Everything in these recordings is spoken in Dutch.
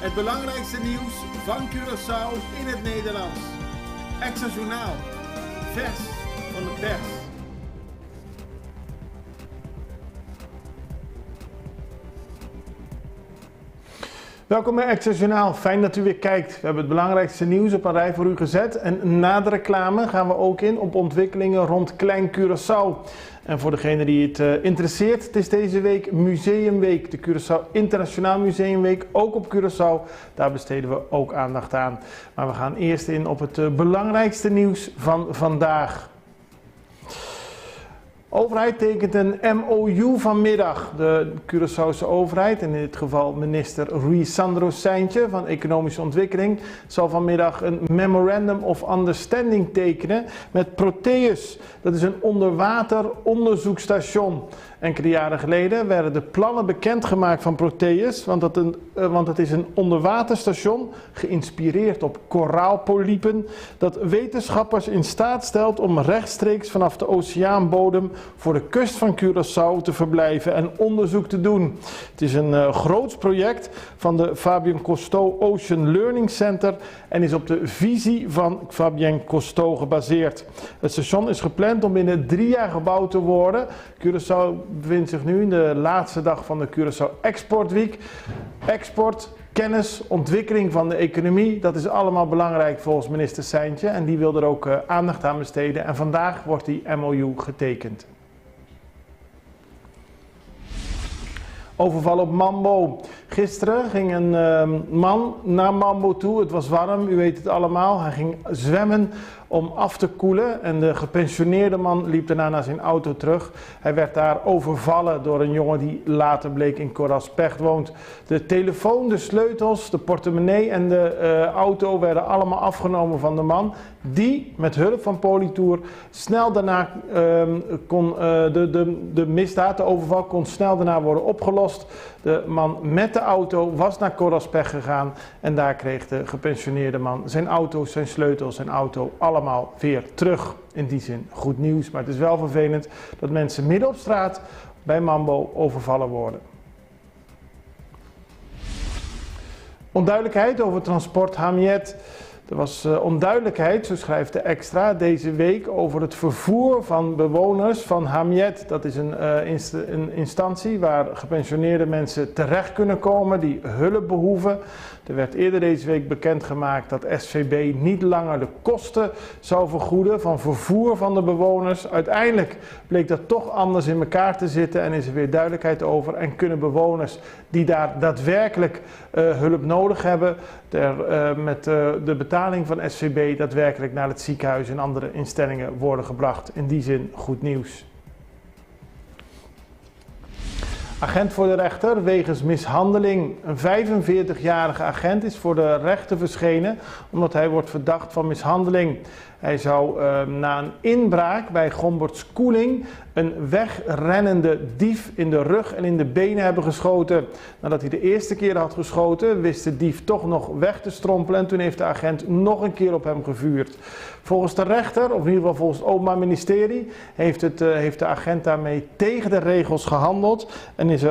Het belangrijkste nieuws van Curaçao in het Nederlands. Extra Journaal. Vers van de pers. Welkom bij Extra Journaal. Fijn dat u weer kijkt. We hebben het belangrijkste nieuws op een rij voor u gezet. En na de reclame gaan we ook in op ontwikkelingen rond Klein Curaçao. En voor degene die het interesseert, het is deze week Museumweek. De Curaçao Internationaal Museumweek, ook op Curaçao. Daar besteden we ook aandacht aan. Maar we gaan eerst in op het belangrijkste nieuws van vandaag. De overheid tekent een MOU vanmiddag. De Curaçaose overheid, en in dit geval minister Rui Sandro Seintje van Economische Ontwikkeling, zal vanmiddag een Memorandum of Understanding tekenen met Proteus. Dat is een onderwater onderzoeksstation. Enkele jaren geleden werden de plannen bekendgemaakt van Proteus, want het is een onderwaterstation geïnspireerd op koraalpolypen dat wetenschappers in staat stelt om rechtstreeks vanaf de oceaanbodem voor de kust van Curaçao te verblijven en onderzoek te doen. Het is een groots project van de Fabien Cousteau Ocean Learning Center en is op de visie van Fabien Cousteau gebaseerd. Het station is gepland om binnen 3 jaar gebouwd te worden. Curaçao bevindt zich nu in de laatste dag van de Curaçao Export Week. Export, kennis, ontwikkeling van de economie, dat is allemaal belangrijk volgens minister Seintje en die wil er ook aandacht aan besteden en vandaag wordt die MOU getekend. Overval op Mambo. Gisteren ging een man naar Mambo toe. Het was warm, u weet het allemaal. Hij ging zwemmen om af te koelen en de gepensioneerde man liep daarna naar zijn auto terug. Hij werd daar overvallen door een jongen die later bleek in Coraspech woont. De telefoon, de sleutels, de portemonnee en de auto werden allemaal afgenomen van de man. Die met hulp van Politour snel daarna de misdaad, de overval, kon snel daarna worden opgelost. De man met de auto was naar Coraspech gegaan en daar kreeg de gepensioneerde man zijn auto, zijn sleutels, zijn auto allemaal weer terug. In die zin goed nieuws, maar het is wel vervelend dat mensen midden op straat bij Mambo overvallen worden. Onduidelijkheid over transport Hamiet. Er was onduidelijkheid, zo schrijft de Extra, deze week over het vervoer van bewoners van Hamiet. Dat is een instantie waar gepensioneerde mensen terecht kunnen komen die hulp behoeven. Er werd eerder deze week bekendgemaakt dat SVB niet langer de kosten zou vergoeden van vervoer van de bewoners. Uiteindelijk bleek dat toch anders in elkaar te zitten en is er weer duidelijkheid over. En kunnen bewoners die daar daadwerkelijk hulp nodig hebben, met de betaling van SVB daadwerkelijk naar het ziekenhuis en andere instellingen worden gebracht. In die zin goed nieuws. Agent voor de rechter wegens mishandeling. Een 45-jarige agent is voor de rechter verschenen omdat hij wordt verdacht van mishandeling. Hij zou na een inbraak bij Gomberts Koeling een wegrennende dief in de rug en in de benen hebben geschoten. Nadat hij de eerste keer had geschoten, wist de dief toch nog weg te strompelen en toen heeft de agent nog een keer op hem gevuurd. Volgens de rechter, of in ieder geval volgens het Openbaar Ministerie, heeft de agent daarmee tegen de regels gehandeld en is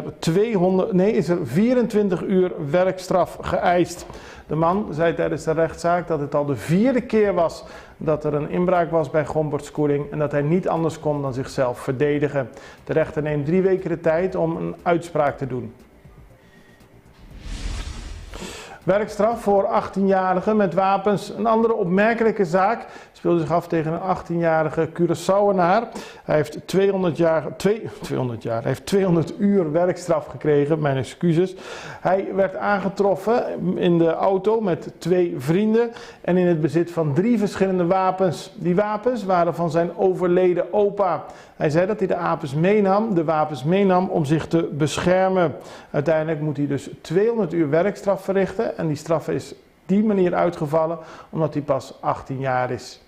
er 24 uur werkstraf geëist. De man zei tijdens de rechtszaak dat het al de 4e keer was dat er een inbraak was bij Gomberts Koeling en dat hij niet anders kon dan zichzelf verdedigen. De rechter neemt 3 weken de tijd om een uitspraak te doen. Werkstraf voor 18-jarigen met wapens. Een andere opmerkelijke zaak speelde zich af tegen een 18-jarige Curaçaoenaar. Hij heeft 200 uur werkstraf gekregen, mijn excuses. Hij werd aangetroffen in de auto met 2 vrienden en in het bezit van 3 verschillende wapens. Die wapens waren van zijn overleden opa. Hij zei dat hij de wapens meenam om zich te beschermen. Uiteindelijk moet hij dus 200 uur werkstraf verrichten en die straf is die manier uitgevallen omdat hij pas 18 jaar is.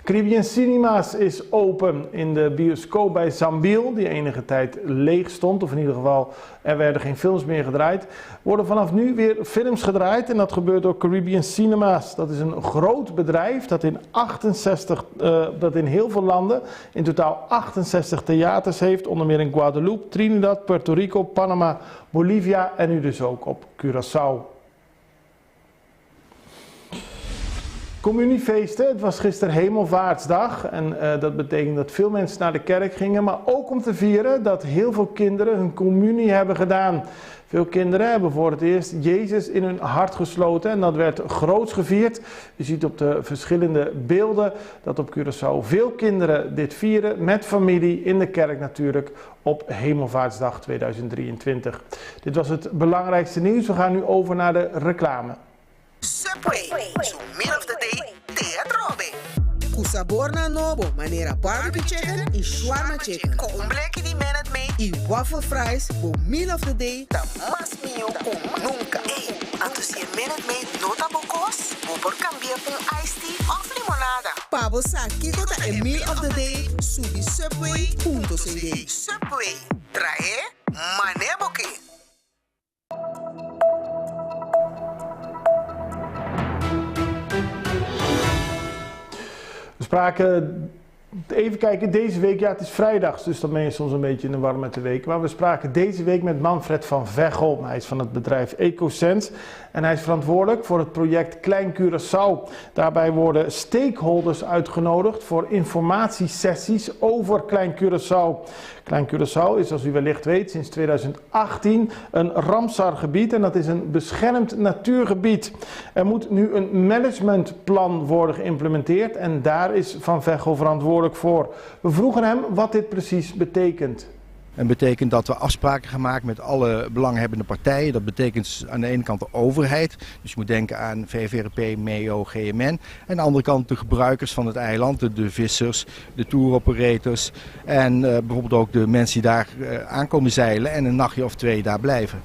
Caribbean Cinemas is open in de bioscoop bij Zambiel, die enige tijd leeg stond, of in ieder geval er werden geen films meer gedraaid. Worden vanaf nu weer films gedraaid en dat gebeurt door Caribbean Cinemas. Dat is een groot bedrijf dat in heel veel landen in totaal 68 theaters heeft, onder meer in Guadeloupe, Trinidad, Puerto Rico, Panama, Bolivia en nu dus ook op Curaçao. Communiefeesten, het was gisteren Hemelvaartsdag en dat betekent dat veel mensen naar de kerk gingen, maar ook om te vieren dat heel veel kinderen hun communie hebben gedaan. Veel kinderen hebben voor het eerst Jezus in hun hart gesloten en dat werd groots gevierd. Je ziet op de verschillende beelden dat op Curaçao veel kinderen dit vieren met familie in de kerk natuurlijk op Hemelvaartsdag 2023. Dit was het belangrijkste nieuws. We gaan nu over naar de reclame. Subway, so meal of the day, teatrobe. Kusabor na nobo, manera barbecue chicken y shawarma chicken. Con bleki di minute me y waffle fries, bo meal of the day, ta mas mio con nunca. Hey, antus je minute me nota bocos, bo por cambiar un iced tea of limonada. Pabo saki kota a meal of the day, subi subway.cd. Subway, trae maneboki. We spraken, even kijken, deze week, ja het is vrijdags, dus dan ben je soms een beetje in de war met de week. Maar we spraken deze week met Manfred van Veghel. Hij is van het bedrijf EcoSense en hij is verantwoordelijk voor het project Klein Curaçao. Daarbij worden stakeholders uitgenodigd voor informatiesessies over Klein Curaçao. Klein Curaçao is, zoals u wellicht weet, sinds 2018 een Ramsar-gebied en dat is een beschermd natuurgebied. Er moet nu een managementplan worden geïmplementeerd en daar is Van Veghel verantwoordelijk voor. We vroegen hem wat dit precies betekent. En betekent dat we afspraken gaan maken met alle belanghebbende partijen. Dat betekent aan de ene kant de overheid. Dus je moet denken aan VVRP, MEO, GMN. En aan de andere kant de gebruikers van het eiland. De vissers, de touroperators. En bijvoorbeeld ook de mensen die daar aankomen zeilen en een nachtje of twee daar blijven.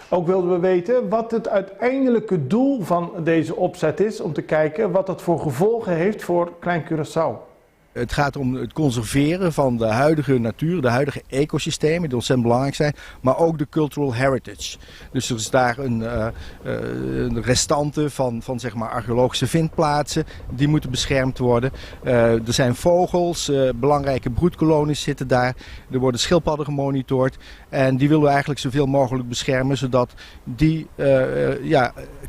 Ook wilden we weten wat het uiteindelijke doel van deze opzet is. Om te kijken wat dat voor gevolgen heeft voor Klein Curaçao. Het gaat om het conserveren van de huidige natuur, de huidige ecosystemen die ontzettend belangrijk zijn, maar ook de cultural heritage. Dus er is daar een restante van zeg maar archeologische vindplaatsen, die moeten beschermd worden. Er zijn vogels, belangrijke broedkolonies zitten daar, er worden schildpadden gemonitord en die willen we eigenlijk zoveel mogelijk beschermen, zodat die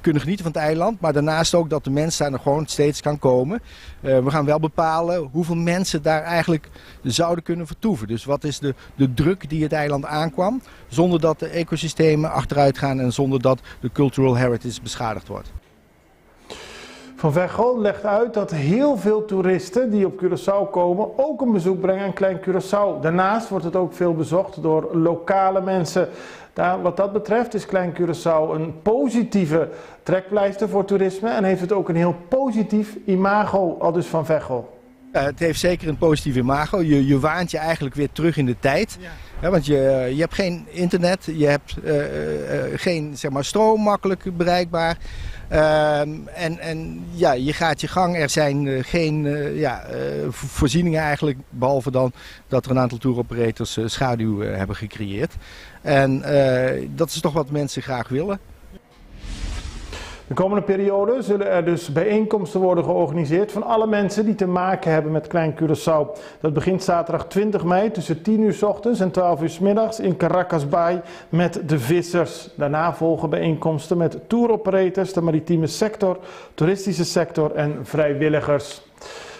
kunnen genieten van het eiland, maar daarnaast ook dat de mens daar nog gewoon steeds kan komen. We gaan wel bepalen hoeveel mensen daar eigenlijk zouden kunnen vertoeven. Dus wat is de druk die het eiland aankwam, zonder dat de ecosystemen achteruit gaan en zonder dat de cultural heritage beschadigd wordt. Van Veghel legt uit dat heel veel toeristen die op Curaçao komen ook een bezoek brengen aan Klein Curaçao. Daarnaast wordt het ook veel bezocht door lokale mensen. Wat dat betreft is Klein Curaçao een positieve trekpleister voor toerisme en heeft het ook een heel positief imago, aldus Van Veghel. Het heeft zeker een positief imago. Je waant je eigenlijk weer terug in de tijd. Ja. Ja, want je hebt geen internet, je hebt geen zeg maar, stroom makkelijk bereikbaar. Je gaat je gang. Er zijn geen voorzieningen eigenlijk, behalve dan dat er een aantal touroperators schaduw hebben gecreëerd. En dat is toch wat mensen graag willen. De komende periode zullen er dus bijeenkomsten worden georganiseerd van alle mensen die te maken hebben met Klein Curaçao. Dat begint zaterdag 20 mei tussen 10 uur 's ochtends en 12 uur 's middags in Caracas Bay met de vissers. Daarna volgen bijeenkomsten met touroperators, de maritieme sector, toeristische sector en vrijwilligers.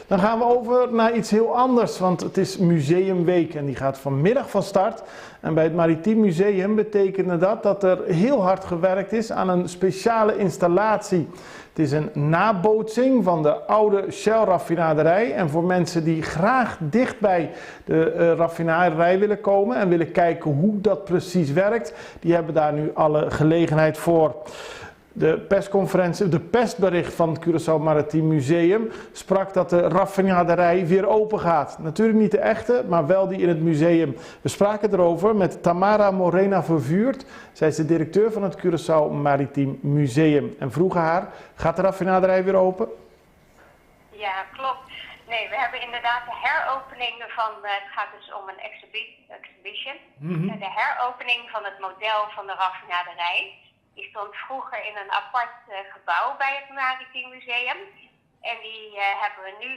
Dan gaan we over naar iets heel anders, want het is Museumweek en die gaat vanmiddag van start. En bij het Maritiem Museum betekende dat er heel hard gewerkt is aan een speciale installatie. Het is een nabootsing van de oude Shell-raffinaderij. En voor mensen die graag dicht bij de raffinaderij willen komen en willen kijken hoe dat precies werkt, die hebben daar nu alle gelegenheid voor. De persbericht van het Curaçao Maritiem Museum sprak dat de raffinaderij weer open gaat. Natuurlijk niet de echte, maar wel die in het museum. We spraken erover met Tamara Morena Vervuurt. Zij is de directeur van het Curaçao Maritiem Museum. En vroegen haar, gaat de raffinaderij weer open? Ja, klopt. Nee, we hebben inderdaad de heropening van, het gaat dus om een exhibition. De heropening van het model van de raffinaderij. Die stond vroeger in een apart gebouw bij het Maritiem Museum. En die hebben we nu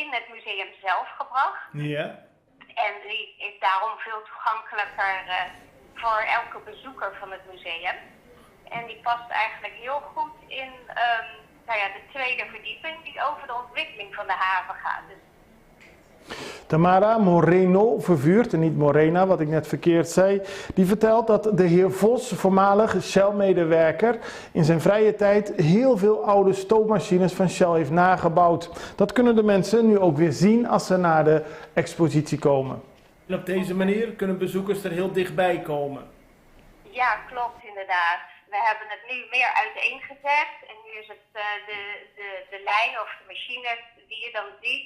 in het museum zelf gebracht. Ja. En die is daarom veel toegankelijker voor elke bezoeker van het museum. En die past eigenlijk heel goed in de tweede verdieping die over de ontwikkeling van de haven gaat. Dus Tamara Moreno Vervuurt, en niet Morena, wat ik net verkeerd zei, die vertelt dat de heer Vos, voormalig Shell-medewerker, in zijn vrije tijd heel veel oude stoommachines van Shell heeft nagebouwd. Dat kunnen de mensen nu ook weer zien als ze naar de expositie komen. En op deze manier kunnen bezoekers er heel dichtbij komen. ja, klopt inderdaad. We hebben het nu meer uiteengezet en nu is het de lijn of de machines die je dan ziet,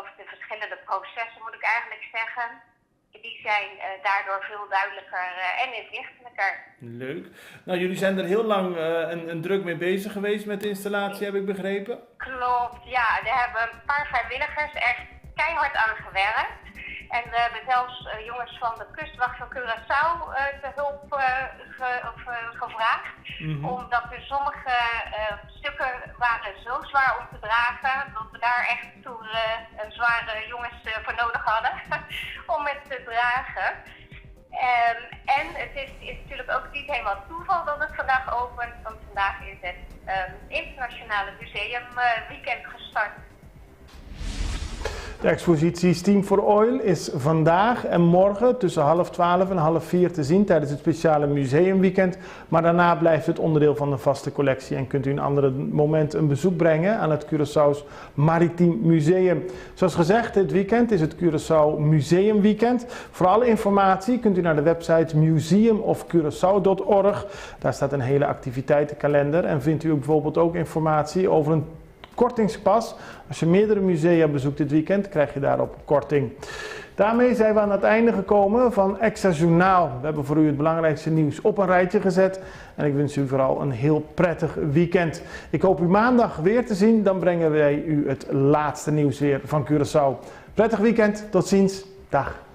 of de verschillende processen moet ik eigenlijk zeggen, die zijn daardoor veel duidelijker en inzichtelijker. Leuk. Nou, jullie zijn er heel lang en druk mee bezig geweest met de installatie, heb ik begrepen? Klopt, ja. Er hebben een paar vrijwilligers echt keihard aan gewerkt. En we hebben zelfs jongens van de kustwacht van Curaçao te hulp gevraagd. Omdat er sommige stukken waren zo zwaar om te dragen, dat we daar echt toen een zware jongens voor nodig hadden om het te dragen. En het is natuurlijk ook niet helemaal toeval dat het vandaag opent, want vandaag is het Internationale Museumweekend gestart. De expositie Steam for Oil is vandaag en morgen tussen 3:30 en 4:30 te zien tijdens het speciale museumweekend. Maar daarna blijft het onderdeel van de vaste collectie en kunt u een ander moment een bezoek brengen aan het Curaçao's Maritiem Museum. Zoals gezegd, dit weekend is het Curaçao Museumweekend. Voor alle informatie kunt u naar de website museumofcuraçao.org. Daar staat een hele activiteitenkalender en vindt u bijvoorbeeld ook informatie over een kortingspas. Als je meerdere musea bezoekt dit weekend, krijg je daarop korting. Daarmee zijn we aan het einde gekomen van Extra Journaal. We hebben voor u het belangrijkste nieuws op een rijtje gezet. En ik wens u vooral een heel prettig weekend. Ik hoop u maandag weer te zien. Dan brengen wij u het laatste nieuws weer van Curaçao. Prettig weekend. Tot ziens. Dag.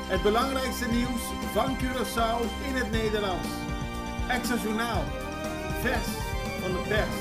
Het belangrijkste nieuws van Curaçao in het Nederlands. Extra Journaal. Vers van de pers.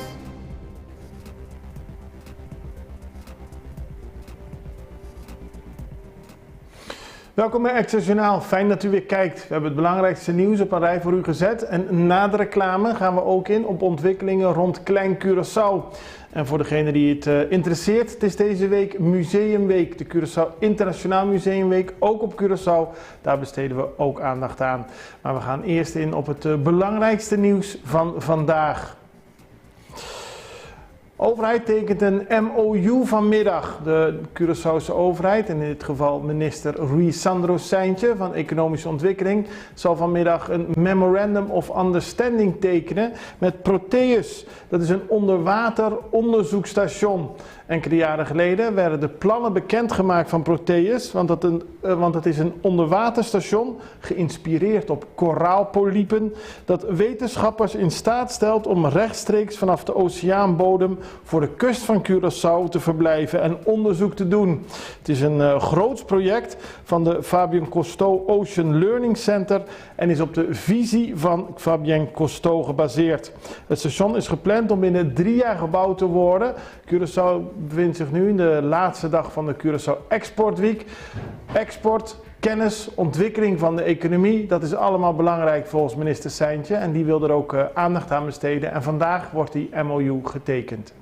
Welkom bij Extra Journaal. Fijn dat u weer kijkt. We hebben het belangrijkste nieuws op een rij voor u gezet. En na de reclame gaan we ook in op ontwikkelingen rond Klein Curaçao. En voor degene die het interesseert, het is deze week Museumweek. De Curaçao Internationaal Museumweek, ook op Curaçao. Daar besteden we ook aandacht aan. Maar we gaan eerst in op het belangrijkste nieuws van vandaag. De overheid tekent een MOU vanmiddag. De Curaçaose overheid, en in dit geval minister Rui Sandro Seintje van Economische Ontwikkeling, zal vanmiddag een Memorandum of Understanding tekenen met Proteus. Dat is een onderwater onderzoekstation. Enkele jaren geleden werden de plannen bekendgemaakt van Proteus, want het is een onderwaterstation geïnspireerd op koraalpolypen dat wetenschappers in staat stelt om rechtstreeks vanaf de oceaanbodem voor de kust van Curaçao te verblijven en onderzoek te doen. Het is een groots project van de Fabien Cousteau Ocean Learning Center en is op de visie van Fabien Cousteau gebaseerd. Het station is gepland om binnen 3 jaar gebouwd te worden. Curaçao bevindt zich nu in de laatste dag van de Curaçao Export Week. Export, kennis, ontwikkeling van de economie, dat is allemaal belangrijk volgens minister Seintje en die wil er ook aandacht aan besteden en vandaag wordt die MOU getekend.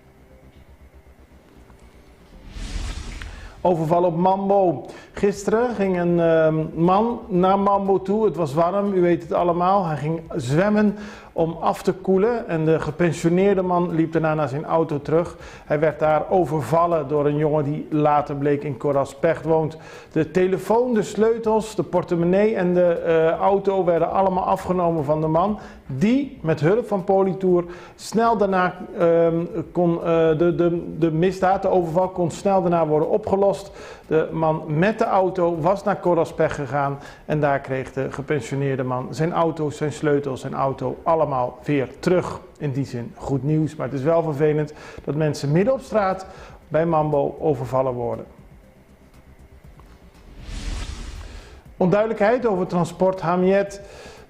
Overval op Mambo. Gisteren ging een man naar Mambo toe. Het was warm, u weet het allemaal. Hij ging zwemmen om af te koelen en de gepensioneerde man liep daarna naar zijn auto terug. Hij werd daar overvallen door een jongen die later bleek in Coraspech woont. De telefoon, de sleutels, de portemonnee en de auto werden allemaal afgenomen van de man. Die met hulp van Politour snel daarna kon de misdaad, de overval, kon snel daarna worden opgelost. De man met de auto was naar Coraspech gegaan en daar kreeg de gepensioneerde man zijn auto, zijn sleutels, zijn auto allemaal weer terug. In die zin goed nieuws, maar het is wel vervelend dat mensen midden op straat bij Mambo overvallen worden. Onduidelijkheid over transport Hamiet.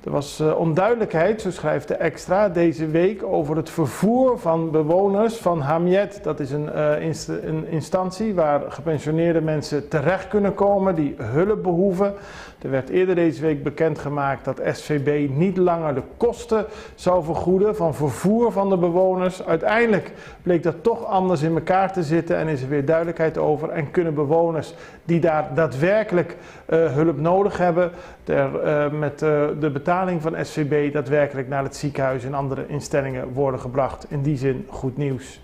Er was onduidelijkheid, zo schrijft de Extra, deze week over het vervoer van bewoners van Hamiet. Dat is een instantie waar gepensioneerde mensen terecht kunnen komen die hulp behoeven. Er werd eerder deze week bekendgemaakt dat SVB niet langer de kosten zou vergoeden van vervoer van de bewoners. Uiteindelijk bleek dat toch anders in elkaar te zitten en is er weer duidelijkheid over. En kunnen bewoners die daar daadwerkelijk hulp nodig hebben, met de betaling van SVB daadwerkelijk naar het ziekenhuis en andere instellingen worden gebracht. In die zin goed nieuws.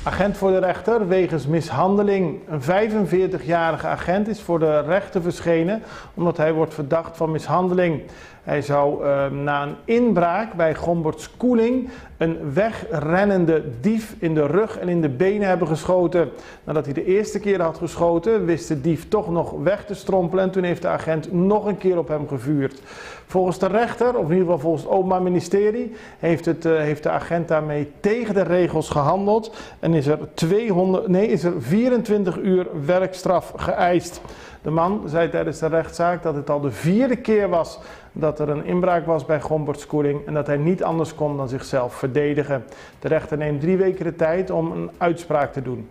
Agent voor de rechter wegens mishandeling. Een 45-jarige agent is voor de rechter verschenen omdat hij wordt verdacht van mishandeling. Hij zou na een inbraak bij Gomberts Koeling een wegrennende dief in de rug en in de benen hebben geschoten. Nadat hij de eerste keer had geschoten, wist de dief toch nog weg te strompelen en toen heeft de agent nog een keer op hem gevuurd. Volgens de rechter, of in ieder geval volgens het Openbaar Ministerie, heeft de agent daarmee tegen de regels gehandeld en is er 24 uur werkstraf geëist. De man zei tijdens de rechtszaak dat het al de 4e keer was dat er een inbraak was bij Gomberts Koeling en dat hij niet anders kon dan zichzelf verdedigen. De rechter neemt 3 weken de tijd om een uitspraak te doen.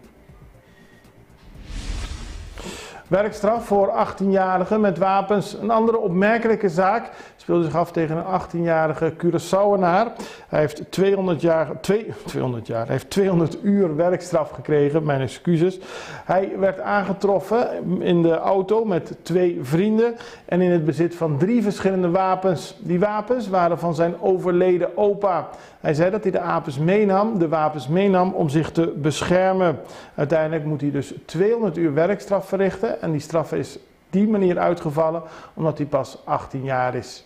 Werkstraf voor 18-jarigen met wapens. Een andere opmerkelijke zaak speelde zich af tegen een 18-jarige Curaçaoenaar. Hij heeft 200 uur werkstraf gekregen, mijn excuses. Hij werd aangetroffen in de auto met 2 vrienden en in het bezit van 3 verschillende wapens. Die wapens waren van zijn overleden opa. Hij zei dat hij de wapens meenam om zich te beschermen. Uiteindelijk moet hij dus 200 uur werkstraf verrichten en die straf is die manier uitgevallen omdat hij pas 18 jaar is.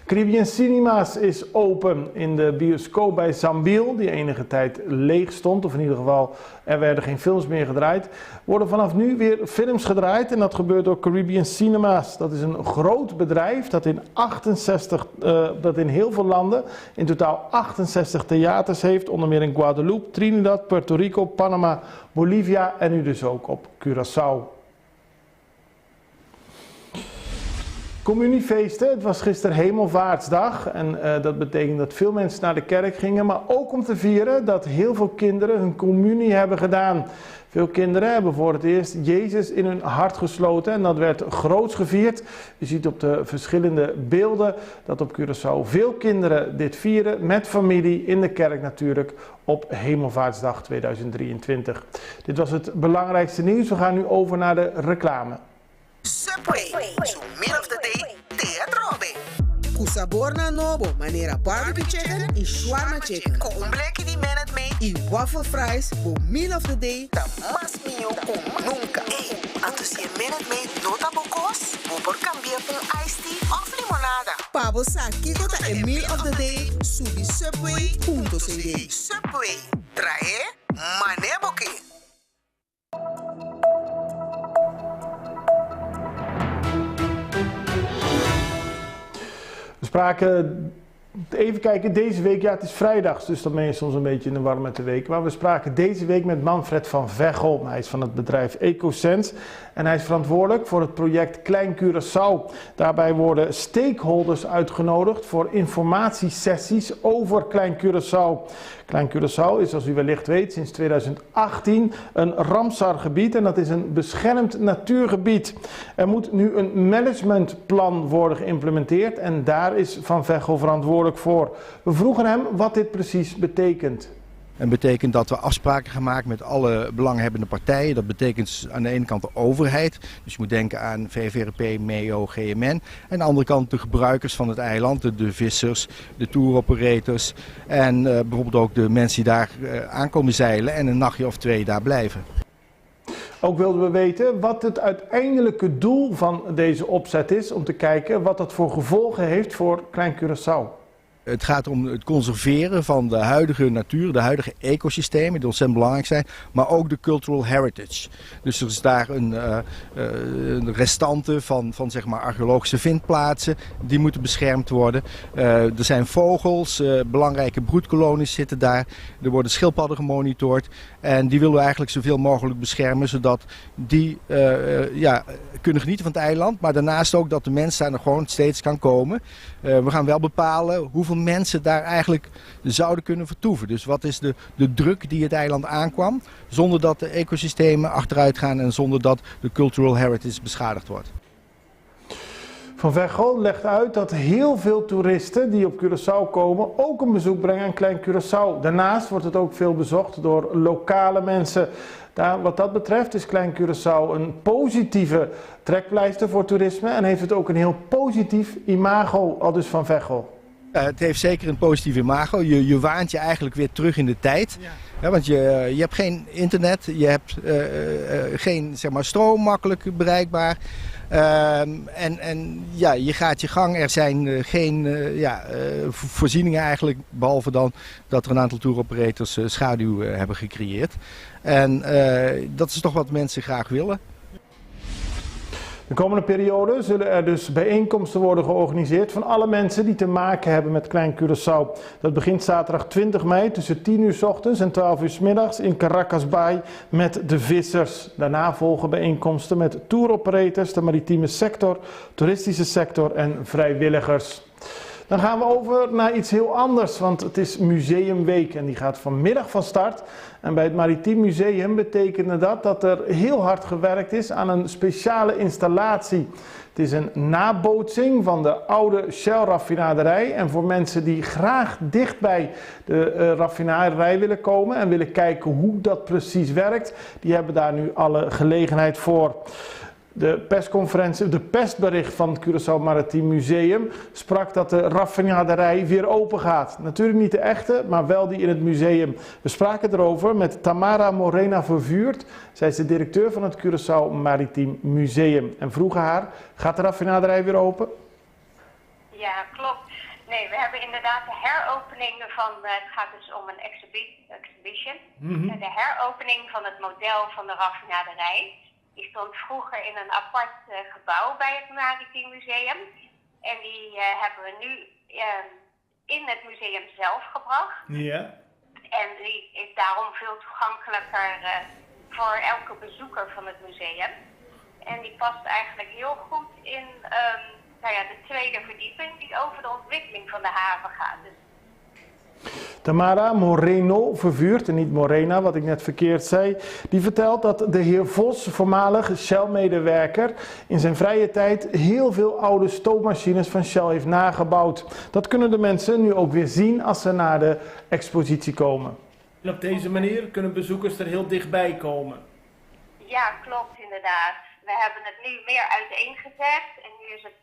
Caribbean Cinemas is open in de bioscoop bij Zambiel, die enige tijd leeg stond, of in ieder geval er werden geen films meer gedraaid. Worden vanaf nu weer films gedraaid en dat gebeurt door Caribbean Cinemas. Dat is een groot bedrijf dat in heel veel landen in totaal 68 theaters heeft, onder meer in Guadeloupe, Trinidad, Puerto Rico, Panama, Bolivia en nu dus ook op Curaçao. Communiefeesten, het was gisteren Hemelvaartsdag en dat betekent dat veel mensen naar de kerk gingen, maar ook om te vieren dat heel veel kinderen hun communie hebben gedaan. Veel kinderen hebben voor het eerst Jezus in hun hart gesloten en dat werd groots gevierd. U ziet op de verschillende beelden dat op Curaçao veel kinderen dit vieren met familie in de kerk natuurlijk op Hemelvaartsdag 2023. Dit was het belangrijkste nieuws. We gaan nu over naar de reclame. Subway, so meal of the day, teatrobe. Kusabor na nobo, manera barbecue chicken en shawarma chicken. Ko umbleki di menet mee, i waffle fries, bo meal of the day, ta mas mio con nunca. Hey, antus je menet mee nota bocos, bo por cambiar un iced tea of limonada. Pabo sa kiko ta e meal of the day, subi subway.cd. Subway, trae maneboki. We spraken, even kijken, deze week, ja het is vrijdags, dus dan ben je soms een beetje in de war met de week. Maar we spraken deze week met Manfred van Veghel. Hij is van het bedrijf EcoSense en hij is verantwoordelijk voor het project Klein Curaçao. Daarbij worden stakeholders uitgenodigd voor informatiesessies over Klein Curaçao. Klein Curaçao is, zoals u wellicht weet, sinds 2018 een Ramsar-gebied en dat is een beschermd natuurgebied. Er moet nu een managementplan worden geïmplementeerd en daar is Van Veghel verantwoordelijk voor. We vroegen hem wat dit precies betekent. Dat betekent dat we afspraken gaan maken met alle belanghebbende partijen. Dat betekent aan de ene kant de overheid. Dus je moet denken aan VVRP, MEO, GMN. En aan de andere kant de gebruikers van het eiland. De vissers, de touroperators. En bijvoorbeeld ook de mensen die daar aankomen zeilen en een nachtje of 2 daar blijven. Ook wilden we weten wat het uiteindelijke doel van deze opzet is. Om te kijken wat dat voor gevolgen heeft voor Klein Curaçao. Het gaat om het conserveren van de huidige natuur, de huidige ecosystemen die ontzettend belangrijk zijn, maar ook de cultural heritage. Dus er is daar een restante van zeg maar archeologische vindplaatsen, die moeten beschermd worden. Er zijn vogels, belangrijke broedkolonies zitten daar, er worden schildpadden gemonitord en die willen we eigenlijk zoveel mogelijk beschermen, zodat die kunnen genieten van het eiland, maar daarnaast ook dat de mens daar nog gewoon steeds kan komen. We gaan wel bepalen hoeveel mensen daar eigenlijk zouden kunnen vertoeven. Dus wat is de druk die het eiland aankwam, zonder dat de ecosystemen achteruit gaan en zonder dat de cultural heritage beschadigd wordt. Van Veghel legt uit dat heel veel toeristen die op Curaçao komen ook een bezoek brengen aan Klein Curaçao. Daarnaast wordt het ook veel bezocht door lokale mensen. Wat dat betreft is Klein Curaçao een positieve trekpleister voor toerisme en heeft het ook een heel positief imago, aldus Van Veghel. Het heeft zeker een positief imago. Je waant je eigenlijk weer terug in de tijd. Ja. Ja, want je hebt geen internet, je hebt geen zeg maar, stroom makkelijk bereikbaar. Je gaat je gang. Er zijn geen voorzieningen eigenlijk, behalve dan dat er een aantal touroperators schaduw hebben gecreëerd. En dat is toch wat mensen graag willen. De komende periode zullen er dus bijeenkomsten worden georganiseerd van alle mensen die te maken hebben met Klein Curaçao. Dat begint zaterdag 20 mei tussen 10 uur 's ochtends en 12 uur 's middags in Caracas Bay met de vissers. Daarna volgen bijeenkomsten met touroperators, de maritieme sector, toeristische sector en vrijwilligers. Dan gaan we over naar iets heel anders, want het is Museumweek en die gaat vanmiddag van start. En bij het Maritiem Museum betekende dat er heel hard gewerkt is aan een speciale installatie. Het is een nabootsing van de oude Shell-raffinaderij. En voor mensen die graag dicht bij de raffinaderij willen komen en willen kijken hoe dat precies werkt, die hebben daar nu alle gelegenheid voor. De persbericht van het Curaçao Maritiem Museum sprak dat de raffinaderij weer open gaat. Natuurlijk niet de echte, maar wel die in het museum. We spraken erover met Tamara Morena Vervuurt. Zij is de directeur van het Curaçao Maritiem Museum. En vroegen haar, gaat de raffinaderij weer open? Ja, klopt. Nee, we hebben inderdaad de heropening van, het gaat dus om een exhibition. De heropening van het model van de raffinaderij. Die stond vroeger in een apart gebouw bij het Maritiem Museum. En die hebben we nu in het museum zelf gebracht. Ja. En die is daarom veel toegankelijker voor elke bezoeker van het museum. En die past eigenlijk heel goed in de tweede verdieping die over de ontwikkeling van de haven gaat. Dus Tamara Moreno Vervuurt, en niet Morena, wat ik net verkeerd zei, die vertelt dat de heer Vos, voormalig Shell-medewerker, in zijn vrije tijd heel veel oude stoommachines van Shell heeft nagebouwd. Dat kunnen de mensen nu ook weer zien als ze naar de expositie komen. En op deze manier kunnen bezoekers er heel dichtbij komen. Ja, klopt inderdaad. We hebben het nu meer uiteengezet en nu is het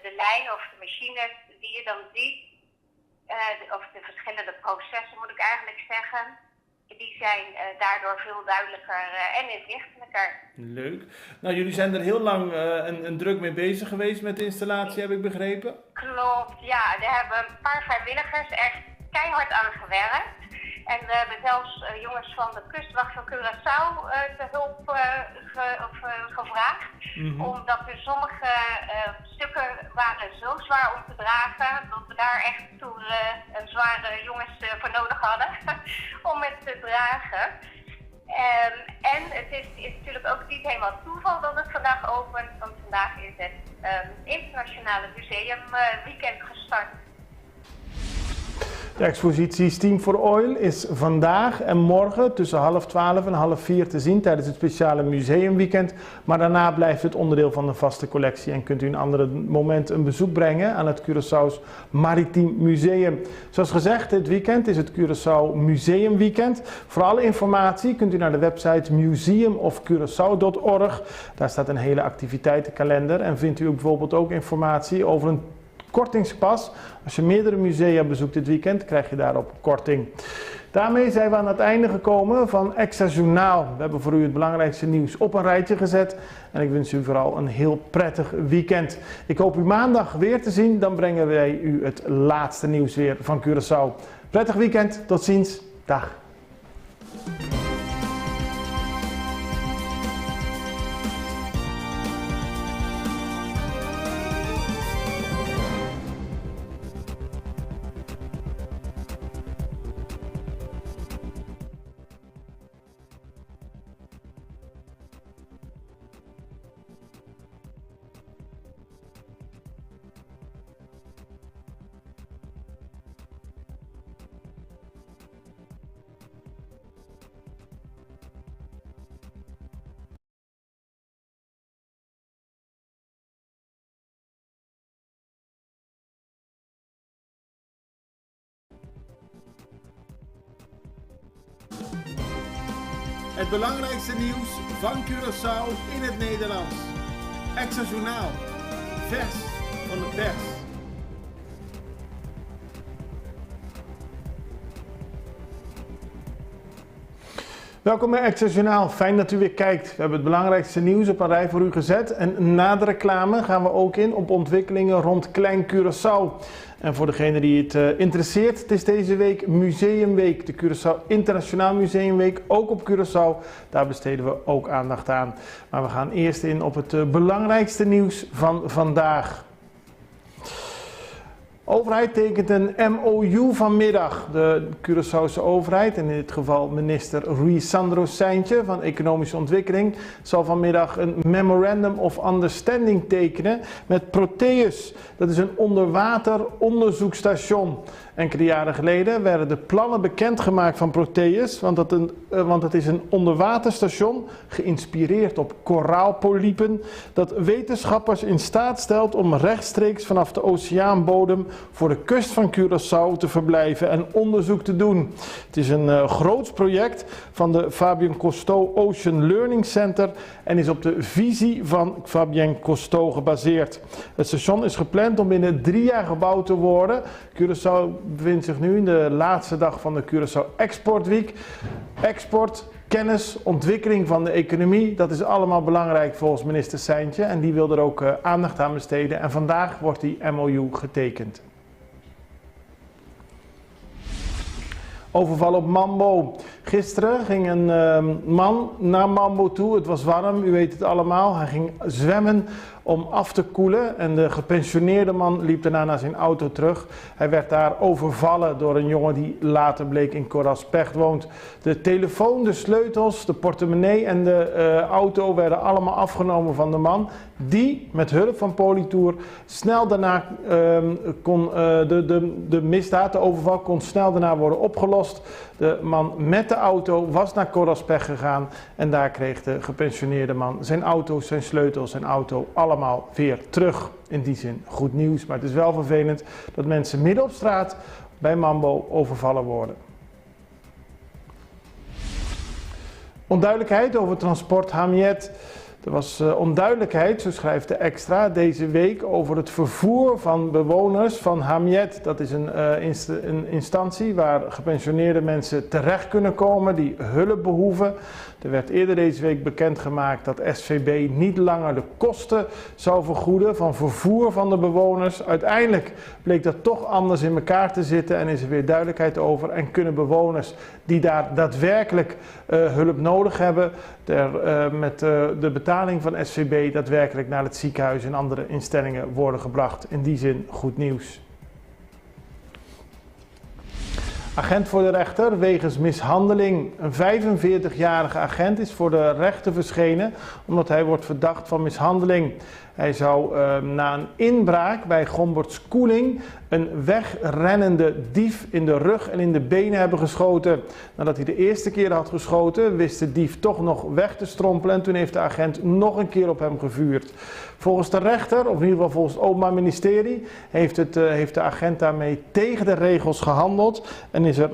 de lijn of de machine die je dan ziet. Of de verschillende processen moet ik eigenlijk zeggen, die zijn daardoor veel duidelijker en inzichtelijker. Leuk. Nou, jullie zijn er heel lang een druk mee bezig geweest met de installatie, heb ik begrepen? Klopt, ja. Daar hebben een paar vrijwilligers echt keihard aan gewerkt. En we hebben zelfs jongens van de kustwacht van Curaçao te hulp gevraagd. Omdat er sommige stukken waren zo zwaar om te dragen, dat we daar echt toe een zware jongens voor nodig hadden om het te dragen. En het is natuurlijk ook niet helemaal toeval dat het vandaag opent, want vandaag is het Internationale Museumweekend gestart. De expositie Steam for Oil is vandaag en morgen tussen 11:30 en 15:30 te zien tijdens het speciale museumweekend. Maar daarna blijft het onderdeel van de vaste collectie en kunt u een ander moment een bezoek brengen aan het Curaçao's Maritiem Museum. Zoals gezegd, dit weekend is het Curaçao Museumweekend. Voor alle informatie kunt u naar de website museumofcuraçao.org. Daar staat een hele activiteitenkalender en vindt u bijvoorbeeld ook informatie over een kortingspas. Als je meerdere musea bezoekt dit weekend, krijg je daarop korting. Daarmee zijn we aan het einde gekomen van Extra Journaal. We hebben voor u het belangrijkste nieuws op een rijtje gezet. En ik wens u vooral een heel prettig weekend. Ik hoop u maandag weer te zien. Dan brengen wij u het laatste nieuws weer van Curaçao. Prettig weekend. Tot ziens. Dag. Het belangrijkste nieuws van Curaçao in het Nederlands. Extra Journaal. Vers van de pers. Welkom bij Extra Journaal. Fijn dat u weer kijkt. We hebben het belangrijkste nieuws op een rij voor u gezet. En na de reclame gaan we ook in op ontwikkelingen rond Klein Curaçao. En voor degene die het interesseert, het is deze week Museumweek. De Curaçao Internationaal Museumweek, ook op Curaçao. Daar besteden we ook aandacht aan. Maar we gaan eerst in op het belangrijkste nieuws van vandaag. De overheid tekent een MOU vanmiddag. De Curaçaose overheid, en in dit geval minister Rui Sandro Seintje van Economische Ontwikkeling, zal vanmiddag een Memorandum of Understanding tekenen met Proteus. Dat is een onderwater onderzoekstation. Enkele jaren geleden werden de plannen bekendgemaakt van Proteus, want het is een onderwaterstation geïnspireerd op koraalpolypen dat wetenschappers in staat stelt om rechtstreeks vanaf de oceaanbodem voor de kust van Curaçao te verblijven en onderzoek te doen. Het is een groots project van de Fabien Cousteau Ocean Learning Center en is op de visie van Fabien Cousteau gebaseerd. Het station is gepland om binnen 3 jaar gebouwd te worden. Curaçao bevindt zich nu in de laatste dag van de Curaçao Export Week. Export, kennis, ontwikkeling van de economie, dat is allemaal belangrijk volgens minister Seintje en die wil er ook aandacht aan besteden en vandaag wordt die MOU getekend. Overval op Mambo. Gisteren ging een man naar Mambo toe. Het was warm, u weet het allemaal. Hij ging zwemmen om af te koelen en de gepensioneerde man liep daarna naar zijn auto terug. Hij werd daar overvallen door een jongen die later bleek in Coraspech woont. De telefoon, de sleutels, de portemonnee en de auto werden allemaal afgenomen van de man. Die met hulp van Politour snel daarna kon de misdaad, de overval, kon snel daarna worden opgelost. De man met de auto was naar Coraspech gegaan en daar kreeg de gepensioneerde man zijn auto, zijn sleutels, zijn auto allemaal weer terug. In die zin goed nieuws, maar het is wel vervelend dat mensen midden op straat bij Mambo overvallen worden. Onduidelijkheid over transport Hamiet. Er was onduidelijkheid, zo schrijft de Extra, deze week over het vervoer van bewoners van Hamiet. Dat is een instantie waar gepensioneerde mensen terecht kunnen komen die hulp behoeven. Er werd eerder deze week bekendgemaakt dat SVB niet langer de kosten zou vergoeden van vervoer van de bewoners. Uiteindelijk bleek dat toch anders in elkaar te zitten en is er weer duidelijkheid over. En kunnen bewoners die daar daadwerkelijk hulp nodig hebben, met de betaling van SVB daadwerkelijk naar het ziekenhuis en andere instellingen worden gebracht. In die zin goed nieuws. Agent voor de rechter wegens mishandeling. Een 45-jarige agent is voor de rechter verschenen omdat hij wordt verdacht van mishandeling. Hij zou na een inbraak bij Gomberts Koeling een wegrennende dief in de rug en in de benen hebben geschoten. Nadat hij de eerste keer had geschoten, wist de dief toch nog weg te strompelen en toen heeft de agent nog een keer op hem gevuurd. Volgens de rechter, of in ieder geval volgens het Openbaar Ministerie, heeft de agent daarmee tegen de regels gehandeld en is er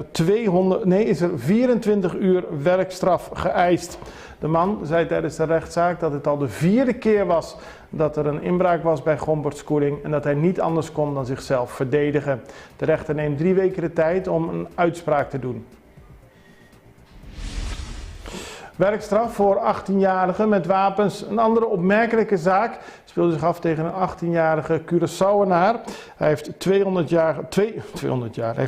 24 uur werkstraf geëist. De man zei tijdens de rechtszaak dat het al de 4e keer was dat er een inbraak was bij Gomberts Koeling en dat hij niet anders kon dan zichzelf verdedigen. De rechter neemt 3 weken de tijd om een uitspraak te doen. Werkstraf voor 18-jarigen met wapens. Een andere opmerkelijke zaak speelde zich af tegen een 18-jarige Curaçaoenaar. Hij heeft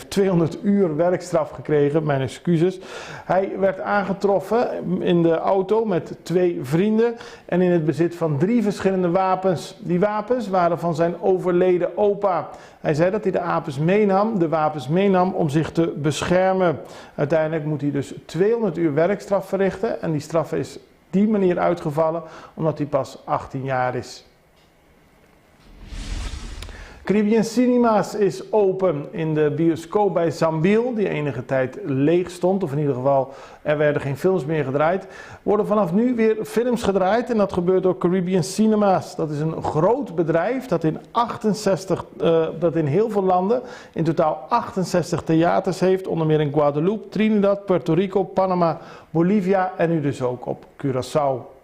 200 uur werkstraf gekregen, mijn excuses. Hij werd aangetroffen in de auto met 2 vrienden en in het bezit van 3 verschillende wapens. Die wapens waren van zijn overleden opa. Hij zei dat hij de wapens meenam om zich te beschermen. Uiteindelijk moet hij dus 200 uur werkstraf verrichten en die straf is die manier uitgevallen omdat hij pas 18 jaar is. Caribbean Cinemas is open in de bioscoop bij Zambiel, die enige tijd leeg stond, of in ieder geval er werden geen films meer gedraaid. Worden vanaf nu weer films gedraaid en dat gebeurt door Caribbean Cinemas. Dat is een groot bedrijf dat in heel veel landen in totaal 68 theaters heeft, onder meer in Guadeloupe, Trinidad, Puerto Rico, Panama, Bolivia en nu dus ook op Curaçao.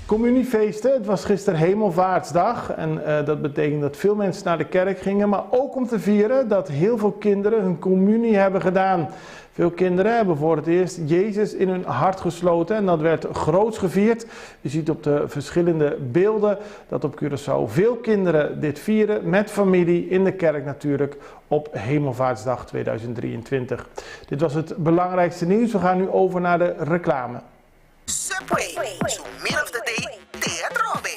Communiefeesten, het was gisteren Hemelvaartsdag en dat betekent dat veel mensen naar de kerk gingen, maar ook om te vieren dat heel veel kinderen hun communie hebben gedaan. Veel kinderen hebben voor het eerst Jezus in hun hart gesloten en dat werd groots gevierd. Je ziet op de verschillende beelden dat op Curaçao veel kinderen dit vieren met familie in de kerk natuurlijk op Hemelvaartsdag 2023. Dit was het belangrijkste nieuws. We gaan nu over naar de reclame. Subway, so meal of the day, teatrobe.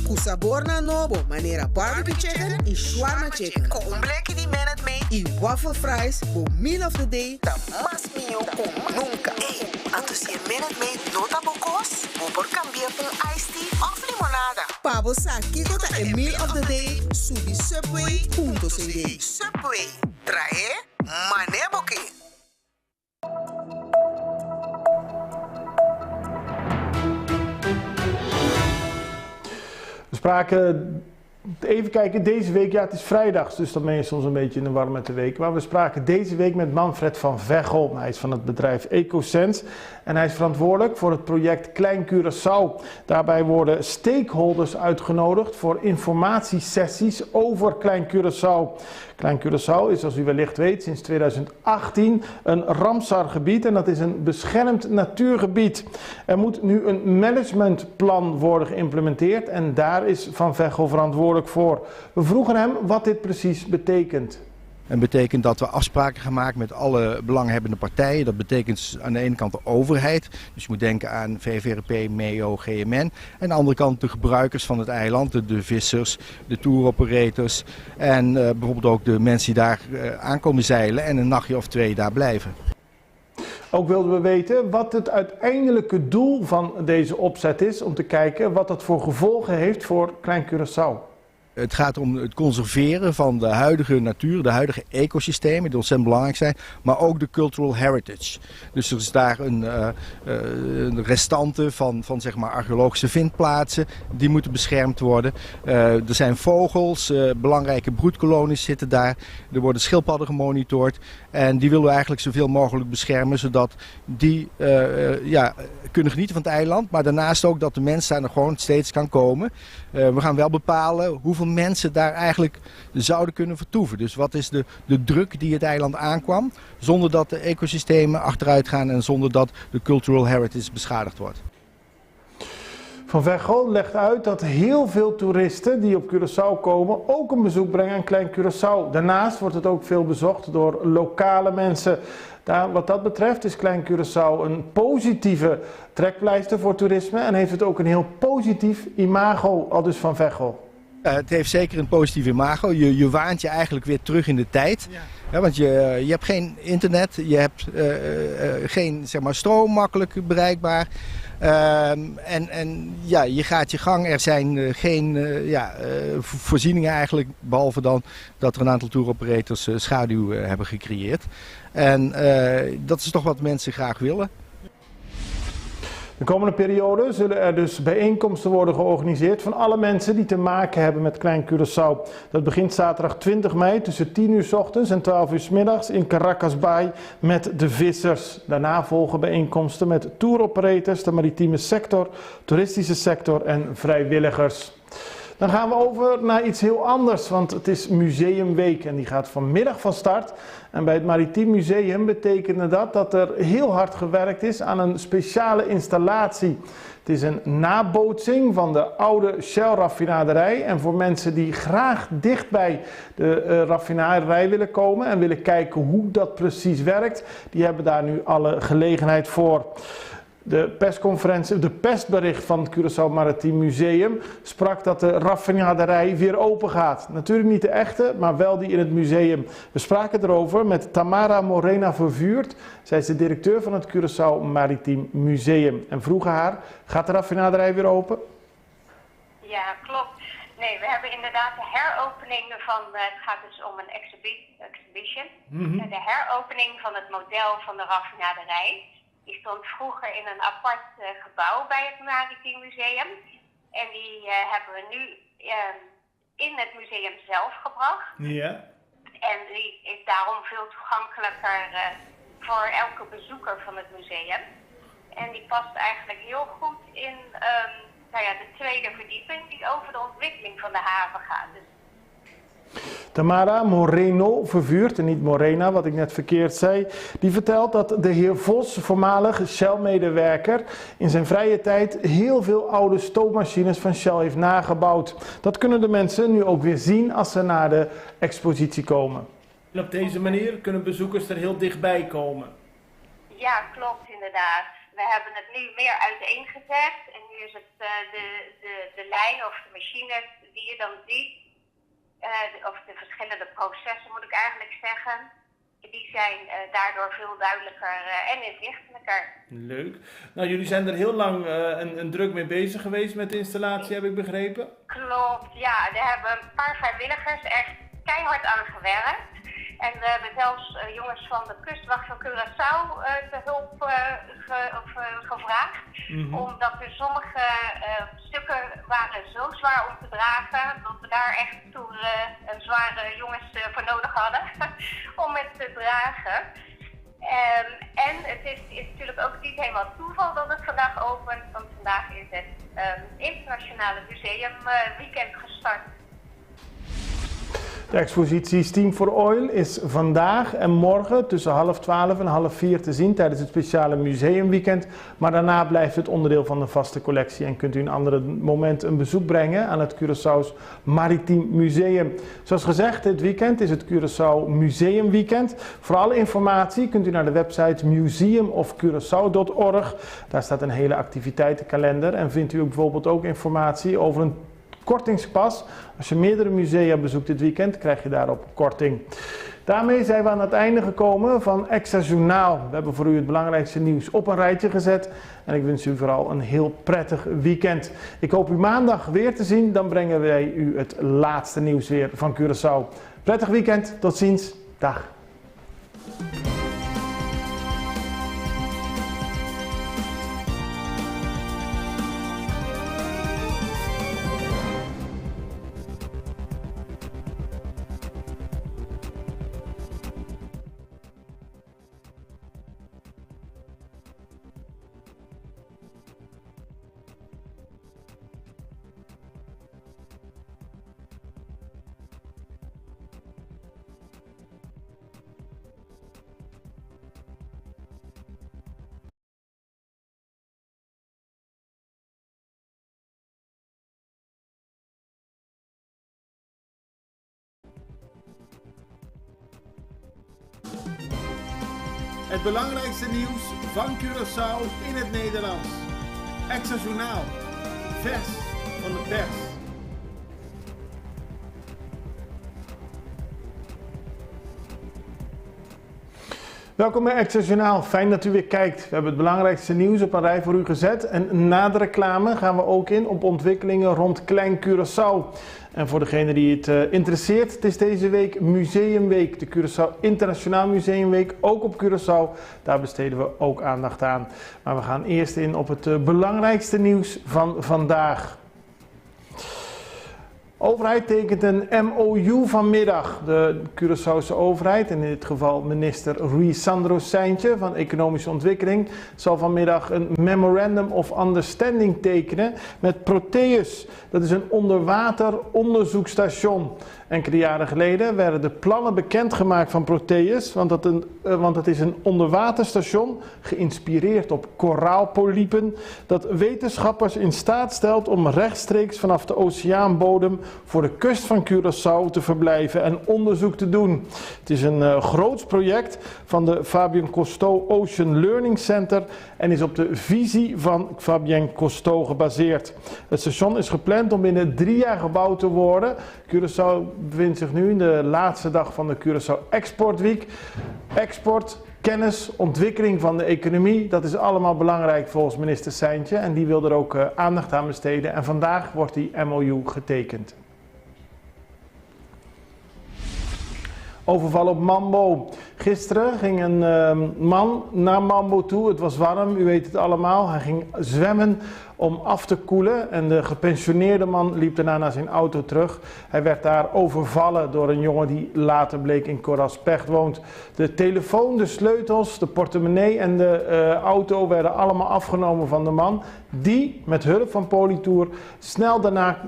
Kusaborna nobo, manera barbecue chicken en shawarma chicken. Ko umbleki di menet mee, i waffle fries, bo meal of the day, ta mas mio kom nunca. Anto si menet mee nota bokos, bo por cambiar un iced tea of limonada. Pabo sa kiko ta a meal of the day, subi subway.cd. Subway, trae maneboki. We spraken, even kijken, deze week, ja het is vrijdag, dus dan ben je soms een beetje in de war met de week. Maar we spraken deze week met Manfred van Veghel. Hij is van het bedrijf EcoSense en hij is verantwoordelijk voor het project Klein Curaçao. Daarbij worden stakeholders uitgenodigd voor informatiesessies over Klein Curaçao. Klein Curaçao is, zoals u wellicht weet, sinds 2018 een Ramsar-gebied en dat is een beschermd natuurgebied. Er moet nu een managementplan worden geïmplementeerd en daar is Van Veghel verantwoordelijk voor. We vroegen hem wat dit precies betekent. En betekent dat we afspraken gaan maken met alle belanghebbende partijen. Dat betekent aan de ene kant de overheid. Dus je moet denken aan VVRP, MEO, GMN. En aan de andere kant de gebruikers van het eiland. De vissers, de touroperators. En bijvoorbeeld ook de mensen die daar aankomen zeilen en een nachtje of 2 daar blijven. Ook wilden we weten wat het uiteindelijke doel van deze opzet is. Om te kijken wat dat voor gevolgen heeft voor Klein Curaçao. Het gaat om het conserveren van de huidige natuur, de huidige ecosystemen die ontzettend belangrijk zijn, maar ook de cultural heritage. Dus er is daar een restante van zeg maar archeologische vindplaatsen, die moeten beschermd worden. Er zijn vogels, belangrijke broedkolonies zitten daar, er worden schildpadden gemonitord en die willen we eigenlijk zoveel mogelijk beschermen, zodat die kunnen genieten van het eiland, maar daarnaast ook dat de mens daar nog gewoon steeds kan komen. We gaan wel bepalen hoeveel mensen daar eigenlijk zouden kunnen vertoeven. Dus wat is de druk die het eiland aankwam, zonder dat de ecosystemen achteruit gaan en zonder dat de cultural heritage beschadigd wordt. Van Veghel legt uit dat heel veel toeristen die op Curaçao komen ook een bezoek brengen aan Klein Curaçao. Daarnaast wordt het ook veel bezocht door lokale mensen. Wat dat betreft is Klein Curaçao een positieve trekpleister voor toerisme en heeft het ook een heel positief imago, aldus Van Veghel. Het heeft zeker een positief imago. Je waant je eigenlijk weer terug in de tijd. Ja. Ja, want je hebt geen internet, je hebt geen zeg maar, stroom makkelijk bereikbaar. En ja, je gaat je gang. Er zijn geen voorzieningen eigenlijk, behalve dan dat er een aantal tour operators schaduw hebben gecreëerd. En dat is toch wat mensen graag willen. De komende periode zullen er dus bijeenkomsten worden georganiseerd van alle mensen die te maken hebben met Klein Curaçao. Dat begint zaterdag 20 mei tussen 10 uur 's ochtends en 12 uur 's middags in Caracas Bay met de vissers. Daarna volgen bijeenkomsten met touroperators, de maritieme sector, toeristische sector en vrijwilligers. Dan gaan we over naar iets heel anders, want het is Museumweek en die gaat vanmiddag van start. En bij het Maritiem Museum betekende dat er heel hard gewerkt is aan een speciale installatie. Het is een nabootsing van de oude Shell-raffinaderij. En voor mensen die graag dicht bij de raffinaderij willen komen en willen kijken hoe dat precies werkt, die hebben daar nu alle gelegenheid voor. De persbericht van het Curaçao Maritiem Museum sprak dat de raffinaderij weer open gaat. Natuurlijk niet de echte, maar wel die in het museum. We spraken erover met Tamara Morena Vervuurt. Zij is de directeur van het Curaçao Maritiem Museum. En vroegen haar, gaat de raffinaderij weer open? Ja, klopt. Nee, we hebben inderdaad de heropening van, het gaat dus om een exhibition. De heropening van het model van de raffinaderij. Die stond vroeger in een apart gebouw bij het Maritiem Museum. En die hebben we nu in het museum zelf gebracht. Ja. En die is daarom veel toegankelijker voor elke bezoeker van het museum. En die past eigenlijk heel goed in de tweede verdieping die over de ontwikkeling van de haven gaat. Dus Tamara Moreno Vervuurt, en niet Morena, wat ik net verkeerd zei, die vertelt dat de heer Vos, voormalig Shell-medewerker, in zijn vrije tijd heel veel oude stoommachines van Shell heeft nagebouwd. Dat kunnen de mensen nu ook weer zien als ze naar de expositie komen. En op deze manier kunnen bezoekers er heel dichtbij komen. ja, klopt inderdaad. We hebben het nu meer uiteengezet en nu is het de lijn of de machines die je dan ziet. Of de verschillende processen moet ik eigenlijk zeggen, die zijn daardoor veel duidelijker en inzichtelijker. Leuk. Nou, jullie zijn er heel lang en druk mee bezig geweest met de installatie, heb ik begrepen? Klopt, ja. Er hebben een paar vrijwilligers echt keihard aan gewerkt. En we hebben zelfs jongens van de kustwacht van Curaçao te hulp gevraagd. Omdat er sommige stukken waren zo zwaar om te dragen, dat we daar echt toe zware jongens voor nodig hadden om het te dragen. En het is natuurlijk ook niet helemaal toeval dat het vandaag opent, want vandaag is het Internationale Museumweekend gestart. De expositie Steam for Oil is vandaag en morgen tussen 3:30 en 4:30 te zien tijdens het speciale museumweekend. Maar daarna blijft het onderdeel van de vaste collectie en kunt u een ander moment een bezoek brengen aan het Curaçao's Maritiem Museum. Zoals gezegd, dit weekend is het Curaçao Museumweekend. Voor alle informatie kunt u naar de website museumofcuraçao.org. Daar staat een hele activiteitenkalender en vindt u ook bijvoorbeeld ook informatie over een kortingspas. Als je meerdere musea bezoekt dit weekend, krijg je daarop korting. Daarmee zijn we aan het einde gekomen van Extra Journaal. We hebben voor u het belangrijkste nieuws op een rijtje gezet. En ik wens u vooral een heel prettig weekend. Ik hoop u maandag weer te zien. Dan brengen wij u het laatste nieuws weer van Curaçao. Prettig weekend. Tot ziens. Dag. Het belangrijkste nieuws van Curaçao in het Nederlands. Extra Journaal. Vers van de pers. Welkom bij Extra Journaal. Fijn dat u weer kijkt. We hebben het belangrijkste nieuws op een rij voor u gezet. En na de reclame gaan we ook in op ontwikkelingen rond Klein Curaçao. En voor degene die het interesseert, het is deze week Museumweek. De Curaçao Internationaal Museumweek, ook op Curaçao. Daar besteden we ook aandacht aan. Maar we gaan eerst in op het belangrijkste nieuws van vandaag. De overheid tekent een MOU vanmiddag. De Curaçaose overheid, en in dit geval minister Rui Sandro Seintje van Economische Ontwikkeling, zal vanmiddag een Memorandum of Understanding tekenen met Proteus. Dat is een onderwater onderzoekstation. Enkele jaren geleden werden de plannen bekendgemaakt van Proteus, want het is een onderwaterstation geïnspireerd op koraalpolypen dat wetenschappers in staat stelt om rechtstreeks vanaf de oceaanbodem voor de kust van Curaçao te verblijven en onderzoek te doen. Het is een groots project van de Fabien Cousteau Ocean Learning Center en is op de visie van Fabien Cousteau gebaseerd. Het station is gepland om binnen 3 jaar gebouwd te worden. Curaçao bevindt zich nu in de laatste dag van de Curaçao Export Week. Export, kennis, ontwikkeling van de economie, dat is allemaal belangrijk volgens minister Seintje en die wil er ook aandacht aan besteden en vandaag wordt die MOU getekend. Overval op Mambo. Gisteren ging een man naar Mambo toe. Het was warm, u weet het allemaal. Hij ging zwemmen om af te koelen en de gepensioneerde man liep daarna naar zijn auto terug. Hij werd daar overvallen door een jongen die later bleek in Coraspech woont. De telefoon, de sleutels, de portemonnee en de auto werden allemaal afgenomen van de man. Die met hulp van Politour snel daarna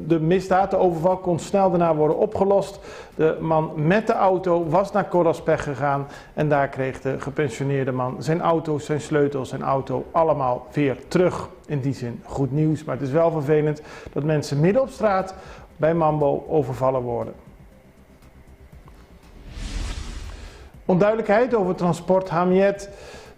de misdaad, de overval, kon snel daarna worden opgelost. De man met de auto was naar Coraspech gegaan en daar kreeg de gepensioneerde man zijn auto, zijn sleutels, zijn auto allemaal weer terug. In die zin goed nieuws, maar het is wel vervelend dat mensen midden op straat bij Mambo overvallen worden. Onduidelijkheid over transport Hamiet.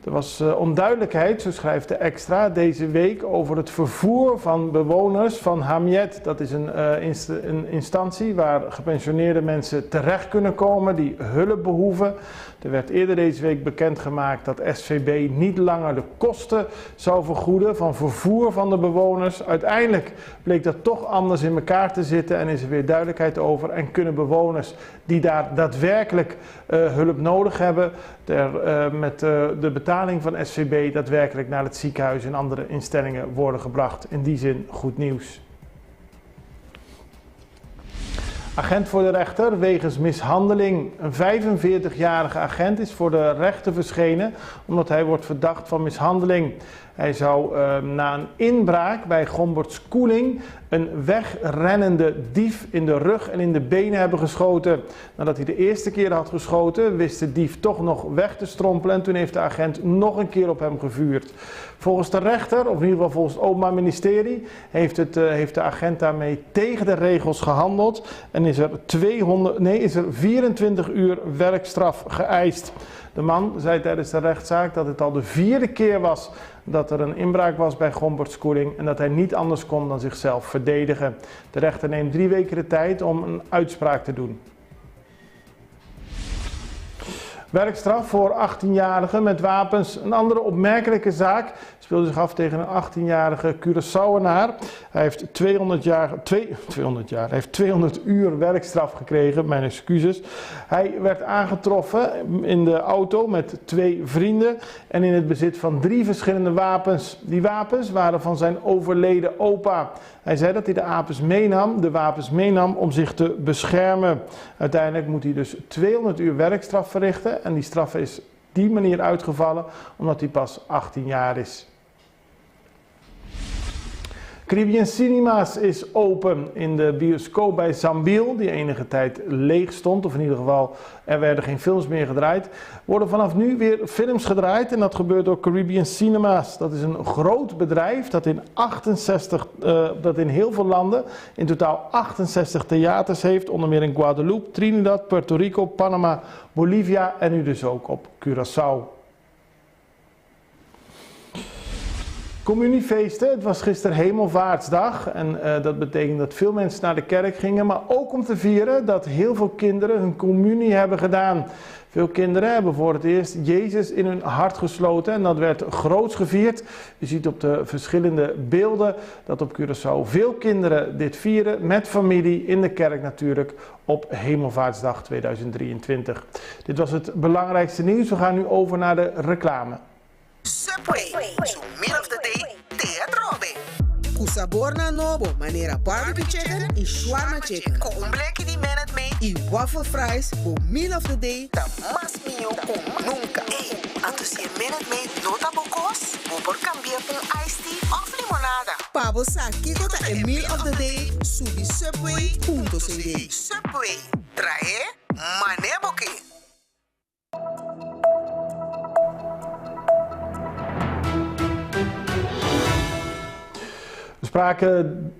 Er was onduidelijkheid, zo schrijft de Extra, deze week over het vervoer van bewoners van Hamiet. Dat is een instantie waar gepensioneerde mensen terecht kunnen komen die hulp behoeven. Er werd eerder deze week bekendgemaakt dat SVB niet langer de kosten zou vergoeden van vervoer van de bewoners. Uiteindelijk bleek dat toch anders in elkaar te zitten en is er weer duidelijkheid over. En kunnen bewoners die daar daadwerkelijk hulp nodig hebben, met de betaling van SVB daadwerkelijk naar het ziekenhuis en andere instellingen worden gebracht. In die zin goed nieuws. Agent voor de rechter wegens mishandeling. Een 45-jarige agent is voor de rechter verschenen omdat hij wordt verdacht van mishandeling. Hij zou na een inbraak bij Gomberts Koeling een wegrennende dief in de rug en in de benen hebben geschoten. Nadat hij de eerste keer had geschoten, wist de dief toch nog weg te strompelen en toen heeft de agent nog een keer op hem gevuurd. Volgens de rechter, of in ieder geval volgens het Openbaar Ministerie, heeft de agent daarmee tegen de regels gehandeld en is er 24 uur werkstraf geëist. De man zei tijdens de rechtszaak dat het al de 4e keer was dat er een inbraak was bij Gomberts Koeling en dat hij niet anders kon dan zichzelf verdedigen. De rechter neemt 3 weken de tijd om een uitspraak te doen. Werkstraf voor 18-jarigen met wapens. Een andere opmerkelijke zaak speelde zich af tegen een 18-jarige Curaçaoenaar. Hij heeft 200 uur werkstraf gekregen, mijn excuses. Hij werd aangetroffen in de auto met 2 vrienden en in het bezit van 3 verschillende wapens. Die wapens waren van zijn overleden opa. Hij zei dat hij de wapens meenam om zich te beschermen. Uiteindelijk moet hij dus 200 uur werkstraf verrichten en die straf is die manier uitgevallen omdat hij pas 18 jaar is. Caribbean Cinemas is open in de bioscoop bij Zambiel, die enige tijd leeg stond, of in ieder geval er werden geen films meer gedraaid. Worden vanaf nu weer films gedraaid en dat gebeurt door Caribbean Cinemas. Dat is een groot bedrijf dat in heel veel landen in totaal 68 theaters heeft, onder meer in Guadeloupe, Trinidad, Puerto Rico, Panama, Bolivia en nu dus ook op Curaçao. Communiefeesten, het was gisteren Hemelvaartsdag en dat betekent dat veel mensen naar de kerk gingen, maar ook om te vieren dat heel veel kinderen hun communie hebben gedaan. Veel kinderen hebben voor het eerst Jezus in hun hart gesloten en dat werd groots gevierd. Je ziet op de verschillende beelden dat op Curaçao veel kinderen dit vieren met familie in de kerk natuurlijk op Hemelvaartsdag 2023. Dit was het belangrijkste nieuws. We gaan nu over naar de reclame. Subway, so meal of the day, teatrobe. Kusabor na nobo, manera barbecue chicken en shawarma chicken. Ko umbleki di menet mee, i waffle fries, bo meal of the day, ta mas mio con nunca. Hey, antus je menet mee nota bokos, bobor cambia con iced tea of limonada. Pabo saki kota en meal of the day, subi subway.cd. Subway, trae maneboki. We spraken,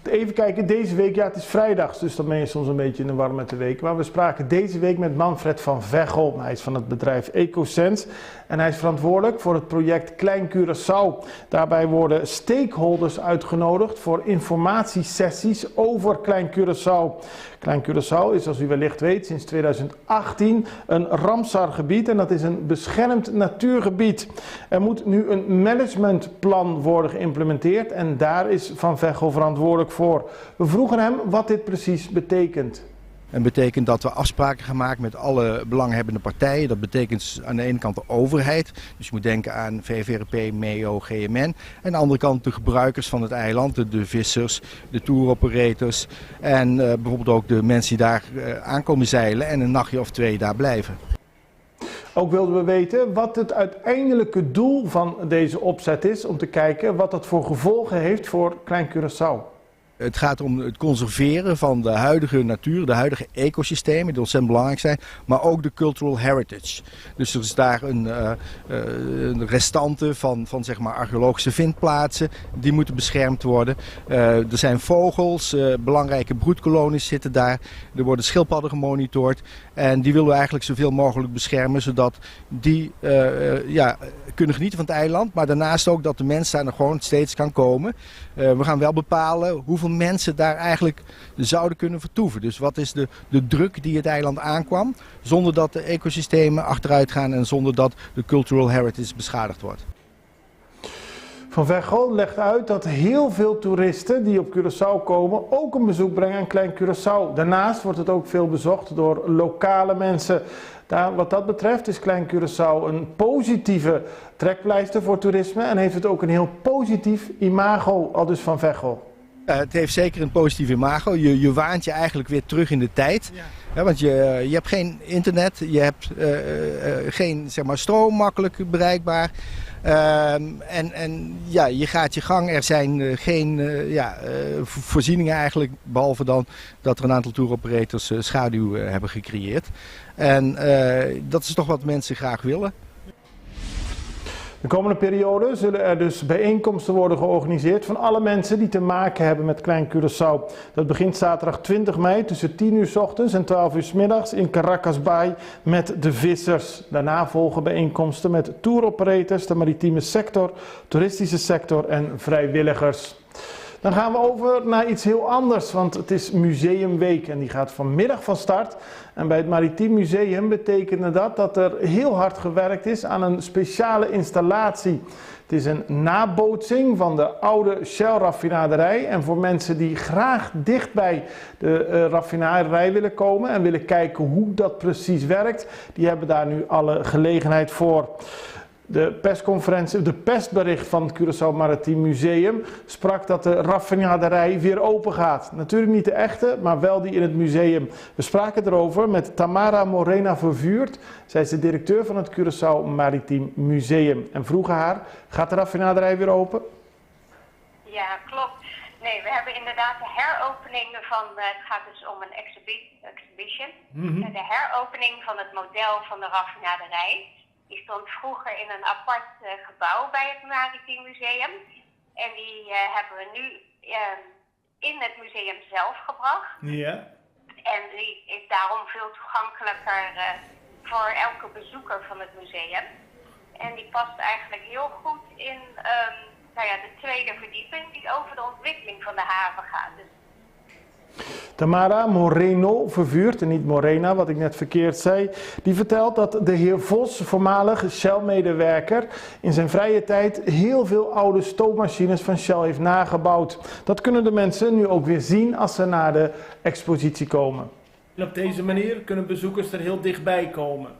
even kijken, deze week, ja het is vrijdags, dus dan ben je soms een beetje in de war met de week. Maar we spraken deze week met Manfred van Veghel. Hij is van het bedrijf EcoSense en hij is verantwoordelijk voor het project Klein Curaçao. Daarbij worden stakeholders uitgenodigd voor informatiesessies over Klein Curaçao. Klein Curaçao is, zoals u wellicht weet, sinds 2018 een Ramsar-gebied en dat is een beschermd natuurgebied. Er moet nu een managementplan worden geïmplementeerd en daar is Van Veghel verantwoordelijk voor. We vroegen hem wat dit precies betekent. Het betekent dat we afspraken gaan maken met alle belanghebbende partijen. Dat betekent aan de ene kant de overheid. Dus je moet denken aan VVRP, MEO, GMN. En aan de andere kant de gebruikers van het eiland, de vissers, de touroperators. En bijvoorbeeld ook de mensen die daar aankomen zeilen en een nachtje of 2 daar blijven. Ook wilden we weten wat het uiteindelijke doel van deze opzet is. Om te kijken wat dat voor gevolgen heeft voor Klein Curaçao. Het gaat om het conserveren van de huidige natuur, de huidige ecosystemen, die ontzettend belangrijk zijn, maar ook de cultural heritage. Dus er is daar een restante van zeg maar archeologische vindplaatsen, die moeten beschermd worden. Er zijn vogels, belangrijke broedkolonies zitten daar, er worden schildpadden gemonitord en die willen we eigenlijk zoveel mogelijk beschermen, zodat die kunnen genieten van het eiland, maar daarnaast ook dat de mens daar nog gewoon steeds kan komen. We gaan wel bepalen hoeveel mensen daar eigenlijk zouden kunnen vertoeven. Dus wat is de druk die het eiland aankwam, zonder dat de ecosystemen achteruit gaan en zonder dat de cultural heritage beschadigd wordt. Van Veghel legt uit dat heel veel toeristen die op Curaçao komen ook een bezoek brengen aan Klein Curaçao. Daarnaast wordt het ook veel bezocht door lokale mensen. Wat dat betreft is Klein Curaçao een positieve trekpleister voor toerisme en heeft het ook een heel positief imago, aldus Van Veghel. Het heeft zeker een positief imago. Je waant je eigenlijk weer terug in de tijd. Ja. Ja, want je hebt geen internet, je hebt geen zeg maar, stroom makkelijk bereikbaar. Je gaat je gang. Er zijn geen voorzieningen eigenlijk, behalve dan dat er een aantal touroperators schaduw hebben gecreëerd. En dat is toch wat mensen graag willen. De komende periode zullen er dus bijeenkomsten worden georganiseerd van alle mensen die te maken hebben met Klein Curaçao. Dat begint zaterdag 20 mei tussen 10 uur 's ochtends en 12 uur 's middags in Caracas Bay met de vissers. Daarna volgen bijeenkomsten met touroperators, de maritieme sector, toeristische sector en vrijwilligers. Dan gaan we over naar iets heel anders, want het is Museumweek en die gaat vanmiddag van start. En bij het Maritiem Museum betekende dat er heel hard gewerkt is aan een speciale installatie. Het is een nabootsing van de oude Shell-raffinaderij. En voor mensen die graag dicht bij de raffinaderij willen komen en willen kijken hoe dat precies werkt, die hebben daar nu alle gelegenheid voor. De persbericht van het Curaçao Maritiem Museum sprak dat de raffinaderij weer open gaat. Natuurlijk niet de echte, maar wel die in het museum. We spraken erover met Tamara Morena Vervuurt. Zij is de directeur van het Curaçao Maritiem Museum. En vroegen haar, gaat de raffinaderij weer open? Ja, klopt. Nee, we hebben inderdaad de heropening van, het gaat dus om een exhibition. De heropening van het model van de raffinaderij. Die stond vroeger in een apart gebouw bij het Maritiem Museum. En die hebben we nu in het museum zelf gebracht. Ja. En die is daarom veel toegankelijker voor elke bezoeker van het museum. En die past eigenlijk heel goed in de tweede verdieping die over de ontwikkeling van de haven gaat. Dus Tamara Moreno Vervuurt, en niet Morena, wat ik net verkeerd zei, die vertelt dat de heer Vos, voormalig Shell-medewerker, in zijn vrije tijd heel veel oude stoommachines van Shell heeft nagebouwd. Dat kunnen de mensen nu ook weer zien als ze naar de expositie komen. En op deze manier kunnen bezoekers er heel dichtbij komen.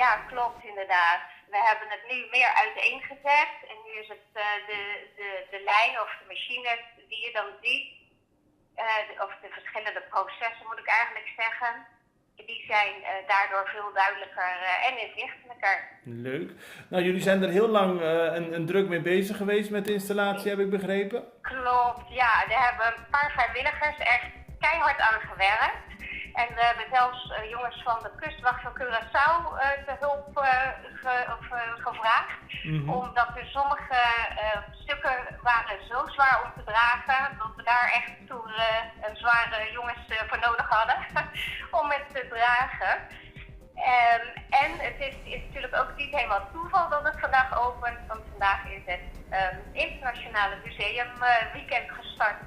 ja, klopt inderdaad. We hebben het nu meer uiteengezet en nu is het de lijn of de machines die je dan ziet, of de verschillende processen moet ik eigenlijk zeggen, die zijn daardoor veel duidelijker en inzichtelijker. Leuk. Nou, jullie zijn er heel lang en druk mee bezig geweest met de installatie, heb ik begrepen? Klopt, ja. Daar hebben een paar vrijwilligers echt keihard aan gewerkt. En we hebben zelfs jongens van de kustwacht van Curaçao te hulp gevraagd. Omdat er sommige stukken waren zo zwaar om te dragen, dat we daar echt toen een zware jongens voor nodig hadden om het te dragen. En het is natuurlijk ook niet helemaal toeval dat het vandaag opent, want vandaag is het Internationale Museumweekend gestart.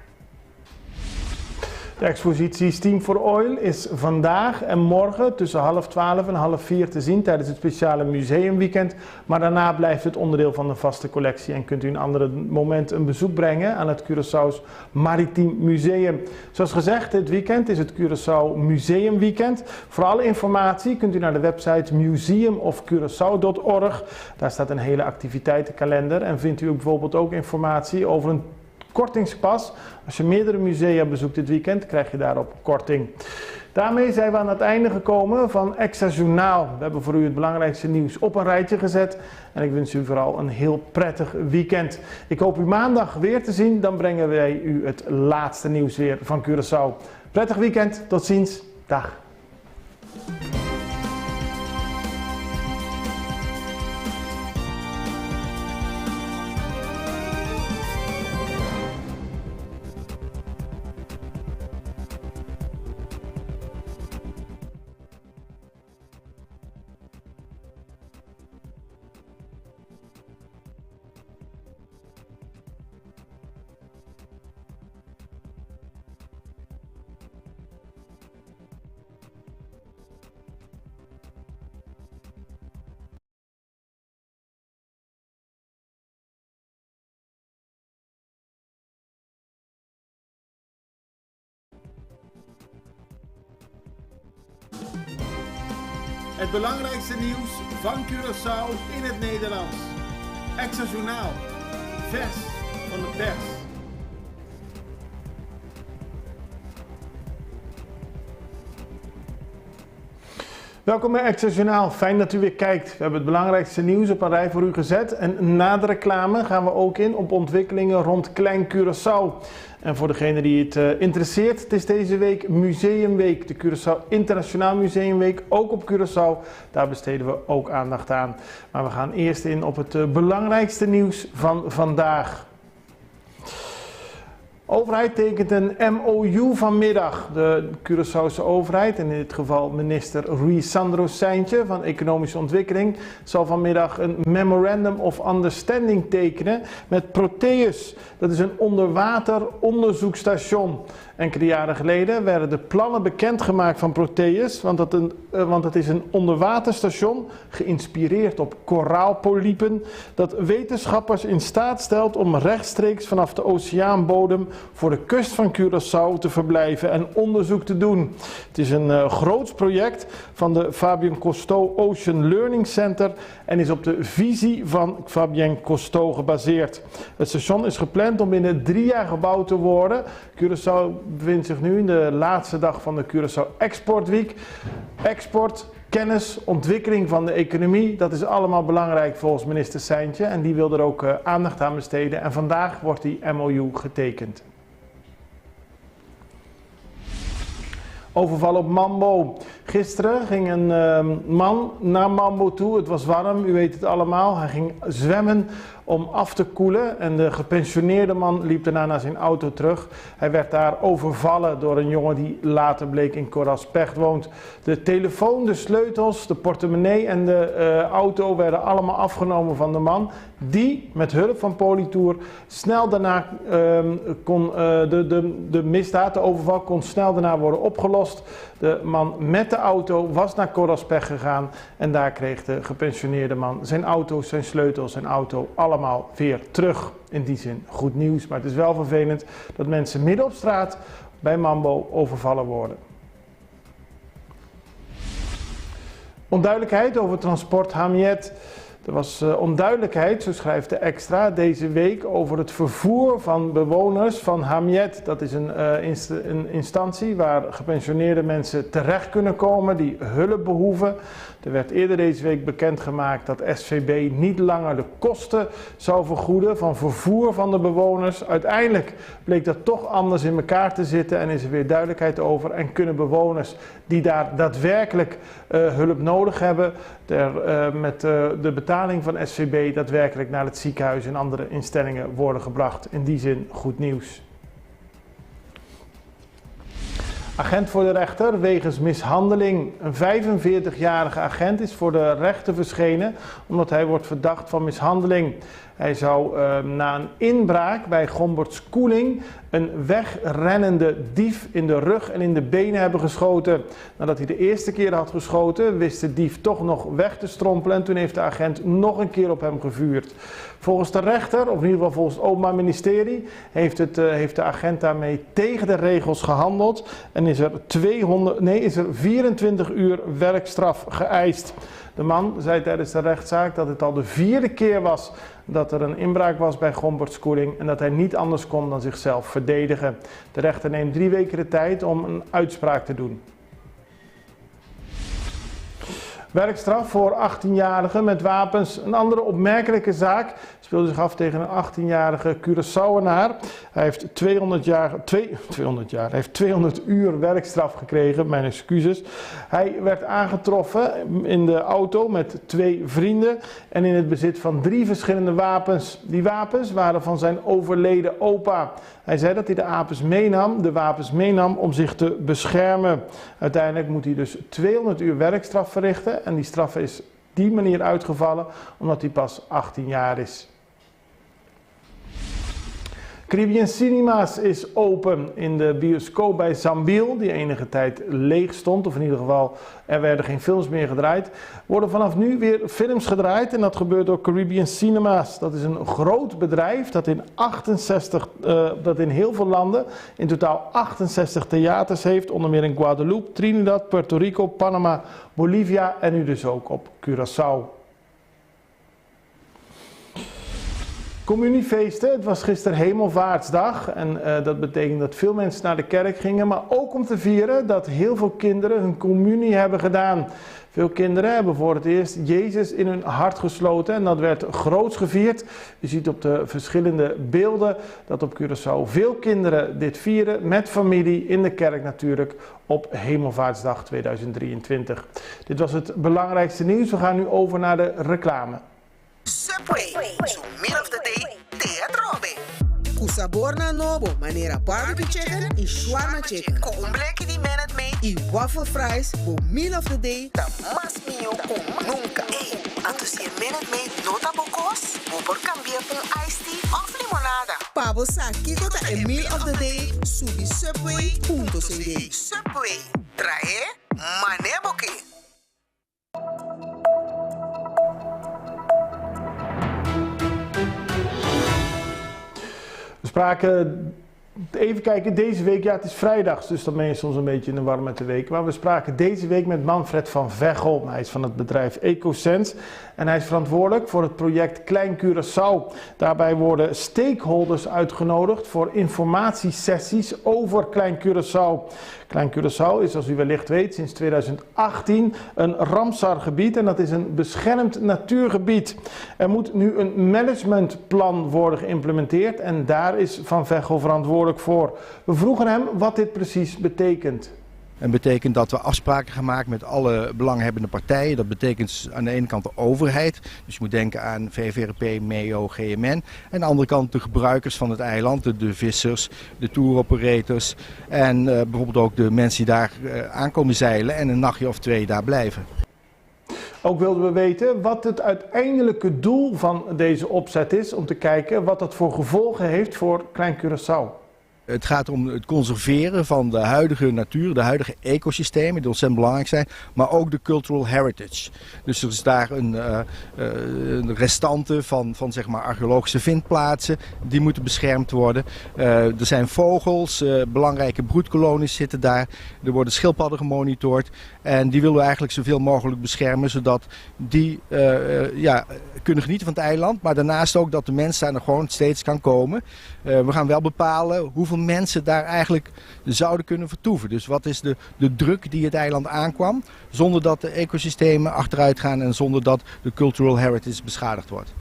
De expositie Steam for Oil is vandaag en morgen tussen 3:30 en 4:30 te zien tijdens het speciale museumweekend. Maar daarna blijft het onderdeel van de vaste collectie en kunt u een ander moment een bezoek brengen aan het Curaçao's Maritiem Museum. Zoals gezegd, dit weekend is het Curaçao Museumweekend. Voor alle informatie kunt u naar de website museumofcuraçao.org. Daar staat een hele activiteitenkalender en vindt u bijvoorbeeld ook informatie over een kortingspas. Als je meerdere musea bezoekt dit weekend, krijg je daarop korting. Daarmee zijn we aan het einde gekomen van Extra Journaal. We hebben voor u het belangrijkste nieuws op een rijtje gezet. En ik wens u vooral een heel prettig weekend. Ik hoop u maandag weer te zien. Dan brengen wij u het laatste nieuws weer van Curaçao. Prettig weekend. Tot ziens. Dag. Het belangrijkste nieuws van Curaçao in het Nederlands. Extra Journaal. Vers van de pers. Welkom bij Extra Journaal. Fijn dat u weer kijkt. We hebben het belangrijkste nieuws op een rij voor u gezet. En na de reclame gaan we ook in op ontwikkelingen rond Klein Curaçao. En voor degene die het interesseert, het is deze week Museumweek. De Curaçao Internationaal Museumweek, ook op Curaçao. Daar besteden we ook aandacht aan. Maar we gaan eerst in op het belangrijkste nieuws van vandaag. De overheid tekent een MOU vanmiddag. De Curaçaose overheid, en in dit geval minister Rui Sandro Seintje van Economische Ontwikkeling, zal vanmiddag een Memorandum of Understanding tekenen met Proteus. Dat is een onderwater onderzoekstation. Enkele jaren geleden werden de plannen bekendgemaakt van Proteus, want het is een onderwaterstation geïnspireerd op koraalpolypen dat wetenschappers in staat stelt om rechtstreeks vanaf de oceaanbodem voor de kust van Curaçao te verblijven en onderzoek te doen. Het is een groots project van de Fabien Cousteau Ocean Learning Center en is op de visie van Fabien Cousteau gebaseerd. Het station is gepland om binnen 3 jaar gebouwd te worden. Curaçao bevindt zich nu in de laatste dag van de Curaçao Export Week. Export, kennis, ontwikkeling van de economie, dat is allemaal belangrijk volgens minister Seintje en die wil er ook aandacht aan besteden en vandaag wordt die MOU getekend. Overval op Mambo. Gisteren ging een man naar Mambo toe. Het was warm, u weet het allemaal. Hij ging zwemmen om af te koelen en de gepensioneerde man liep daarna naar zijn auto terug. Hij werd daar overvallen door een jongen die later bleek in Coraspech woont. De telefoon, de sleutels, de portemonnee en de auto werden allemaal afgenomen van de man, die met hulp van Politour snel daarna kon de misdaad, de overval, kon snel daarna worden opgelost. De man met de auto was naar Coraspech gegaan en daar kreeg de gepensioneerde man zijn auto, zijn sleutels, zijn auto allemaal weer terug. In die zin goed nieuws, maar het is wel vervelend dat mensen midden op straat bij Mambo overvallen worden. Onduidelijkheid over transport Hamiet. Er was onduidelijkheid, zo schrijft de Extra, deze week over het vervoer van bewoners van Hamiet. Dat is een instantie waar gepensioneerde mensen terecht kunnen komen die hulp behoeven. Er werd eerder deze week bekendgemaakt dat SVB niet langer de kosten zou vergoeden van vervoer van de bewoners. Uiteindelijk bleek dat toch anders in elkaar te zitten en is er weer duidelijkheid over. En kunnen bewoners die daar daadwerkelijk hulp nodig hebben, met de betaling van SVB daadwerkelijk naar het ziekenhuis en andere instellingen worden gebracht. In die zin goed nieuws. Agent voor de rechter wegens mishandeling. Een 45-jarige agent is voor de rechter verschenen omdat hij wordt verdacht van mishandeling. Hij zou na een inbraak bij Gomberts Koeling een wegrennende dief in de rug en in de benen hebben geschoten. Nadat hij de eerste keer had geschoten, wist de dief toch nog weg te strompelen en toen heeft de agent nog een keer op hem gevuurd. Volgens de rechter, of in ieder geval volgens het Openbaar Ministerie, heeft de agent daarmee tegen de regels gehandeld en is er 24 uur werkstraf geëist. De man zei tijdens de rechtszaak dat het al de 4e keer was dat er een inbraak was bij Gomberts Koeling en dat hij niet anders kon dan zichzelf verdedigen. De rechter neemt 3 weken de tijd om een uitspraak te doen. Werkstraf voor 18-jarigen met wapens. Een andere opmerkelijke zaak speelde zich af tegen een 18-jarige Curaçaoenaar. Hij heeft 200 uur werkstraf gekregen, mijn excuses. Hij werd aangetroffen in de auto met 2 vrienden en in het bezit van 3 verschillende wapens. Die wapens waren van zijn overleden opa. Hij zei dat hij de wapens meenam om zich te beschermen. Uiteindelijk moet hij dus 200 uur werkstraf verrichten en die straf is die manier uitgevallen omdat hij pas 18 jaar is. Caribbean Cinemas is open in de bioscoop bij Zambiel, die enige tijd leeg stond, of in ieder geval er werden geen films meer gedraaid. Worden vanaf nu weer films gedraaid en dat gebeurt door Caribbean Cinemas. Dat is een groot bedrijf dat in heel veel landen in totaal 68 theaters heeft, onder meer in Guadeloupe, Trinidad, Puerto Rico, Panama, Bolivia en nu dus ook op Curaçao. Communiefeesten, het was gisteren Hemelvaartsdag en dat betekent dat veel mensen naar de kerk gingen, maar ook om te vieren dat heel veel kinderen hun communie hebben gedaan. Veel kinderen hebben voor het eerst Jezus in hun hart gesloten en dat werd groots gevierd. U ziet op de verschillende beelden dat op Curaçao veel kinderen dit vieren met familie in de kerk natuurlijk op Hemelvaartsdag 2023. Dit was het belangrijkste nieuws. We gaan nu over naar de reclame. Subway, so meal of the day, teatrobe. Kusabor na nobo, manera barbecue chicken en shawarma chicken. Ko umbleki di menet mee, i waffle fries, bo meal of the day, ta mas mio con nunca. Hey, antus je menet mee nota bokos, bo por cambiar un iced tea of limonada. Pabo sa kiko ta e meal of the day, subi subway.cd. Subway, trae maneboki. We spraken, even kijken, deze week, ja het is vrijdags, dus dan ben je soms een beetje in de war met de week. Maar we spraken deze week met Manfred van Veghel. Hij is van het bedrijf EcoSense en hij is verantwoordelijk voor het project Klein Curaçao. Daarbij worden stakeholders uitgenodigd voor informatiesessies over Klein Curaçao. Klein Curaçao is, zoals u wellicht weet, sinds 2018 een Ramsar-gebied en dat is een beschermd natuurgebied. Er moet nu een managementplan worden geïmplementeerd en daar is Van Veghel verantwoordelijk voor. We vroegen hem wat dit precies betekent. Dat betekent dat we afspraken gaan maken met alle belanghebbende partijen. Dat betekent aan de ene kant de overheid. Dus je moet denken aan VVRP, MEO, GMN. En aan de andere kant de gebruikers van het eiland. De vissers, de touroperators. En bijvoorbeeld ook de mensen die daar aankomen zeilen en een nachtje of 2 daar blijven. Ook wilden we weten wat het uiteindelijke doel van deze opzet is. Om te kijken wat dat voor gevolgen heeft voor Klein Curaçao. Het gaat om het conserveren van de huidige natuur, de huidige ecosystemen die ontzettend belangrijk zijn, maar ook de cultural heritage. Dus er is daar een restante van zeg maar archeologische vindplaatsen, die moeten beschermd worden. Er zijn vogels, belangrijke broedkolonies zitten daar, er worden schildpadden gemonitord en die willen we eigenlijk zoveel mogelijk beschermen, zodat die kunnen genieten van het eiland, maar daarnaast ook dat de mens daar nog gewoon steeds kan komen. We gaan wel bepalen hoeveel mensen daar eigenlijk zouden kunnen vertoeven. Dus wat is de druk die het eiland aankwam, zonder dat de ecosystemen achteruit gaan en zonder dat de cultural heritage beschadigd wordt.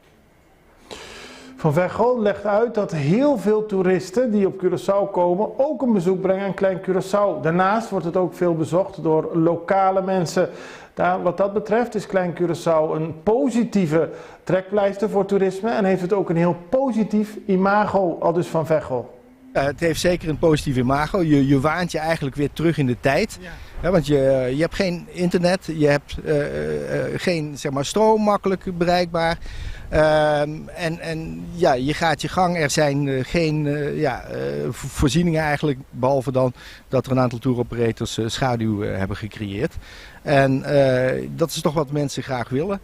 Van Veghel legt uit dat heel veel toeristen die op Curaçao komen ook een bezoek brengen aan Klein Curaçao. Daarnaast wordt het ook veel bezocht door lokale mensen. Wat dat betreft is Klein Curaçao een positieve trekpleister voor toerisme en heeft het ook een heel positief imago, aldus Van Veghel. Het heeft zeker een positief imago. Je waant je eigenlijk weer terug in de tijd. Ja. Ja, want je hebt geen internet, je hebt geen zeg maar, stroom makkelijk bereikbaar. Je gaat je gang. Er zijn geen voorzieningen eigenlijk, behalve dan dat er een aantal touroperators schaduw hebben gecreëerd. En dat is toch wat mensen graag willen.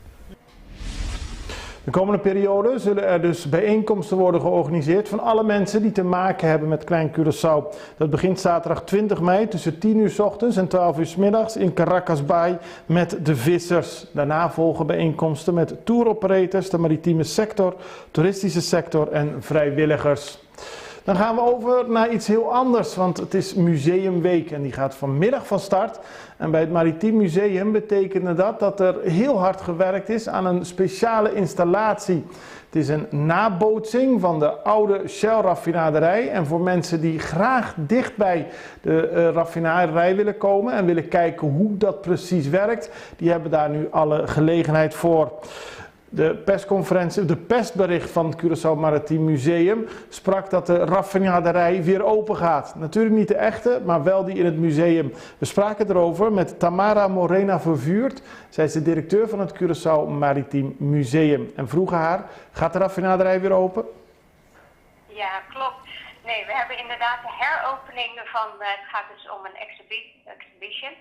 De komende periode zullen er dus bijeenkomsten worden georganiseerd van alle mensen die te maken hebben met Klein Curaçao. Dat begint zaterdag 20 mei tussen 10 uur 's ochtends en 12 uur 's middags in Caracas Bay met de vissers. Daarna volgen bijeenkomsten met touroperators, de maritieme sector, toeristische sector en vrijwilligers. Dan gaan we over naar iets heel anders, want het is Museumweek en die gaat vanmiddag van start. En bij het Maritiem Museum betekende dat er heel hard gewerkt is aan een speciale installatie. Het is een nabootsing van de oude Shell-raffinaderij. En voor mensen die graag dichtbij de raffinaderij willen komen en willen kijken hoe dat precies werkt, die hebben daar nu alle gelegenheid voor. De persbericht van het Curaçao Maritiem Museum sprak dat de raffinaderij weer open gaat. Natuurlijk niet de echte, maar wel die in het museum. We spraken erover met Tamara Morena Vervuurt. Zij is de directeur van het Curaçao Maritiem Museum. En vroegen haar, gaat de raffinaderij weer open? Ja, klopt. Nee, we hebben inderdaad de heropening van, het gaat dus om een exhibition.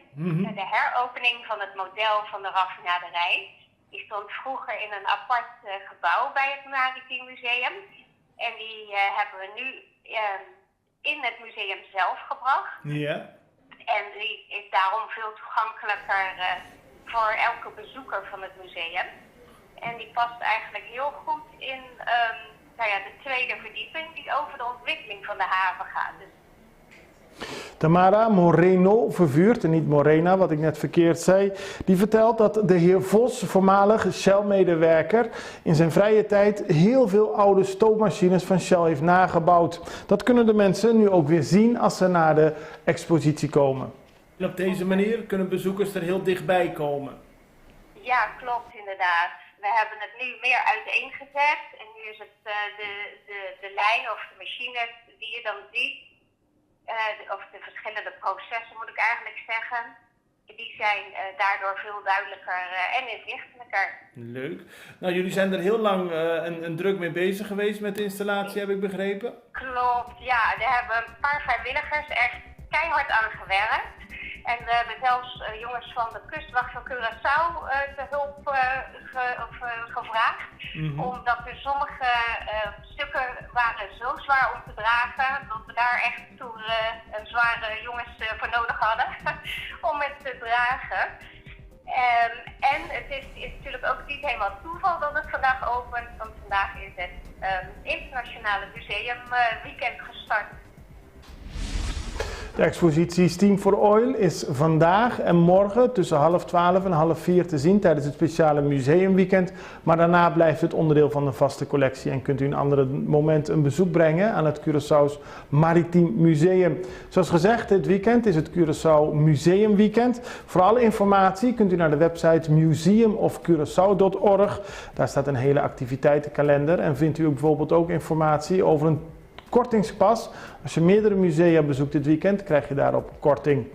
De heropening van het model van de raffinaderij. Die stond vroeger in een apart gebouw bij het Maritiem Museum. En die hebben we nu in het museum zelf gebracht. Ja. En die is daarom veel toegankelijker voor elke bezoeker van het museum. En die past eigenlijk heel goed in de tweede verdieping die over de ontwikkeling van de haven gaat. Dus Tamara Moreno Vervuurt, en niet Morena, wat ik net verkeerd zei, die vertelt dat de heer Vos, voormalig Shell-medewerker, in zijn vrije tijd heel veel oude stoommachines van Shell heeft nagebouwd. Dat kunnen de mensen nu ook weer zien als ze naar de expositie komen. En op deze manier kunnen bezoekers er heel dichtbij komen. Ja, klopt inderdaad. We hebben het nu meer uiteengezet en nu is het de lijn of de machines die je dan ziet. Of de verschillende processen moet ik eigenlijk zeggen, die zijn daardoor veel duidelijker en inzichtelijker. Leuk. Nou, jullie zijn er heel lang een druk mee bezig geweest met de installatie, heb ik begrepen? Klopt, ja. Daar hebben een paar vrijwilligers echt keihard aan gewerkt. En we hebben zelfs jongens van de kustwacht van Curaçao te hulp gevraagd. Omdat er sommige stukken waren zo zwaar om te dragen, dat we daar echt toe zware jongens voor nodig hadden om het te dragen. En het is natuurlijk ook niet helemaal toeval dat het vandaag opent, want vandaag is het Internationale Museumweekend gestart. De expositie Steam for Oil is vandaag en morgen tussen 11:30 en 15:30 te zien tijdens het speciale museumweekend. Maar daarna blijft het onderdeel van de vaste collectie en kunt u een ander moment een bezoek brengen aan het Curaçao's Maritiem Museum. Zoals gezegd, dit weekend is het Curaçao Museumweekend. Voor alle informatie kunt u naar de website museumofcuraçao.org. Daar staat een hele activiteitenkalender en vindt u bijvoorbeeld ook informatie over een kortingspas. Als je meerdere musea bezoekt dit weekend, krijg je daarop korting.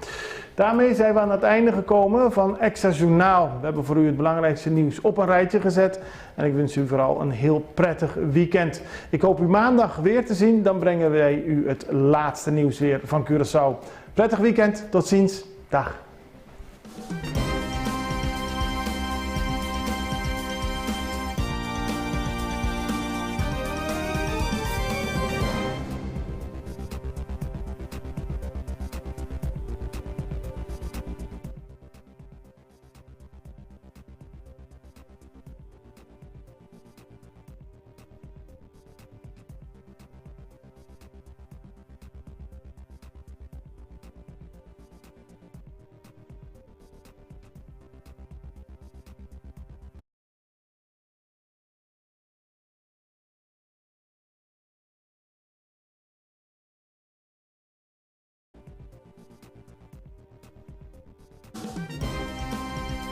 Daarmee zijn we aan het einde gekomen van Extra Journaal. We hebben voor u het belangrijkste nieuws op een rijtje gezet. En ik wens u vooral een heel prettig weekend. Ik hoop u maandag weer te zien. Dan brengen wij u het laatste nieuws weer van Curaçao. Prettig weekend. Tot ziens. Dag.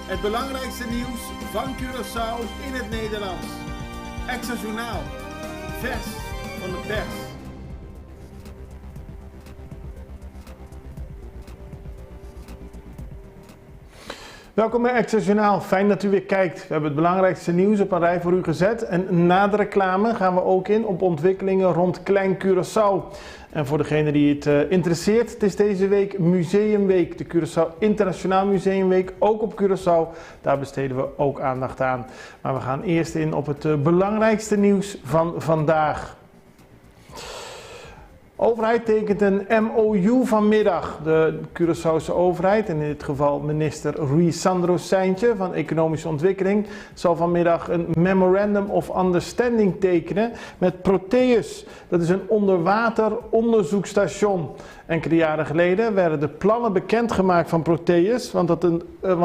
Het belangrijkste nieuws van Curaçao in het Nederlands. Extra Journaal. Vers van de pers. Welkom bij Extra Journaal. Fijn dat u weer kijkt. We hebben het belangrijkste nieuws op een rij voor u gezet. En na de reclame gaan we ook in op ontwikkelingen rond Klein Curaçao. En voor degene die het interesseert, het is deze week Museumweek. De Curaçao Internationaal Museumweek, ook op Curaçao. Daar besteden we ook aandacht aan. Maar we gaan eerst in op het belangrijkste nieuws van vandaag. De overheid tekent een MOU vanmiddag. De Curaçaose overheid, en in dit geval minister Rui Sandro Seintje van Economische Ontwikkeling, zal vanmiddag een Memorandum of Understanding tekenen met Proteus. Dat is een onderwater onderzoekstation. Enkele jaren geleden werden de plannen bekendgemaakt van Proteus, want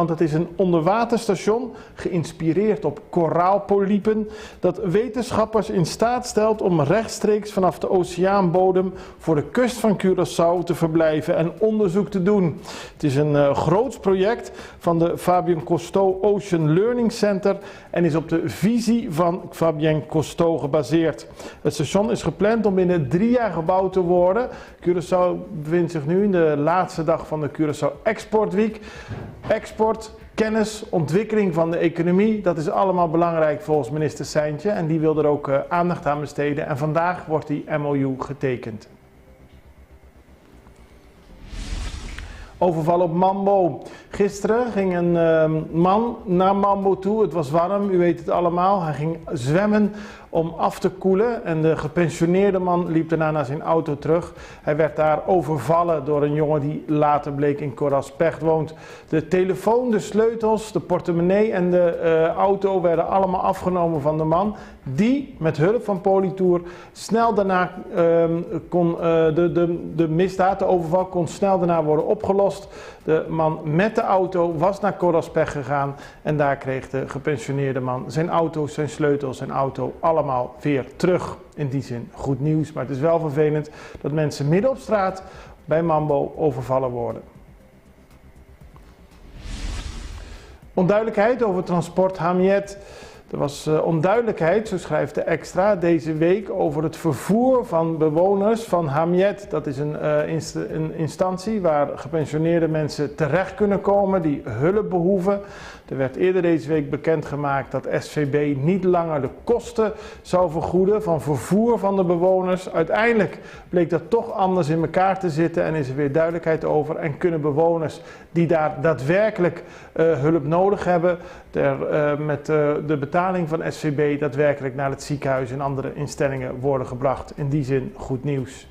dat is een onderwaterstation geïnspireerd op koraalpolypen dat wetenschappers in staat stelt om rechtstreeks vanaf de oceaanbodem voor de kust van Curaçao te verblijven en onderzoek te doen. Het is een groots project van de Fabien Cousteau Ocean Learning Center en is op de visie van Fabien Cousteau gebaseerd. Het station is gepland om binnen 3 jaar gebouwd te worden. Curaçao bevindt zich nu in de laatste dag van de Curaçao Export Week. Export, kennis, ontwikkeling van de economie, dat is allemaal belangrijk volgens minister Seintje en die wil er ook aandacht aan besteden en vandaag wordt die MOU getekend. Overval op Mambo. Gisteren ging een man naar Mambo toe. Het was warm, u weet het allemaal. Hij ging zwemmen om af te koelen en de gepensioneerde man liep daarna naar zijn auto terug. Hij werd daar overvallen door een jongen die later bleek in Coraspech woont. De telefoon, de sleutels, de portemonnee en de auto werden allemaal afgenomen van de man. Die met hulp van Politour snel daarna kon de misdaad, de overval, kon snel daarna worden opgelost. De man met de auto was naar Coraspech gegaan en daar kreeg de gepensioneerde man zijn auto, zijn sleutels, zijn auto allemaal weer terug. In die zin goed nieuws, maar het is wel vervelend dat mensen midden op straat bij Mambo overvallen worden. Onduidelijkheid over transport Hamiet. Er was onduidelijkheid, zo schrijft de Extra, deze week over het vervoer van bewoners van Hamiet. Dat is een instantie waar gepensioneerde mensen terecht kunnen komen die hulp behoeven. Er werd eerder deze week bekendgemaakt dat SVB niet langer de kosten zou vergoeden van vervoer van de bewoners. Uiteindelijk bleek dat toch anders in elkaar te zitten en is er weer duidelijkheid over. En kunnen bewoners die daar daadwerkelijk hulp nodig hebben, met de betaling van SVB daadwerkelijk naar het ziekenhuis en andere instellingen worden gebracht. In die zin goed nieuws.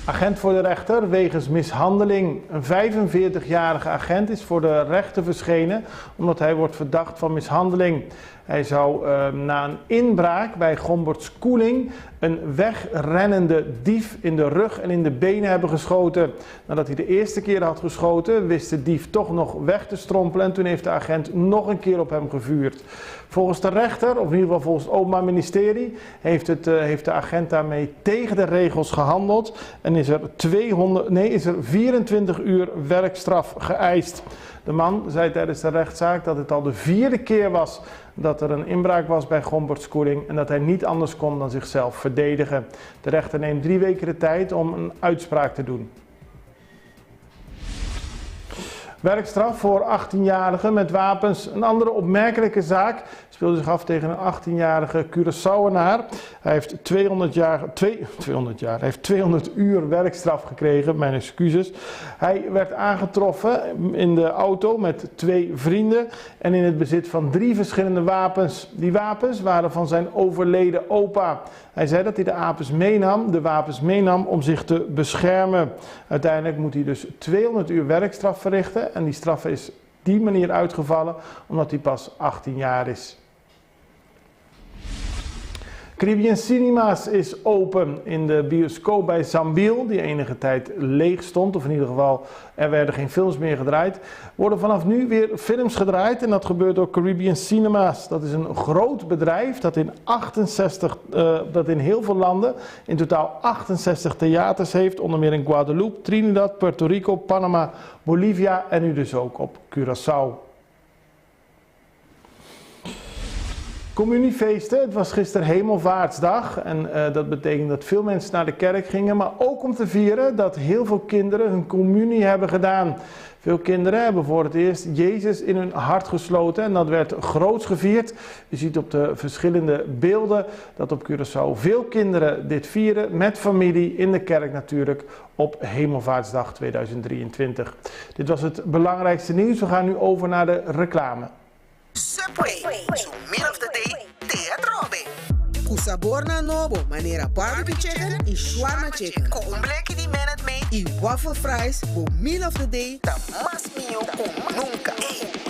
Agent voor de rechter wegens mishandeling. Een 45-jarige agent is voor de rechter verschenen omdat hij wordt verdacht van mishandeling. Hij zou na een inbraak bij Gombertskoeling een wegrennende dief in de rug en in de benen hebben geschoten. Nadat hij de eerste keer had geschoten, wist de dief toch nog weg te strompelen en toen heeft de agent nog een keer op hem gevuurd. Volgens de rechter, of in ieder geval volgens het Openbaar Ministerie, heeft de agent daarmee tegen de regels gehandeld en is er 24 uur werkstraf geëist. De man zei tijdens de rechtszaak dat het al de 4e keer was dat er een inbraak was bij Gombertskoeling en dat hij niet anders kon dan zichzelf verdedigen. De rechter neemt 3 weken de tijd om een uitspraak te doen. Werkstraf voor 18-jarigen met wapens. Een andere opmerkelijke zaak speelde zich af tegen een 18-jarige Curaçaoenaar. Hij heeft 200 uur werkstraf gekregen, mijn excuses. Hij werd aangetroffen in de auto met 2 vrienden en in het bezit van 3 verschillende wapens. Die wapens waren van zijn overleden opa. Hij zei dat hij de wapens meenam om zich te beschermen. Uiteindelijk moet hij dus 200 uur werkstraf verrichten en die straf is die manier uitgevallen omdat hij pas 18 jaar is. Caribbean Cinemas is open in de bioscoop bij Zambiel, die enige tijd leeg stond, of in ieder geval er werden geen films meer gedraaid. Worden vanaf nu weer films gedraaid en dat gebeurt door Caribbean Cinemas. Dat is een groot bedrijf dat in heel veel landen in totaal 68 theaters heeft, onder meer in Guadeloupe, Trinidad, Puerto Rico, Panama, Bolivia en nu dus ook op Curaçao. Communiefeesten, het was gisteren Hemelvaartsdag en dat betekent dat veel mensen naar de kerk gingen, maar ook om te vieren dat heel veel kinderen hun communie hebben gedaan. Veel kinderen hebben voor het eerst Jezus in hun hart gesloten en dat werd groots gevierd. Je ziet op de verschillende beelden dat op Curaçao veel kinderen dit vieren met familie in de kerk natuurlijk op Hemelvaartsdag 2023. Dit was het belangrijkste nieuws. We gaan nu over naar de reclame. Subway, so meal of the day, teatrobe. Kusaborna nobo, manera barbecue chicken en shawarma chicken. Ko umbleki di menet mee, i waffle fries, bo meal of the day, ta mas mio kom nunca.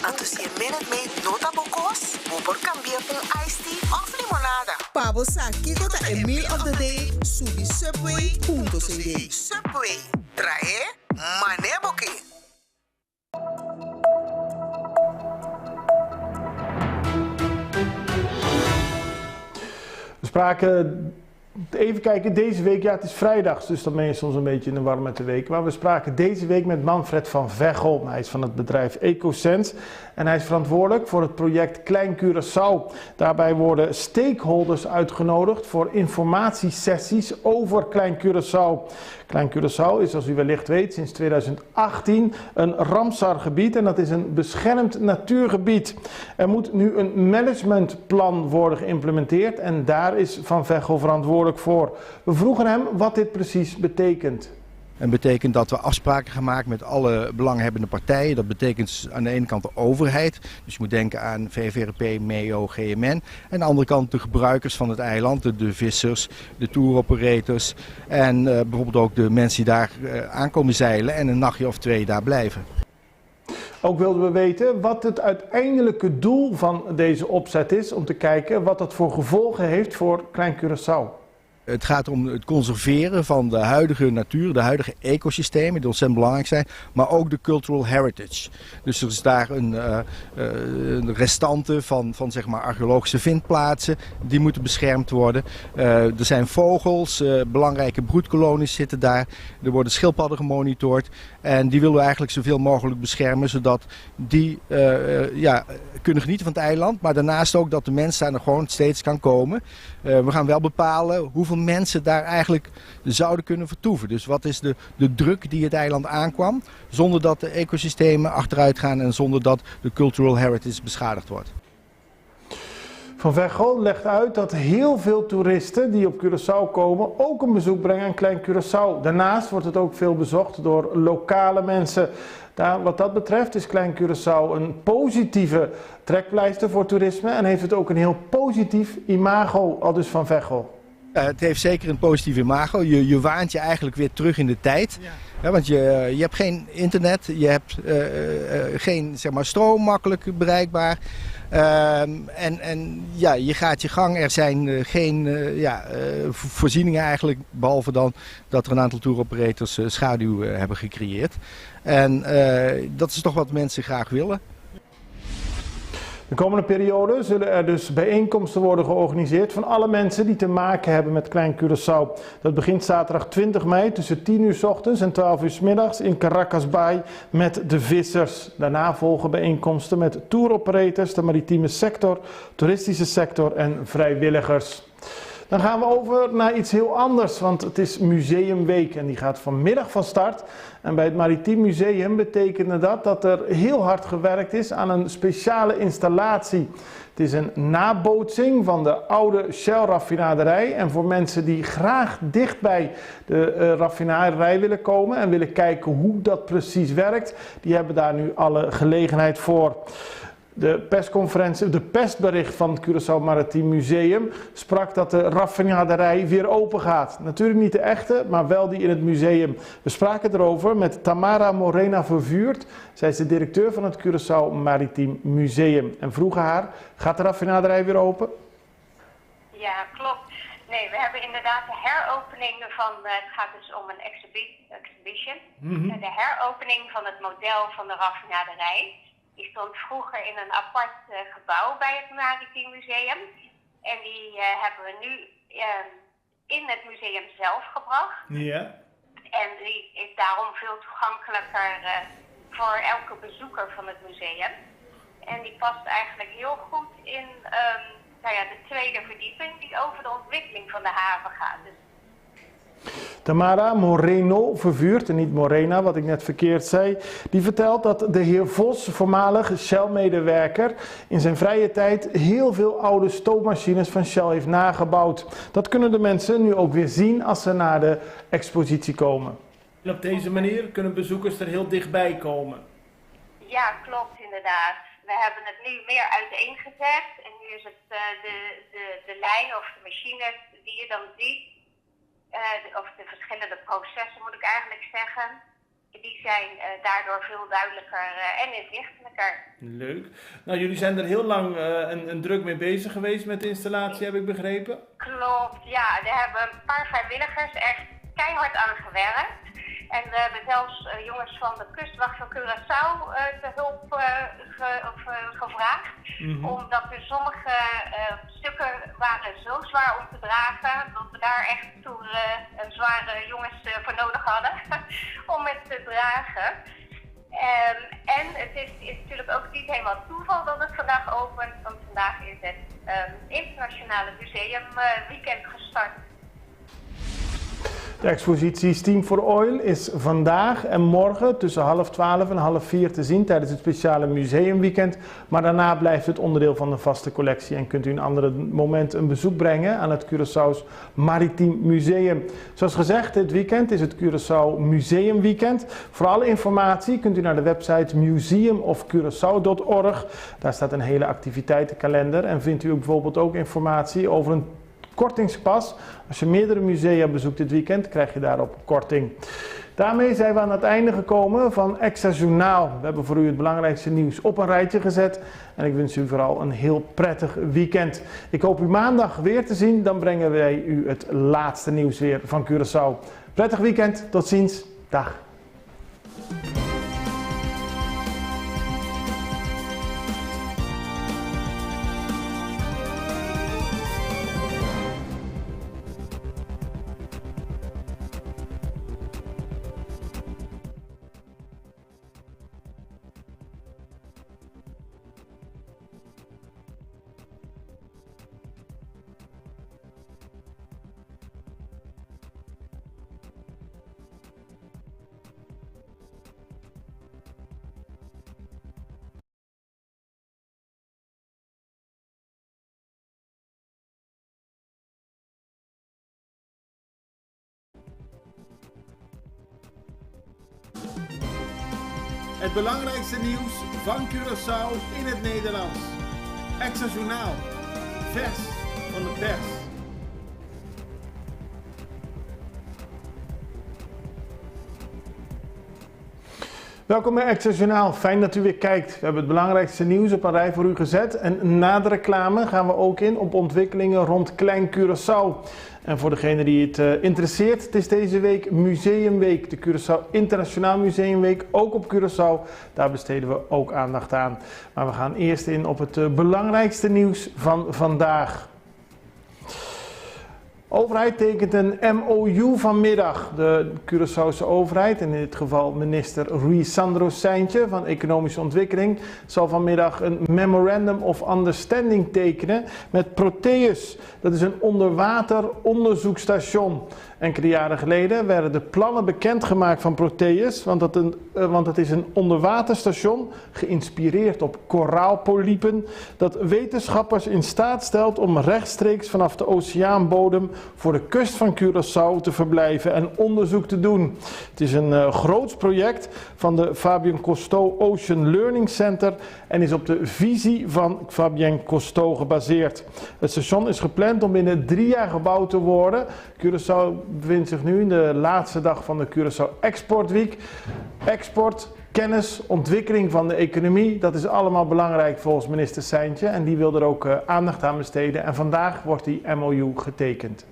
Anto si menet mee nota bokos, bo por cambiar un iced tea of limonada. Pabo saki kota e meal of the day, subi subway.cd. Subway, trae maneboke. We spraken, even kijken, deze week, ja het is vrijdag, dus dan ben je soms een beetje in de war met de week. Maar we spraken deze week met Manfred van Veghel. Hij is van het bedrijf EcoSense en hij is verantwoordelijk voor het project Klein Curaçao. Daarbij worden stakeholders uitgenodigd voor informatiesessies over Klein Curaçao. Klein Curaçao is, zoals u wellicht weet, sinds 2018 een Ramsar-gebied en dat is een beschermd natuurgebied. Er moet nu een managementplan worden geïmplementeerd en daar is Van Veghel verantwoordelijk voor. We vroegen hem wat dit precies betekent. En betekent dat we afspraken gaan maken met alle belanghebbende partijen. Dat betekent aan de ene kant de overheid. Dus je moet denken aan VVRP, MEO, GMN. En aan de andere kant de gebruikers van het eiland. De vissers, de touroperators. En bijvoorbeeld ook de mensen die daar aankomen zeilen en een nachtje of 2 daar blijven. Ook wilden we weten wat het uiteindelijke doel van deze opzet is. Om te kijken wat dat voor gevolgen heeft voor Klein Curaçao. Het gaat om het conserveren van de huidige natuur, de huidige ecosystemen die ontzettend belangrijk zijn, maar ook de cultural heritage. Dus er is daar een restante van zeg maar archeologische vindplaatsen, die moeten beschermd worden. Er zijn vogels, belangrijke broedkolonies zitten daar, er worden schildpadden gemonitord en die willen we eigenlijk zoveel mogelijk beschermen, zodat die kunnen genieten van het eiland, maar daarnaast ook dat de mens daar nog gewoon steeds kan komen. We gaan wel bepalen hoeveel mensen daar eigenlijk zouden kunnen vertoeven. Dus wat is de druk die het eiland aankwam, zonder dat de ecosystemen achteruit gaan en zonder dat de cultural heritage beschadigd wordt. Van Veghel legt uit dat heel veel toeristen die op Curaçao komen ook een bezoek brengen aan Klein Curaçao. Daarnaast wordt het ook veel bezocht door lokale mensen. Wat dat betreft is Klein Curaçao een positieve trekpleister voor toerisme en heeft het ook een heel positief imago, aldus Van Veghel. Het heeft zeker een positief imago. Je waant je eigenlijk weer terug in de tijd. Ja. Ja, want je hebt geen internet, je hebt geen zeg maar, stroom makkelijk bereikbaar. En ja, je gaat je gang. Er zijn geen voorzieningen eigenlijk, behalve dan dat er een aantal tour operators schaduw hebben gecreëerd. En dat is toch wat mensen graag willen. De komende periode zullen er dus bijeenkomsten worden georganiseerd van alle mensen die te maken hebben met Klein Curaçao. Dat begint zaterdag 20 mei tussen 10 uur 's ochtends en 12 uur 's middags in Caracas Bay met de vissers. Daarna volgen bijeenkomsten met touroperators, de maritieme sector, toeristische sector en vrijwilligers. Dan gaan we over naar iets heel anders, want het is Museumweek en die gaat vanmiddag van start. En bij het Maritiem Museum betekende dat er heel hard gewerkt is aan een speciale installatie. Het is een nabootsing van de oude Shell-raffinaderij. En voor mensen die graag dicht bij de raffinaderij willen komen en willen kijken hoe dat precies werkt, die hebben daar nu alle gelegenheid voor. De persbericht van het Curaçao Maritiem Museum sprak dat de raffinaderij weer open gaat. Natuurlijk niet de echte, maar wel die in het museum. We spraken erover met Tamara Morena Vervuurt. Zij is de directeur van het Curaçao Maritiem Museum. En vroegen haar, gaat de raffinaderij weer open? Ja, klopt. Nee, we hebben inderdaad de heropening van, het gaat dus om een exhibition. De heropening van het model van de raffinaderij. Die stond vroeger in een apart gebouw bij het Maritiem Museum. En die hebben we nu in het museum zelf gebracht. Ja. En die is daarom veel toegankelijker voor elke bezoeker van het museum. En die past eigenlijk heel goed in de tweede verdieping die over de ontwikkeling van de haven gaat. Dus Tamara Moreno Vervuurt, en niet Morena, wat ik net verkeerd zei, die vertelt dat de heer Vos, voormalig Shell-medewerker, in zijn vrije tijd heel veel oude stoommachines van Shell heeft nagebouwd. Dat kunnen de mensen nu ook weer zien als ze naar de expositie komen. En op deze manier kunnen bezoekers er heel dichtbij komen. Ja, klopt inderdaad. We hebben het nu meer uiteengezet en nu is het de lijn of de machines die je dan ziet. Of de verschillende processen moet ik eigenlijk zeggen, die zijn daardoor veel duidelijker en inzichtelijker. Leuk. Nou, jullie zijn er heel lang en druk mee bezig geweest met de installatie, heb ik begrepen? Klopt, ja. Er hebben een paar vrijwilligers echt keihard aan gewerkt. En we hebben zelfs jongens van de kustwacht van Curaçao te hulp gevraagd. Omdat er sommige stukken waren zo zwaar om te dragen, dat we daar echt toe zware jongens voor nodig hadden om het te dragen. En het is natuurlijk ook niet helemaal toeval dat het vandaag opent, want vandaag is het Internationale Museumweekend gestart. De expositie Steam for Oil is vandaag en morgen tussen 3:30 en 3:30 te zien tijdens het speciale museumweekend. Maar daarna blijft het onderdeel van de vaste collectie en kunt u een ander moment een bezoek brengen aan het Curaçao's Maritiem Museum. Zoals gezegd, dit weekend is het Curaçao Museumweekend. Voor alle informatie kunt u naar de website museumofcuraçao.org. Daar staat een hele activiteitenkalender en vindt u ook bijvoorbeeld ook informatie over een kortingspas. Als je meerdere musea bezoekt dit weekend, krijg je daarop korting. Daarmee zijn we aan het einde gekomen van Extra Journaal. We hebben voor u het belangrijkste nieuws op een rijtje gezet. En ik wens u vooral een heel prettig weekend. Ik hoop u maandag weer te zien. Dan brengen wij u het laatste nieuws weer van Curaçao. Prettig weekend. Tot ziens. Dag. Het belangrijkste nieuws van Curaçao in het Nederlands. Extra Journaal. Vers van de pers. Welkom bij Extra Journaal. Fijn dat u weer kijkt. We hebben het belangrijkste nieuws op een rij voor u gezet. En na de reclame gaan we ook in op ontwikkelingen rond Klein Curaçao. En voor degene die het interesseert, het is deze week Museumweek. De Curaçao Internationaal Museumweek, ook op Curaçao. Daar besteden we ook aandacht aan. Maar we gaan eerst in op het belangrijkste nieuws van vandaag. De overheid tekent een MOU vanmiddag. De Curaçaose overheid, en in dit geval minister Rui Sandro Seintje van Economische Ontwikkeling, zal vanmiddag een Memorandum of Understanding tekenen met Proteus. Dat is een onderwater onderzoekstation. Enkele jaren geleden werden de plannen bekendgemaakt van Proteus, want het is een onderwaterstation geïnspireerd op koraalpolypen dat wetenschappers in staat stelt om rechtstreeks vanaf de oceaanbodem voor de kust van Curaçao te verblijven en onderzoek te doen. Het is een groots project van de Fabien Cousteau Ocean Learning Center en is op de visie van Fabien Cousteau gebaseerd. Het station is gepland om binnen 3 jaar gebouwd te worden. Curaçao bevindt zich nu in de laatste dag van de Curaçao Export Week. Export, kennis, ontwikkeling van de economie, dat is allemaal belangrijk volgens minister Seintje en die wil er ook aandacht aan besteden en vandaag wordt die MOU getekend.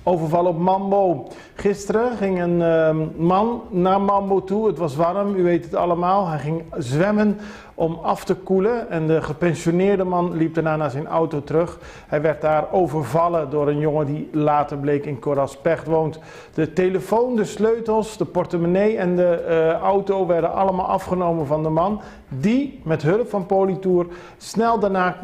Overval op Mambo. Gisteren ging een man naar Mambo toe. Het was warm, u weet het allemaal. Hij ging zwemmen om af te koelen en de gepensioneerde man liep daarna naar zijn auto terug. Hij werd daar overvallen door een jongen die later bleek in Coraspech woont. De telefoon, de sleutels, de portemonnee en de auto werden allemaal afgenomen van de man. Die met hulp van Politour snel daarna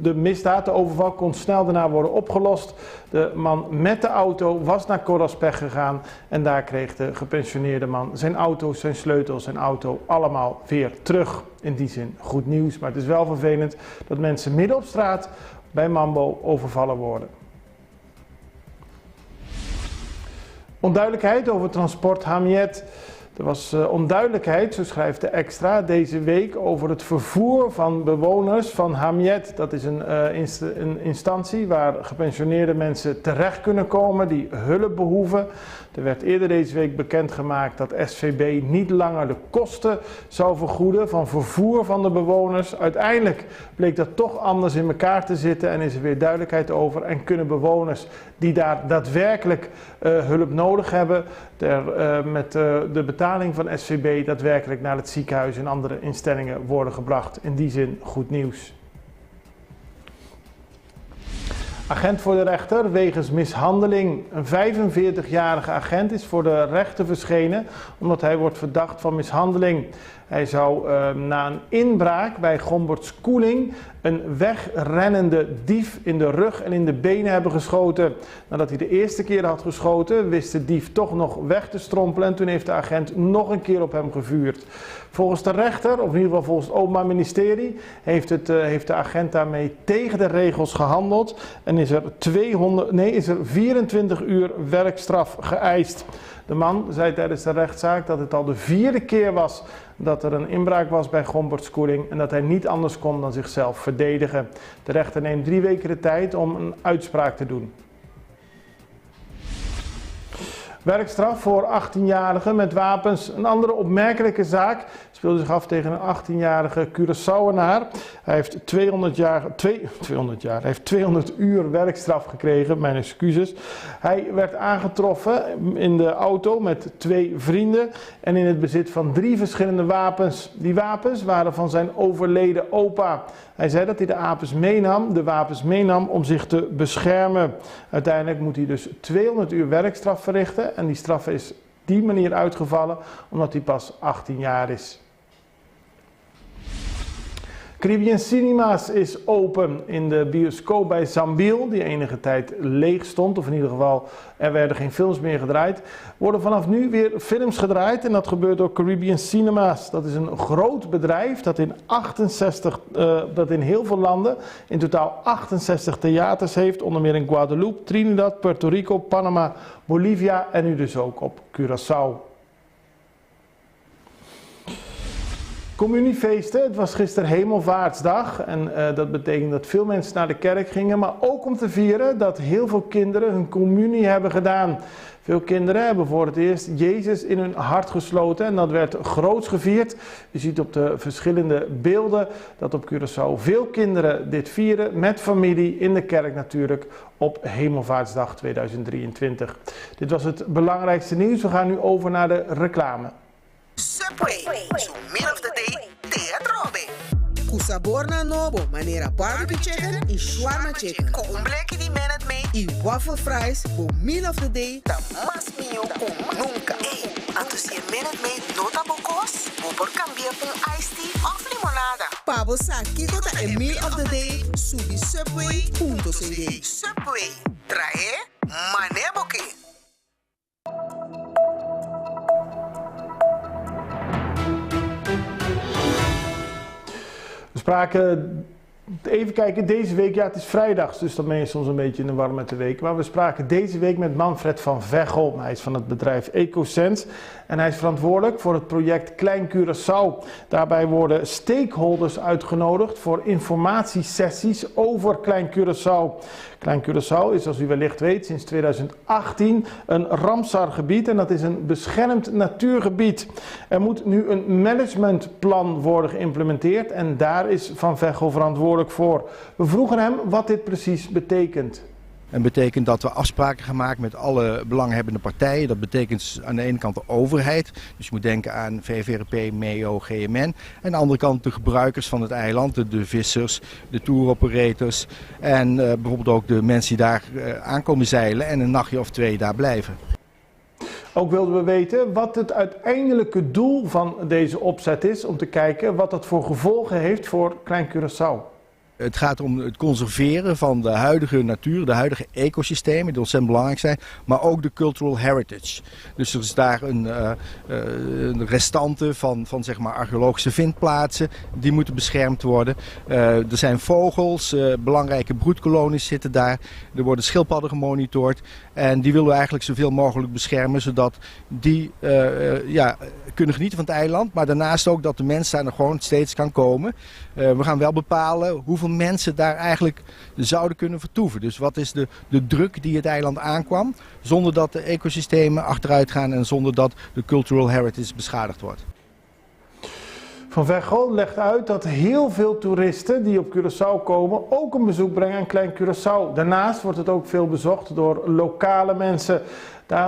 de misdaad, de overval, kon snel daarna worden opgelost. De man met de auto was naar Coraspech gegaan en daar kreeg de gepensioneerde man zijn auto, zijn sleutels, zijn auto allemaal weer terug. In die zin goed nieuws, maar het is wel vervelend dat mensen midden op straat bij Mambo overvallen worden. Onduidelijkheid over transport Hamiet. Er was onduidelijkheid, zo schrijft de Extra, deze week over het vervoer van bewoners van Hamiet. Dat is een instantie waar gepensioneerde mensen terecht kunnen komen die hulp behoeven. Er werd eerder deze week bekendgemaakt dat SVB niet langer de kosten zou vergoeden van vervoer van de bewoners. Uiteindelijk bleek dat toch anders in elkaar te zitten en is er weer duidelijkheid over. En kunnen bewoners die daar daadwerkelijk hulp nodig hebben, met de betaling van SVB daadwerkelijk naar het ziekenhuis en andere instellingen worden gebracht. In die zin goed nieuws. Agent voor de rechter wegens mishandeling. Een 45-jarige agent is voor de rechter verschenen omdat hij wordt verdacht van mishandeling. Hij zou na een inbraak bij Gomberts Koeling een wegrennende dief in de rug en in de benen hebben geschoten. Nadat hij de eerste keer had geschoten, wist de dief toch nog weg te strompelen en toen heeft de agent nog een keer op hem gevuurd. Volgens de rechter, of in ieder geval volgens het Openbaar Ministerie, heeft de agent daarmee tegen de regels gehandeld en is er 24 uur werkstraf geëist. De man zei tijdens de rechtszaak dat het al de 4e keer was dat er een inbraak was bij Gomberts Koeling en dat hij niet anders kon dan zichzelf verdedigen. De rechter neemt 3 weken de tijd om een uitspraak te doen. Werkstraf voor 18-jarigen met wapens. Een andere opmerkelijke zaak speelde zich af tegen een 18-jarige Curaçaoenaar. Hij heeft 200 uur werkstraf gekregen, mijn excuses. Hij werd aangetroffen in de auto met 2 vrienden en in het bezit van 3 verschillende wapens. Die wapens waren van zijn overleden opa. Hij zei dat hij de wapens meenam om zich te beschermen. Uiteindelijk moet hij dus 200 uur werkstraf verrichten en die straf is die manier uitgevallen omdat hij pas 18 jaar is. Caribbean Cinemas is open in de bioscoop bij Zambiel, die enige tijd leeg stond, of in ieder geval er werden geen films meer gedraaid. Worden vanaf nu weer films gedraaid en dat gebeurt door Caribbean Cinemas. Dat is een groot bedrijf dat in heel veel landen in totaal 68 theaters heeft, onder meer in Guadeloupe, Trinidad, Puerto Rico, Panama, Bolivia en nu dus ook op Curaçao. Communiefeesten, het was gisteren Hemelvaartsdag en dat betekent dat veel mensen naar de kerk gingen, maar ook om te vieren dat heel veel kinderen hun communie hebben gedaan. Veel kinderen hebben voor het eerst Jezus in hun hart gesloten en dat werd groots gevierd. Je ziet op de verschillende beelden dat op Curaçao veel kinderen dit vieren met familie in de kerk natuurlijk op Hemelvaartsdag 2023. Dit was het belangrijkste nieuws. We gaan nu over naar de reclame. Subway, so middle of the day, teatrobe. Kusabor na nobo, manera barbecue chicken en shawarma chicken. Ko umbleki di menet mee, i waffle fries, bo middle of the day, ta mas mio kom nunca. Hey, antus je menet mee nota bokos, bo cambiar un iced tea of limonada. Pabo saki kota en meal of the day, subi subway.cd. Subway, trae maneboki. We spraken, even kijken, deze week, ja het is vrijdags, dus dan ben je soms een beetje in de war met de week. Maar we spraken deze week met Manfred van Veghel. Hij is van het bedrijf EcoSense en hij is verantwoordelijk voor het project Klein Curaçao. Daarbij worden stakeholders uitgenodigd voor informatiesessies over Klein Curaçao. Klein Curaçao is, zoals u wellicht weet, sinds 2018 een Ramsar-gebied en dat is een beschermd natuurgebied. Er moet nu een managementplan worden geïmplementeerd en daar is Van Veghel verantwoordelijk voor. We vroegen hem wat dit precies betekent. En betekent dat we afspraken gaan maken met alle belanghebbende partijen. Dat betekent aan de ene kant de overheid. Dus je moet denken aan VVRP, MEO, GMN. En aan de andere kant de gebruikers van het eiland. De vissers, de touroperators. En bijvoorbeeld ook de mensen die daar aankomen zeilen en een nachtje of 2 daar blijven. Ook wilden we weten wat het uiteindelijke doel van deze opzet is. Om te kijken wat dat voor gevolgen heeft voor Klein Curaçao. Het gaat om het conserveren van de huidige natuur, de huidige ecosystemen die ontzettend belangrijk zijn, maar ook de cultural heritage. Dus er is daar een restante van zeg maar archeologische vindplaatsen, die moeten beschermd worden. Er zijn vogels, belangrijke broedkolonies zitten daar, er worden schildpadden gemonitord en die willen we eigenlijk zoveel mogelijk beschermen, zodat die kunnen genieten van het eiland, maar daarnaast ook dat de mens daar nog gewoon steeds kan komen. We gaan wel bepalen hoeveel mensen daar eigenlijk zouden kunnen vertoeven. Dus wat is de druk die het eiland aankwam, zonder dat de ecosystemen achteruit gaan en zonder dat de cultural heritage beschadigd wordt. Van Veghel legt uit dat heel veel toeristen die op Curaçao komen ook een bezoek brengen aan Klein Curaçao. Daarnaast wordt het ook veel bezocht door lokale mensen.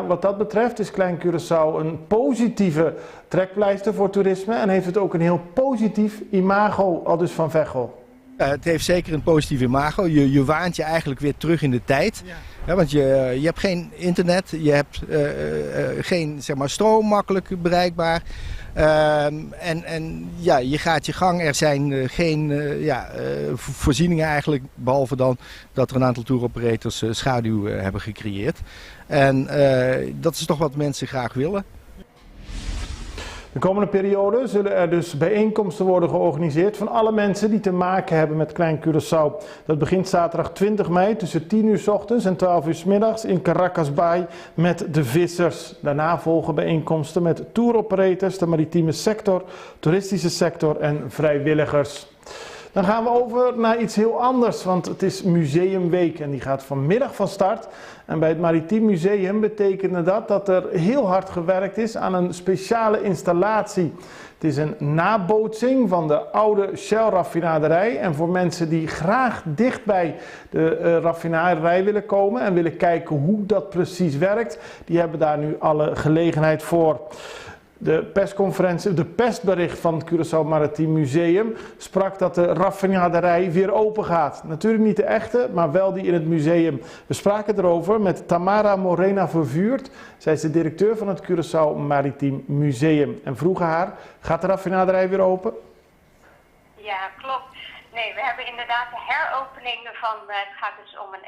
Wat dat betreft is Klein Curaçao een positieve trekpleister voor toerisme en heeft het ook een heel positief imago, aldus Van Veghel. Het heeft zeker een positief imago. Je waant je eigenlijk weer terug in de tijd. Ja. Ja, want je hebt geen internet, je hebt geen zeg maar, stroom makkelijk bereikbaar. Je gaat je gang. Er zijn geen voorzieningen eigenlijk, behalve dan dat er een aantal touroperators schaduw hebben gecreëerd. En dat is toch wat mensen graag willen. De komende periode zullen er dus bijeenkomsten worden georganiseerd van alle mensen die te maken hebben met Klein Curaçao. Dat begint zaterdag 20 mei tussen 10 uur 's ochtends en 12 uur 's middags in Caracas Bay met de vissers. Daarna volgen bijeenkomsten met touroperators, de maritieme sector, toeristische sector en vrijwilligers. Dan gaan we over naar iets heel anders, want het is Museumweek en die gaat vanmiddag van start. En bij het Maritiem Museum betekende dat er heel hard gewerkt is aan een speciale installatie. Het is een nabootsing van de oude Shell-raffinaderij. En voor mensen die graag dicht bij de raffinaderij willen komen en willen kijken hoe dat precies werkt, die hebben daar nu alle gelegenheid voor. De persbericht van het Curaçao Maritiem Museum sprak dat de raffinaderij weer open gaat. Natuurlijk niet de echte, maar wel die in het museum. We spraken erover met Tamara Morena Vervuurt. Zij is de directeur van het Curaçao Maritiem Museum. En vroegen haar, gaat de raffinaderij weer open? Ja, klopt. Nee, we hebben inderdaad de heropening van, het gaat dus om een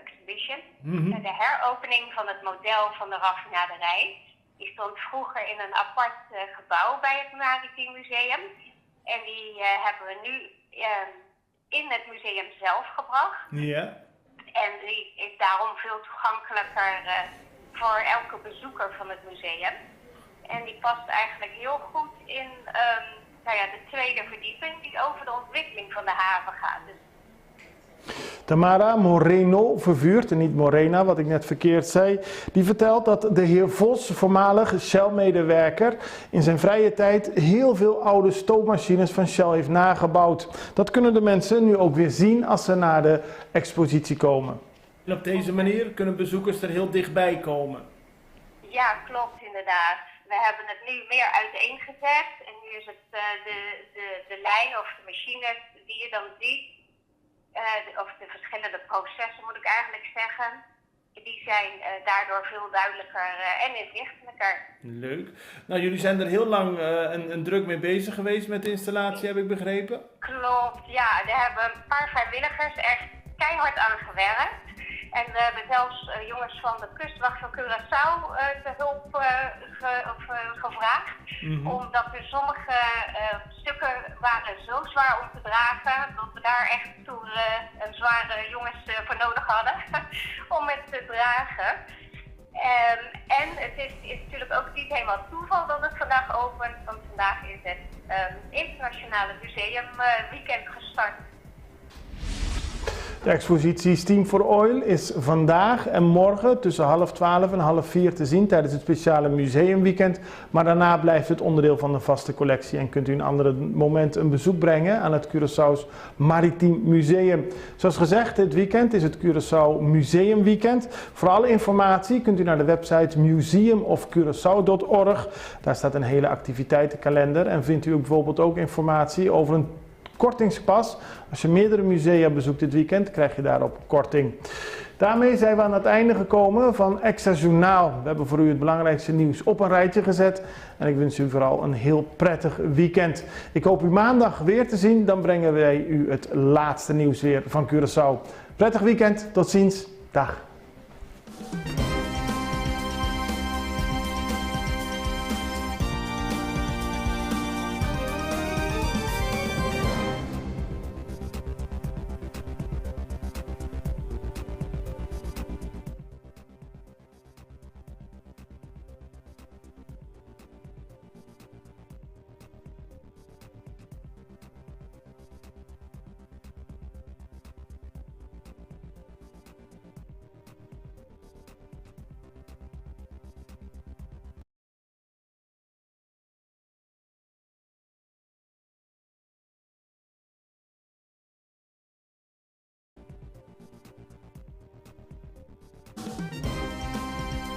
exhibition. De heropening van het model van de raffinaderij. Die stond vroeger in een apart gebouw bij het Maritiem Museum. En die hebben we nu in het museum zelf gebracht. Ja. En die is daarom veel toegankelijker voor elke bezoeker van het museum. En die past eigenlijk heel goed in de tweede verdieping die over de ontwikkeling van de haven gaat. Dus Tamara Moreno vervuurt, en niet Morena, wat ik net verkeerd zei, die vertelt dat de heer Vos, voormalig Shell-medewerker, in zijn vrije tijd heel veel oude stoommachines van Shell heeft nagebouwd. Dat kunnen de mensen nu ook weer zien als ze naar de expositie komen. En op deze manier kunnen bezoekers er heel dichtbij komen. Ja, klopt inderdaad. We hebben het nu meer uiteengezet en nu is het de lijn of de machine die je dan ziet, of de verschillende processen moet ik eigenlijk zeggen, die zijn daardoor veel duidelijker en inzichtelijker. Leuk. Nou, jullie zijn er heel lang en druk mee bezig geweest met de installatie, heb ik begrepen. Klopt, ja. Er hebben een paar vrijwilligers echt keihard aan gewerkt. En we hebben zelfs jongens van de kustwacht van Curaçao te hulp gevraagd. Omdat er sommige stukken waren zo zwaar om te dragen, dat we daar echt toen een zware jongens voor nodig hadden om het te dragen. En het is natuurlijk ook niet helemaal toeval dat het vandaag opent, want vandaag is het Internationale Museumweekend gestart. De expositie Steam for Oil is vandaag en morgen tussen 3:30 en 4:30 te zien tijdens het speciale museumweekend. Maar daarna blijft het onderdeel van de vaste collectie en kunt u een ander moment een bezoek brengen aan het Curaçao's Maritiem Museum. Zoals gezegd, dit weekend is het Curaçao Museumweekend. Voor alle informatie kunt u naar de website museumofcuraçao.org. Daar staat een hele activiteitenkalender en vindt u bijvoorbeeld ook informatie over een kortingspas. Als je meerdere musea bezoekt dit weekend, krijg je daarop korting. Daarmee zijn we aan het einde gekomen van Extra Journaal. We hebben voor u het belangrijkste nieuws op een rijtje gezet. En ik wens u vooral een heel prettig weekend. Ik hoop u maandag weer te zien. Dan brengen wij u het laatste nieuws weer van Curaçao. Prettig weekend. Tot ziens. Dag.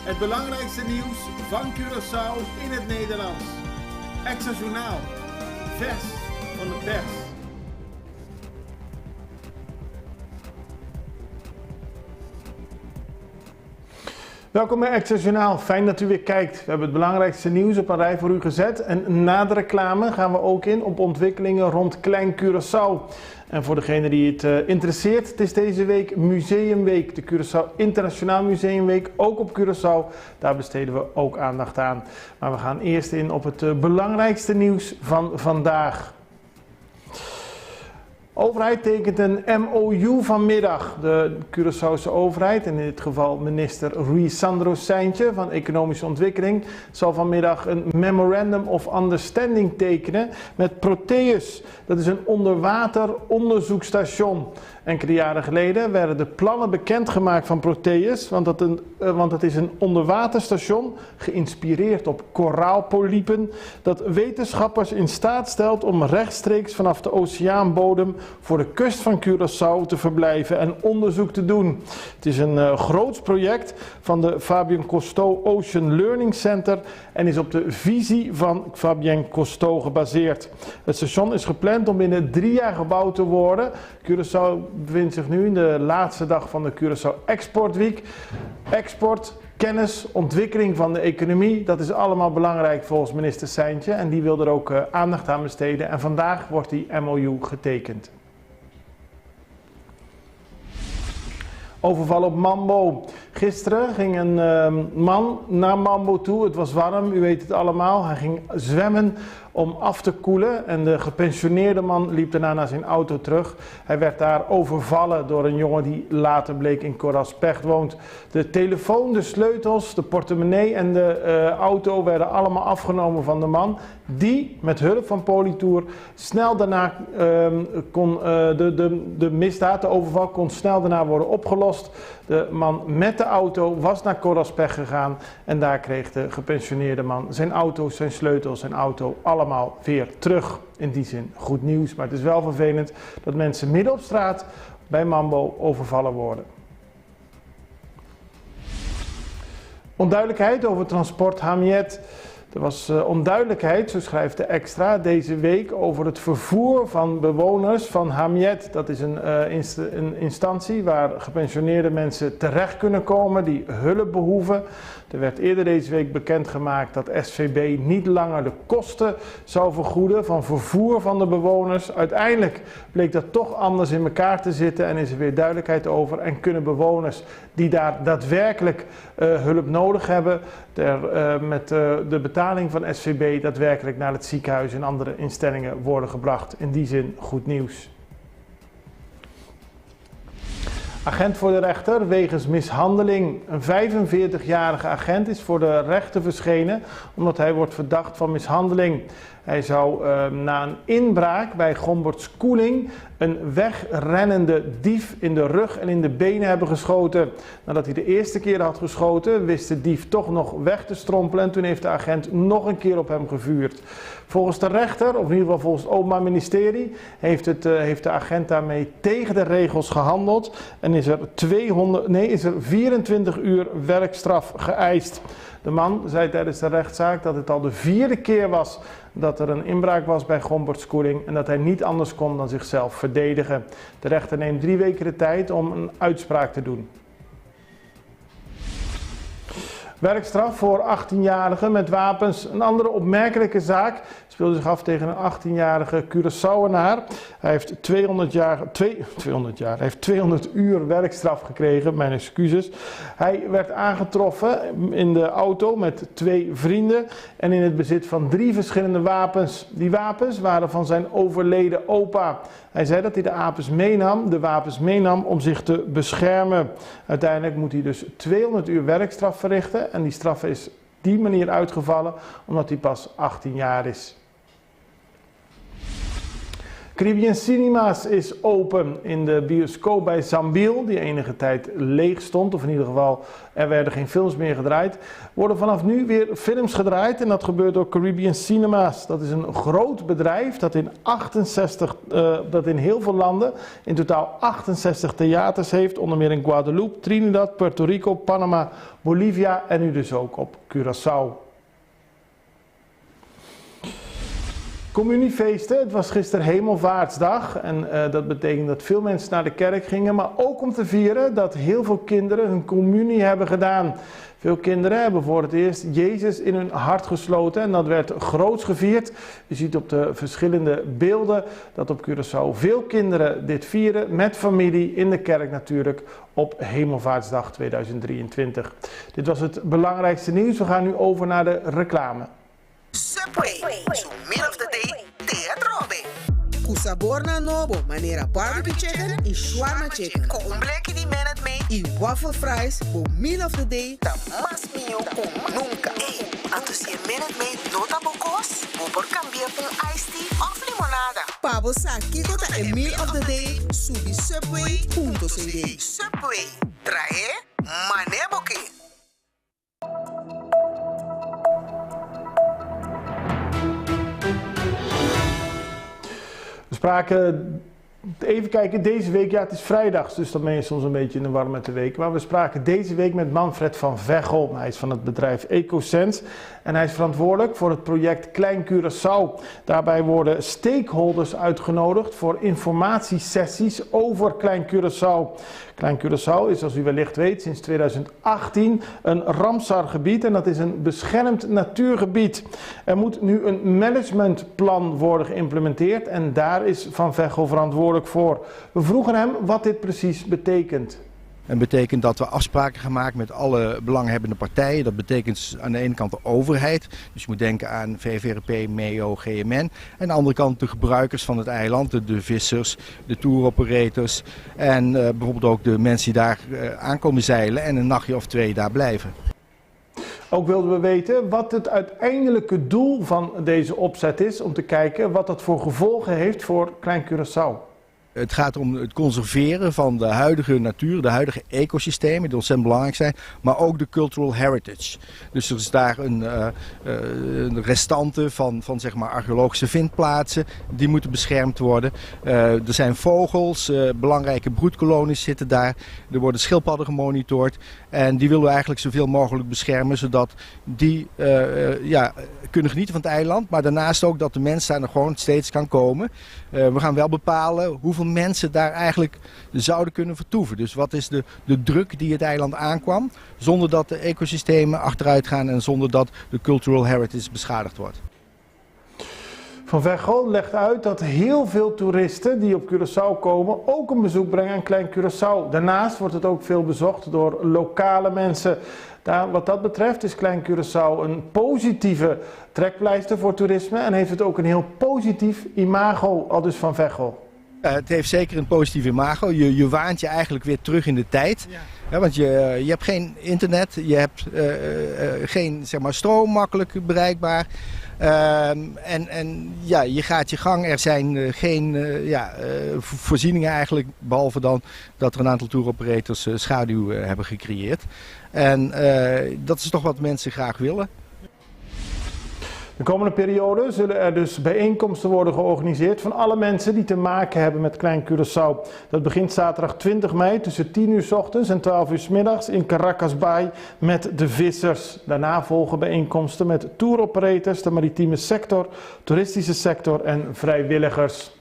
Het belangrijkste nieuws van Curaçao in het Nederlands. Extra Journaal. Vers van de pers. Welkom bij Extra Journaal. Fijn dat u weer kijkt. We hebben het belangrijkste nieuws op een rij voor u gezet. En na de reclame gaan we ook in op ontwikkelingen rond Klein Curaçao. En voor degene die het interesseert, het is deze week Museumweek. De Curaçao Internationaal Museumweek, ook op Curaçao. Daar besteden we ook aandacht aan. Maar we gaan eerst in op het belangrijkste nieuws van vandaag. De overheid tekent een MOU vanmiddag. De Curaçaose overheid, en in dit geval minister Rui Sandro Seintje van Economische Ontwikkeling, zal vanmiddag een Memorandum of Understanding tekenen met Proteus. Dat is een onderwater onderzoekstation. Enkele jaren geleden werden de plannen bekendgemaakt van Proteus, want het is een onderwaterstation geïnspireerd op koraalpolypen dat wetenschappers in staat stelt om rechtstreeks vanaf de oceaanbodem voor de kust van Curaçao te verblijven en onderzoek te doen. Het is een groots project van de Fabien Cousteau Ocean Learning Center en is op de visie van Fabien Cousteau gebaseerd. Het station is gepland om binnen 3 jaar gebouwd te worden. Curaçao bevindt zich nu in de laatste dag van de Curaçao Export Week. Export, kennis, ontwikkeling van de economie, dat is allemaal belangrijk volgens minister Seintje en die wil er ook aandacht aan besteden en vandaag wordt die MOU getekend. Overval op Mambo. Gisteren ging een man naar Mambo toe. Het was warm, u weet het allemaal. Hij ging zwemmen om af te koelen en de gepensioneerde man liep daarna naar zijn auto terug. Hij werd daar overvallen door een jongen die later bleek in Coraspech woont. De telefoon, de sleutels, de portemonnee en de auto werden allemaal afgenomen van de man. Die met hulp van Politour snel daarna kon de misdaad, de overval, kon snel daarna worden opgelost. De man met de auto was naar Coraspech gegaan en daar kreeg de gepensioneerde man zijn auto, zijn sleutels, zijn auto allemaal weer terug. In die zin goed nieuws, maar het is wel vervelend dat mensen midden op straat bij Mambo overvallen worden. Onduidelijkheid over transport Hamiet. Er was onduidelijkheid, zo schrijft de Extra, deze week over het vervoer van bewoners van Hamiet. Dat is een instantie waar gepensioneerde mensen terecht kunnen komen die hulp behoeven. Er werd eerder deze week bekendgemaakt dat SVB niet langer de kosten zou vergoeden van vervoer van de bewoners. Uiteindelijk bleek dat toch anders in elkaar te zitten en is er weer duidelijkheid over. En kunnen bewoners die daar daadwerkelijk hulp nodig hebben, met de betaling van SVB daadwerkelijk naar het ziekenhuis en andere instellingen worden gebracht. In die zin goed nieuws. Agent voor de rechter wegens mishandeling. Een 45-jarige agent is voor de rechter verschenen omdat hij wordt verdacht van mishandeling. Hij zou na een inbraak bij Gomberts Koeling een wegrennende dief in de rug en in de benen hebben geschoten. Nadat hij de eerste keer had geschoten, wist de dief toch nog weg te strompelen en toen heeft de agent nog een keer op hem gevuurd. Volgens de rechter, of in ieder geval volgens het Openbaar Ministerie, heeft de agent daarmee tegen de regels gehandeld en is er 24 uur werkstraf geëist. De man zei tijdens de rechtszaak dat het al de 4e keer was dat er een inbraak was bij Gomberts Koeling en dat hij niet anders kon dan zichzelf verdedigen. De rechter neemt 3 weken de tijd om een uitspraak te doen. Werkstraf voor 18-jarigen met wapens. Een andere opmerkelijke zaak speelde zich af tegen een 18-jarige Curaçaoenaar. Hij heeft 200 uur werkstraf gekregen, mijn excuses. Hij werd aangetroffen in de auto met 2 vrienden en in het bezit van 3 verschillende wapens. Die wapens waren van zijn overleden opa. Hij zei dat hij de wapens meenam om zich te beschermen. Uiteindelijk moet hij dus 200 uur werkstraf verrichten en die straf is die manier uitgevallen omdat hij pas 18 jaar is. Caribbean Cinemas is open in de bioscoop bij Zambiel, die enige tijd leeg stond, of in ieder geval er werden geen films meer gedraaid. Worden vanaf nu weer films gedraaid en dat gebeurt door Caribbean Cinemas. Dat is een groot bedrijf dat in heel veel landen in totaal 68 theaters heeft, onder meer in Guadeloupe, Trinidad, Puerto Rico, Panama, Bolivia en nu dus ook op Curaçao. Communiefeesten, het was gisteren Hemelvaartsdag en dat betekent dat veel mensen naar de kerk gingen, maar ook om te vieren dat heel veel kinderen hun communie hebben gedaan. Veel kinderen hebben voor het eerst Jezus in hun hart gesloten en dat werd groots gevierd. Je ziet op de verschillende beelden dat op Curaçao veel kinderen dit vieren met familie in de kerk natuurlijk op Hemelvaartsdag 2023. Dit was het belangrijkste nieuws. We gaan nu over naar de reclame. Subway, so meal of the day, teatrobe. Kusabor na nobo, manera barbecue chicken en shawarma chicken. Ko umbleki di menet mee, i waffle fries, bo meal of the day, ta mas mio con nunca. Hey, antus je menet mee nota bocos, bo por cambiar un iced tea of limonada. Pabo sa kiko ta e meal of the day, subi subway.cd. Subway, trae maneboki. We spraken, even kijken, deze week, ja het is vrijdags, dus dan ben je soms een beetje in de war met de week. Maar we spraken deze week met Manfred van Veghel. Hij is van het bedrijf EcoSense en hij is verantwoordelijk voor het project Klein Curaçao. Daarbij worden stakeholders uitgenodigd voor informatiesessies over Klein Curaçao. Klein Curaçao is, zoals u wellicht weet, sinds 2018 een Ramsar-gebied en dat is een beschermd natuurgebied. Er moet nu een managementplan worden geïmplementeerd en daar is Van Veghel verantwoordelijk voor. We vroegen hem wat dit precies betekent. Dat betekent dat we afspraken gaan maken met alle belanghebbende partijen. Dat betekent aan de ene kant de overheid. Dus je moet denken aan VVRP, MEO, GMN. En aan de andere kant de gebruikers van het eiland. De vissers, de touroperators. En bijvoorbeeld ook de mensen die daar aankomen zeilen en een nachtje of 2 daar blijven. Ook wilden we weten wat het uiteindelijke doel van deze opzet is. Om te kijken wat dat voor gevolgen heeft voor Klein Curaçao. Het gaat om het conserveren van de huidige natuur, de huidige ecosystemen die ontzettend belangrijk zijn, maar ook de cultural heritage. Dus er is daar een restante van zeg maar archeologische vindplaatsen, die moeten beschermd worden. Er zijn vogels, belangrijke broedkolonies zitten daar, er worden schildpadden gemonitord en die willen we eigenlijk zoveel mogelijk beschermen, zodat die kunnen genieten van het eiland, maar daarnaast ook dat de mens daar nog gewoon steeds kan komen. We gaan wel bepalen hoeveel mensen daar eigenlijk zouden kunnen vertoeven. Dus wat is de druk die het eiland aankwam, zonder dat de ecosystemen achteruit gaan en zonder dat de cultural heritage beschadigd wordt. Van Veghel legt uit dat heel veel toeristen die op Curaçao komen ook een bezoek brengen aan Klein Curaçao. Daarnaast wordt het ook veel bezocht door lokale mensen. Wat dat betreft is Klein Curaçao een positieve trekpleister voor toerisme en heeft het ook een heel positief imago, aldus Van Veghel. Het heeft zeker een positief imago. Je waant je eigenlijk weer terug in de tijd. Ja. Ja, want je hebt geen internet, je hebt geen zeg maar, stroom makkelijk bereikbaar. Je gaat je gang. Er zijn geen voorzieningen eigenlijk, behalve dan dat er een aantal touroperators schaduw hebben gecreëerd. En dat is toch wat mensen graag willen. De komende periode zullen er dus bijeenkomsten worden georganiseerd van alle mensen die te maken hebben met Klein Curaçao. Dat begint zaterdag 20 mei tussen 10 uur 's ochtends en 12 uur 's middags in Caracas Bay met de vissers. Daarna volgen bijeenkomsten met touroperators, de maritieme sector, toeristische sector en vrijwilligers.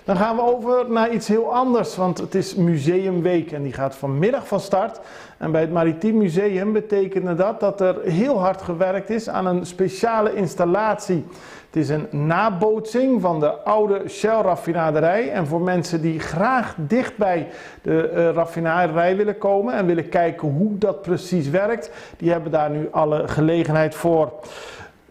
Dan gaan we over naar iets heel anders, want het is Museumweek en die gaat vanmiddag van start. En bij het Maritiem Museum betekende dat er heel hard gewerkt is aan een speciale installatie. Het is een nabootsing van de oude Shell-raffinaderij. En voor mensen die graag dicht bij de raffinaderij willen komen en willen kijken hoe dat precies werkt, die hebben daar nu alle gelegenheid voor.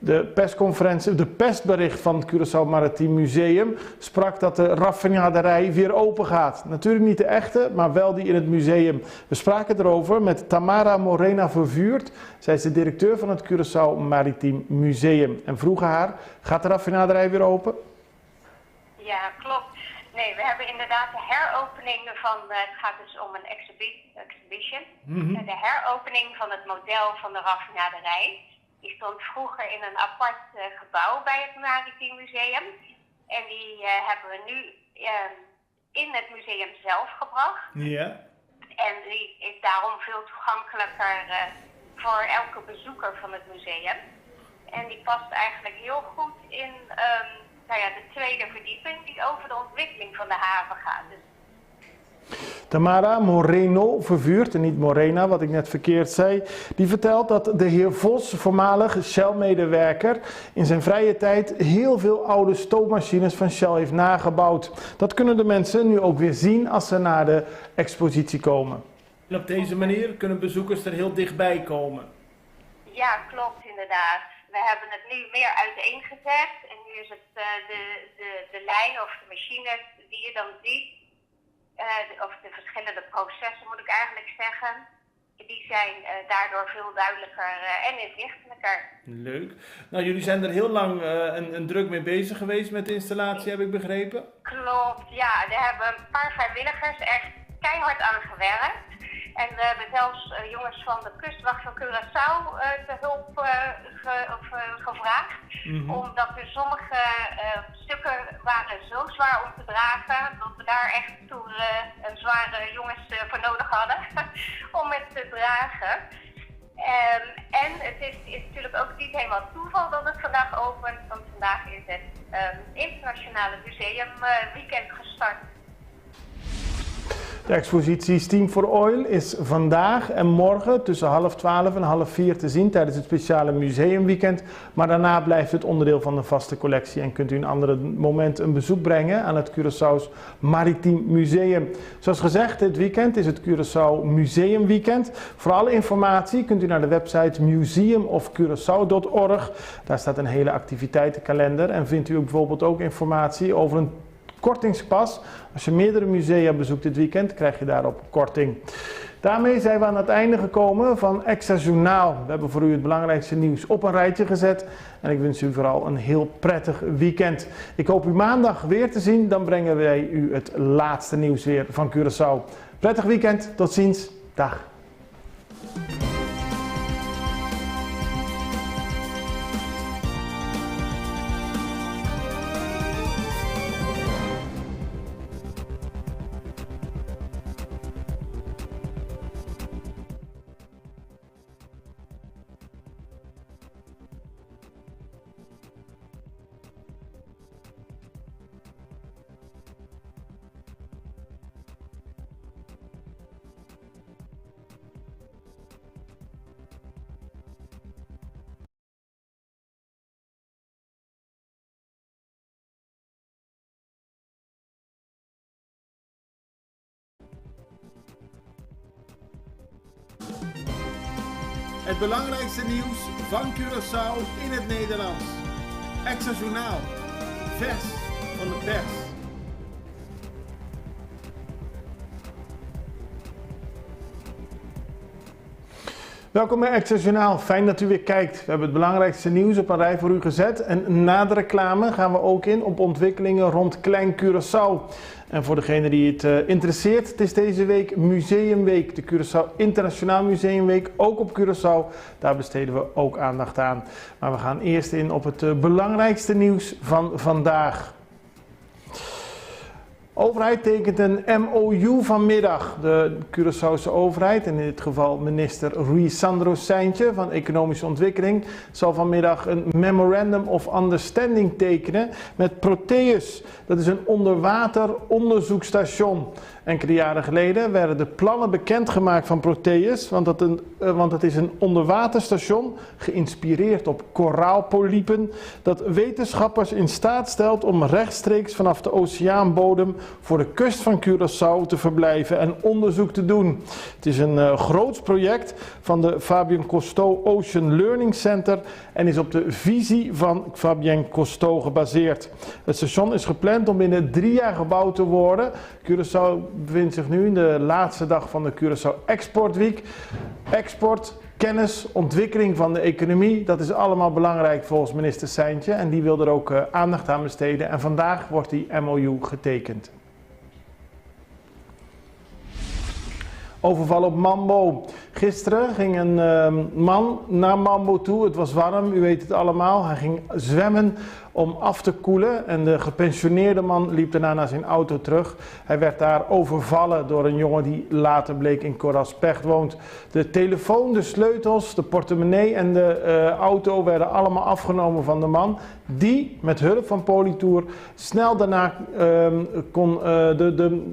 De persbericht van het Curaçao Maritiem Museum sprak dat de raffinaderij weer open gaat. Natuurlijk niet de echte, maar wel die in het museum. We spraken erover met Tamara Morena Vervuurt. Zij is de directeur van het Curaçao Maritiem Museum. En vroegen haar, gaat de raffinaderij weer open? Ja, klopt. Nee, we hebben inderdaad de heropening van, het gaat dus om een exhibition. De heropening van het model van de raffinaderij. Die stond vroeger in een apart gebouw bij het Maritiem Museum. En die hebben we nu in het museum zelf gebracht. Ja. En die is daarom veel toegankelijker voor elke bezoeker van het museum. En die past eigenlijk heel goed in de tweede verdieping die over de ontwikkeling van de haven gaat. Dus Tamara Moreno Vervuurt, en niet Morena, wat ik net verkeerd zei, die vertelt dat de heer Vos, voormalig Shell-medewerker, in zijn vrije tijd heel veel oude stoommachines van Shell heeft nagebouwd. Dat kunnen de mensen nu ook weer zien als ze naar de expositie komen. En op deze manier kunnen bezoekers er heel dichtbij komen. Ja, klopt inderdaad. We hebben het nu meer uiteengezet en nu is het de lijn of de machines die je dan ziet. Of de verschillende processen moet ik eigenlijk zeggen, die zijn daardoor veel duidelijker en inzichtelijker. Leuk. Nou, jullie zijn er heel lang een druk mee bezig geweest met de installatie, heb ik begrepen? Klopt, ja. Daar hebben een paar vrijwilligers echt keihard aan gewerkt. En we hebben zelfs jongens van de kustwacht van Curaçao te hulp gevraagd. Omdat er sommige stukken waren zo zwaar om te dragen, dat we daar echt toe een zware jongens voor nodig hadden om het te dragen. En het is natuurlijk ook niet helemaal toeval dat het vandaag opent, want vandaag is het Internationale Museum Weekend gestart. De expositie Steam for Oil is vandaag en morgen tussen 11:30 en 15:30 te zien tijdens het speciale museumweekend. Maar daarna blijft het onderdeel van de vaste collectie en kunt u een ander moment een bezoek brengen aan het Curaçao's Maritiem Museum. Zoals gezegd, dit weekend is het Curaçao Museumweekend. Voor alle informatie kunt u naar de website museumofcuraçao.org. Daar staat een hele activiteitenkalender en vindt u bijvoorbeeld ook informatie over een kortingspas. Als je meerdere musea bezoekt dit weekend, krijg je daarop korting. Daarmee zijn we aan het einde gekomen van Extra Journaal. We hebben voor u het belangrijkste nieuws op een rijtje gezet. En ik wens u vooral een heel prettig weekend. Ik hoop u maandag weer te zien. Dan brengen wij u het laatste nieuws weer van Curaçao. Prettig weekend. Tot ziens. Dag. Het belangrijkste nieuws van Curaçao in het Nederlands. Extra Journaal. Vers van de pers. Welkom bij Extra Journaal. Fijn dat u weer kijkt. We hebben het belangrijkste nieuws op een rij voor u gezet. En na de reclame gaan we ook in op ontwikkelingen rond Klein Curaçao. En voor degene die het interesseert, het is deze week Museumweek. De Curaçao Internationaal Museumweek, ook op Curaçao. Daar besteden we ook aandacht aan. Maar we gaan eerst in op het belangrijkste nieuws van vandaag. De overheid tekent een MOU vanmiddag. De Curaçaose overheid, en in dit geval minister Rui Sandro Seintje van Economische Ontwikkeling, zal vanmiddag een Memorandum of Understanding tekenen met Proteus. Dat is een onderwater onderzoekstation. Enkele jaren geleden werden de plannen bekendgemaakt van Proteus, want het is een onderwaterstation geïnspireerd op koraalpolypen dat wetenschappers in staat stelt om rechtstreeks vanaf de oceaanbodem voor de kust van Curaçao te verblijven en onderzoek te doen. Het is een groots project van de Fabien Cousteau Ocean Learning Center en is op de visie van Fabien Cousteau gebaseerd. Het station is gepland om binnen 3 jaar gebouwd te worden. Curaçao bevindt zich nu in de laatste dag van de Curaçao Export Week. Export, kennis, ontwikkeling van de economie, dat is allemaal belangrijk volgens minister Seintje en die wil er ook aandacht aan besteden en vandaag wordt die MOU getekend. Overval op Mambo. Gisteren ging een man naar Mambo toe. Het was warm, u weet het allemaal. Hij ging zwemmen om af te koelen en de gepensioneerde man liep daarna naar zijn auto terug. Hij werd daar overvallen door een jongen die later bleek in Coraspech woont. De telefoon, de sleutels, de portemonnee en de auto werden allemaal afgenomen van de man. Die met hulp van Politour snel daarna kon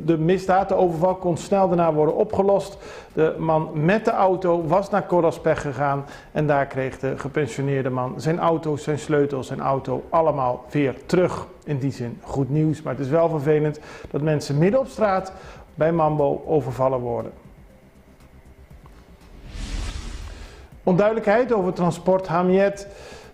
de misdaad, de overval, kon snel daarna worden opgelost. De man met de auto was naar Coraspech gegaan en daar kreeg de gepensioneerde man zijn auto, zijn sleutels, zijn auto allemaal weer terug. In die zin goed nieuws, maar het is wel vervelend dat mensen midden op straat bij Mambo overvallen worden. Onduidelijkheid over transport Hamiet.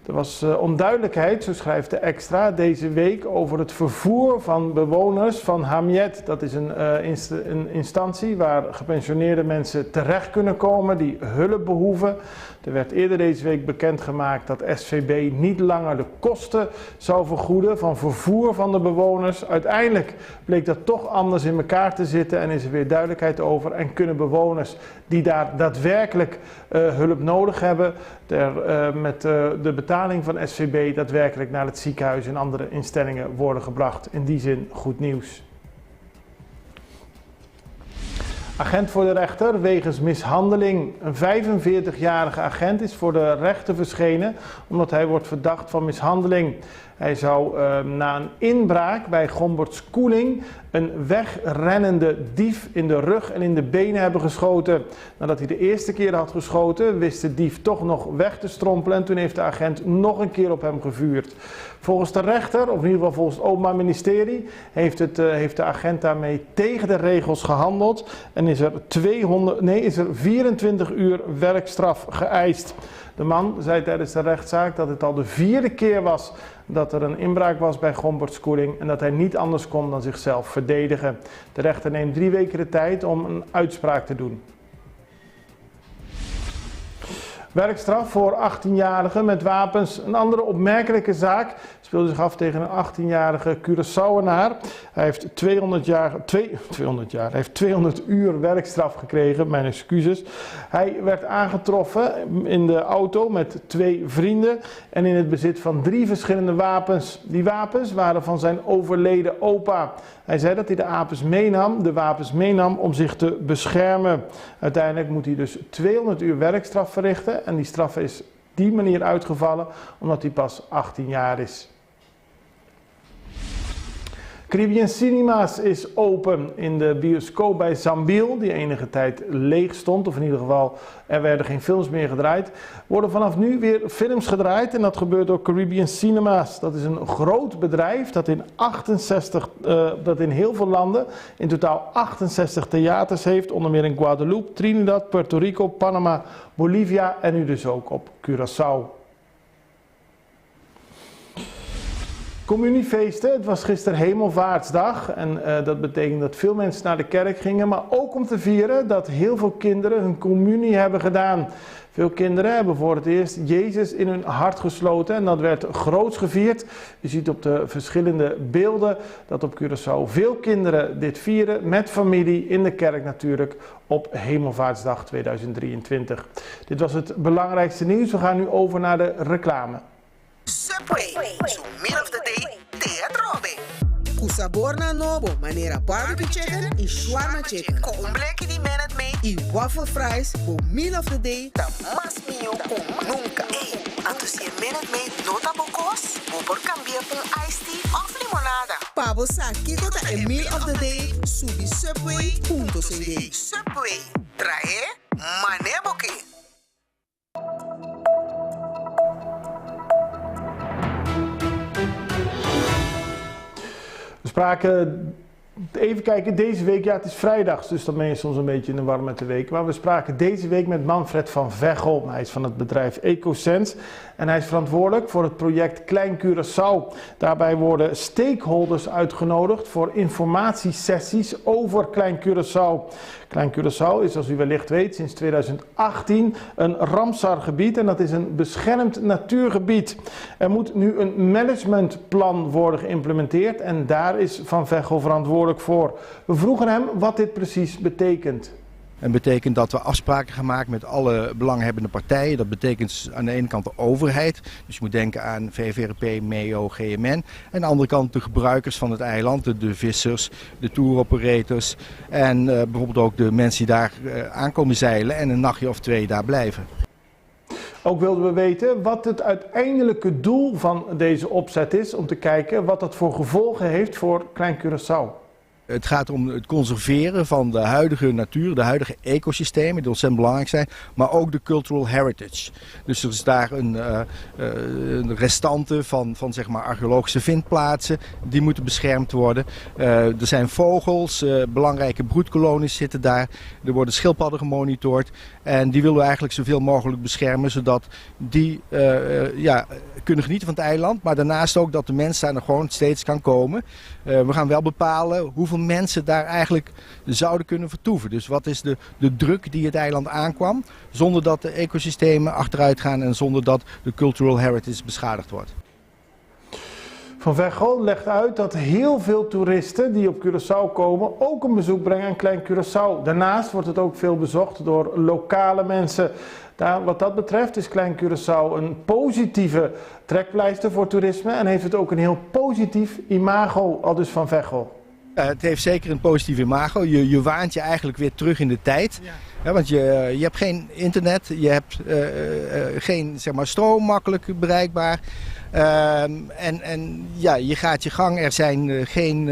Er was onduidelijkheid, zo schrijft de Extra, deze week over het vervoer van bewoners van Hamiet. Dat is een instantie waar gepensioneerde mensen terecht kunnen komen die hulp behoeven. Er werd eerder deze week bekendgemaakt dat SVB niet langer de kosten zou vergoeden van vervoer van de bewoners. Uiteindelijk bleek dat toch anders in elkaar te zitten en is er weer duidelijkheid over. En kunnen bewoners die daar daadwerkelijk hulp nodig hebben, met de betaling van SVB daadwerkelijk naar het ziekenhuis en andere instellingen worden gebracht. In die zin goed nieuws. Agent voor de rechter wegens mishandeling. Een 45-jarige agent is voor de rechter verschenen omdat hij wordt verdacht van mishandeling. Hij zou na een inbraak bij Gomberts Koeling een wegrennende dief in de rug en in de benen hebben geschoten. Nadat hij de eerste keer had geschoten, wist de dief toch nog weg te strompelen en toen heeft de agent nog een keer op hem gevuurd. Volgens de rechter, of in ieder geval volgens het Openbaar Ministerie, heeft de agent daarmee tegen de regels gehandeld en is er 24 uur werkstraf geëist. De man zei tijdens de rechtszaak dat het al de 4e keer was dat er een inbraak was bij Gomberts Koeling en dat hij niet anders kon dan zichzelf verdedigen. De rechter neemt 3 weken de tijd om een uitspraak te doen. Werkstraf voor 18-jarigen met wapens. Een andere opmerkelijke zaak speelde zich af tegen een 18-jarige Curaçaoenaar. Hij heeft 200 uur werkstraf gekregen, mijn excuses. Hij werd aangetroffen in de auto met 2 vrienden en in het bezit van 3 verschillende wapens. Die wapens waren van zijn overleden opa. Hij zei dat hij de wapens meenam om zich te beschermen. Uiteindelijk moet hij dus 200 uur werkstraf verrichten en die straf is die manier uitgevallen omdat hij pas 18 jaar is. Caribbean Cinemas is open in de bioscoop bij Zambiel, die enige tijd leeg stond, of in ieder geval er werden geen films meer gedraaid. Worden vanaf nu weer films gedraaid en dat gebeurt door Caribbean Cinemas. Dat is een groot bedrijf dat in heel veel landen in totaal 68 theaters heeft, onder meer in Guadeloupe, Trinidad, Puerto Rico, Panama, Bolivia en nu dus ook op Curaçao. Communiefeesten, het was gisteren Hemelvaartsdag en dat betekent dat veel mensen naar de kerk gingen, maar ook om te vieren dat heel veel kinderen hun communie hebben gedaan. Veel kinderen hebben voor het eerst Jezus in hun hart gesloten en dat werd groots gevierd. Je ziet op de verschillende beelden dat op Curaçao veel kinderen dit vieren met familie in de kerk natuurlijk op Hemelvaartsdag 2023. Dit was het belangrijkste nieuws. We gaan nu over naar de reclame. Subway, so meal of the day, teatrobe. Kusabor na nobo, manera barbecue chicken en shawarma chicken. Ko umbleki di menet mee, i waffle fries, bo meal of the day, ta mas mio ko nunca. Anto si menet mee nota bokos, bo por cambiar un iced tea of limonada. Pabo sa kiko ta e meal of the day, subi subway.cd. Subway, trae maneboke. We spraken, even kijken, deze week, ja het is vrijdag, dus dan ben je soms een beetje in de war met de week. Maar we spraken deze week met Manfred van Veghel. Hij is van het bedrijf EcoSense en hij is verantwoordelijk voor het project Klein Curaçao. Daarbij worden stakeholders uitgenodigd voor informatiesessies over Klein Curaçao. Klein Curaçao is, zoals u wellicht weet, sinds 2018 een Ramsar-gebied en dat is een beschermd natuurgebied. Er moet nu een managementplan worden geïmplementeerd en daar is Van Veghel verantwoordelijk voor. We vroegen hem wat dit precies betekent. En betekent dat we afspraken gaan maken met alle belanghebbende partijen. Dat betekent aan de ene kant de overheid. Dus je moet denken aan VVRP, MEO, GMN. En aan de andere kant de gebruikers van het eiland. De vissers, de touroperators. En bijvoorbeeld ook de mensen die daar aankomen zeilen en een nachtje of 2 daar blijven. Ook wilden we weten wat het uiteindelijke doel van deze opzet is. Om te kijken wat dat voor gevolgen heeft voor Klein Curaçao. Het gaat om het conserveren van de huidige natuur, de huidige ecosystemen die ontzettend belangrijk zijn, maar ook de cultural heritage. Dus er is daar een restante van zeg maar archeologische vindplaatsen, die moeten beschermd worden. Er zijn vogels, belangrijke broedkolonies zitten daar, er worden schildpadden gemonitord en die willen we eigenlijk zoveel mogelijk beschermen, zodat die kunnen genieten van het eiland, maar daarnaast ook dat de mens daar nog gewoon steeds kan komen. We gaan wel bepalen hoeveel mensen daar eigenlijk zouden kunnen vertoeven. Dus wat is de druk die het eiland aankwam, zonder dat de ecosystemen achteruit gaan en zonder dat de cultural heritage beschadigd wordt. Van Veghel legt uit dat heel veel toeristen die op Curaçao komen ook een bezoek brengen aan Klein Curaçao. Daarnaast wordt het ook veel bezocht door lokale mensen. Wat dat betreft is Klein Curaçao een positieve trekpleister voor toerisme en heeft het ook een heel positief imago, aldus Van Veghel. Het heeft zeker een positief imago. Je waant je eigenlijk weer terug in de tijd. Ja. Ja, want je hebt geen internet, je hebt geen zeg maar, stroom makkelijk bereikbaar. En ja, je gaat je gang. Er zijn geen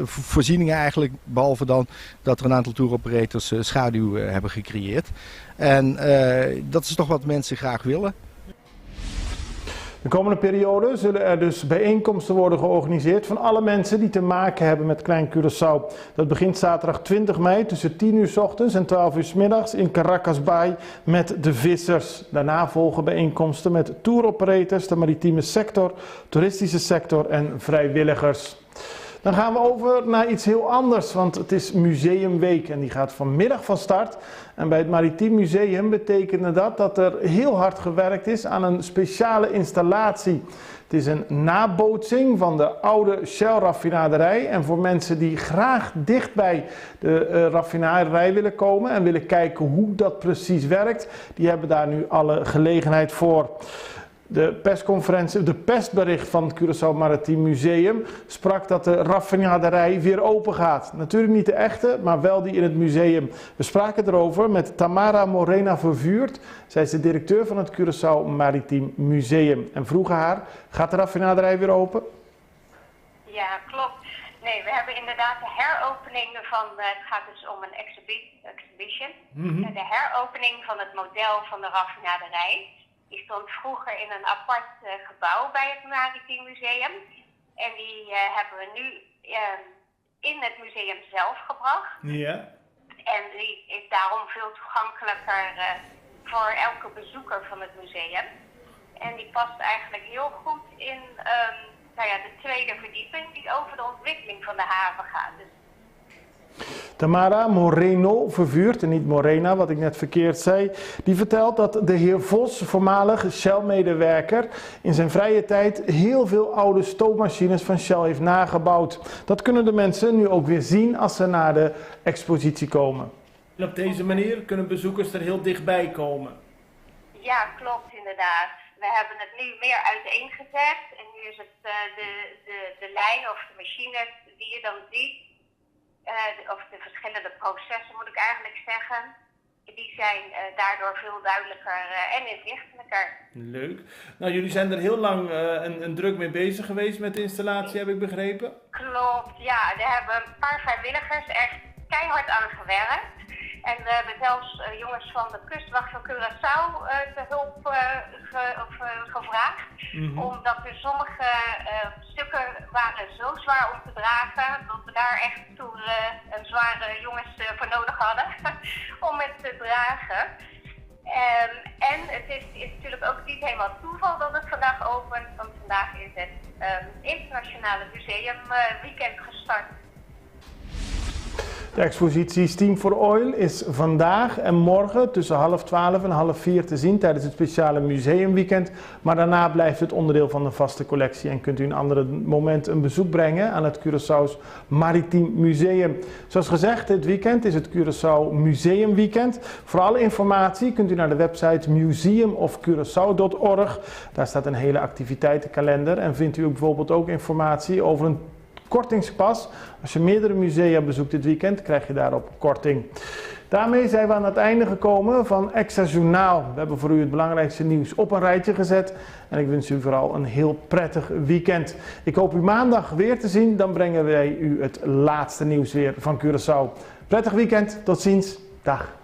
voorzieningen eigenlijk, behalve dan dat er een aantal tour operators schaduw hebben gecreëerd. En dat is toch wat mensen graag willen. De komende periode zullen er dus bijeenkomsten worden georganiseerd van alle mensen die te maken hebben met Klein Curaçao. Dat begint zaterdag 20 mei tussen 10 uur 's ochtends en 12 uur 's middags in Caracas Bay met de vissers. Daarna volgen bijeenkomsten met touroperators, de maritieme sector, toeristische sector en vrijwilligers. Dan gaan we over naar iets heel anders, want het is Museumweek en die gaat vanmiddag van start. En bij het Maritiem Museum betekende dat er heel hard gewerkt is aan een speciale installatie. Het is een nabootsing van de oude Shell-raffinaderij. En voor mensen die graag dicht bij de raffinaderij willen komen en willen kijken hoe dat precies werkt, die hebben daar nu alle gelegenheid voor. De persbericht van het Curaçao Maritiem Museum sprak dat de raffinaderij weer open gaat. Natuurlijk niet de echte, maar wel die in het museum. We spraken erover met Tamara Morena Vervuurt. Zij is de directeur van het Curaçao Maritiem Museum. En vroegen haar, gaat de raffinaderij weer open? Ja, klopt. Nee, we hebben inderdaad de heropening van, het gaat dus om een exhibition. De heropening van het model van de raffinaderij. Die stond vroeger in een apart gebouw bij het Maritiem Museum. En die hebben we nu in het museum zelf gebracht. Ja. En die is daarom veel toegankelijker voor elke bezoeker van het museum. En die past eigenlijk heel goed in de tweede verdieping die over de ontwikkeling van de haven gaat. Dus Tamara Moreno Vervuurt, en niet Morena, wat ik net verkeerd zei, die vertelt dat de heer Vos, voormalig Shell-medewerker, in zijn vrije tijd heel veel oude stoommachines van Shell heeft nagebouwd. Dat kunnen de mensen nu ook weer zien als ze naar de expositie komen. En op deze manier kunnen bezoekers er heel dichtbij komen. ja, klopt inderdaad. We hebben het nu meer uiteengezet en nu is het de lijn of de machines die je dan ziet. Of de verschillende processen moet ik eigenlijk zeggen, die zijn daardoor veel duidelijker en inzichtelijker. Leuk. Nou, jullie zijn er heel lang en druk mee bezig geweest met de installatie, heb ik begrepen? Klopt, ja. Daar hebben een paar vrijwilligers echt keihard aan gewerkt. En we hebben zelfs jongens van de kustwacht van Curaçao te hulp gevraagd. Omdat er sommige stukken waren zo zwaar om te dragen, dat we daar echt toe zware jongens voor nodig hadden om het te dragen. En het is natuurlijk ook niet helemaal toeval dat het vandaag opent, want vandaag is het Internationale Museumweekend gestart. De expositie Steam for Oil is vandaag en morgen tussen 11:30 en 15:30 te zien tijdens het speciale museumweekend. Maar daarna blijft het onderdeel van de vaste collectie en kunt u een ander moment een bezoek brengen aan het Curaçao's Maritiem Museum. Zoals gezegd, dit weekend is het Curaçao Museumweekend. Voor alle informatie kunt u naar de website museumofcuraçao.org. Daar staat een hele activiteitenkalender en vindt u ook bijvoorbeeld ook informatie over een kortingspas. Als je meerdere musea bezoekt dit weekend, krijg je daarop korting. Daarmee zijn we aan het einde gekomen van Extra Journaal. We hebben voor u het belangrijkste nieuws op een rijtje gezet. En ik wens u vooral een heel prettig weekend. Ik hoop u maandag weer te zien. Dan brengen wij u het laatste nieuws weer van Curaçao. Prettig weekend. Tot ziens. Dag.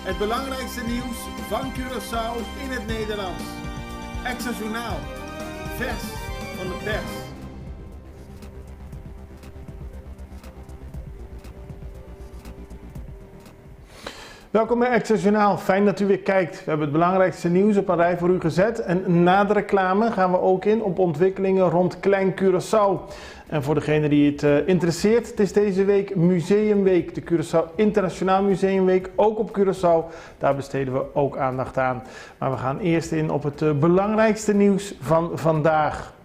Het belangrijkste nieuws van Curaçao in het Nederlands. Extra Journaal. Vers van de pers. Welkom bij Extra Journaal. Fijn dat u weer kijkt. We hebben het belangrijkste nieuws op een rij voor u gezet. En na de reclame gaan we ook in op ontwikkelingen rond Klein Curaçao. En voor degene die het interesseert, het is deze week Museumweek. De Curaçao Internationaal Museumweek, ook op Curaçao. Daar besteden we ook aandacht aan. Maar we gaan eerst in op het belangrijkste nieuws van vandaag.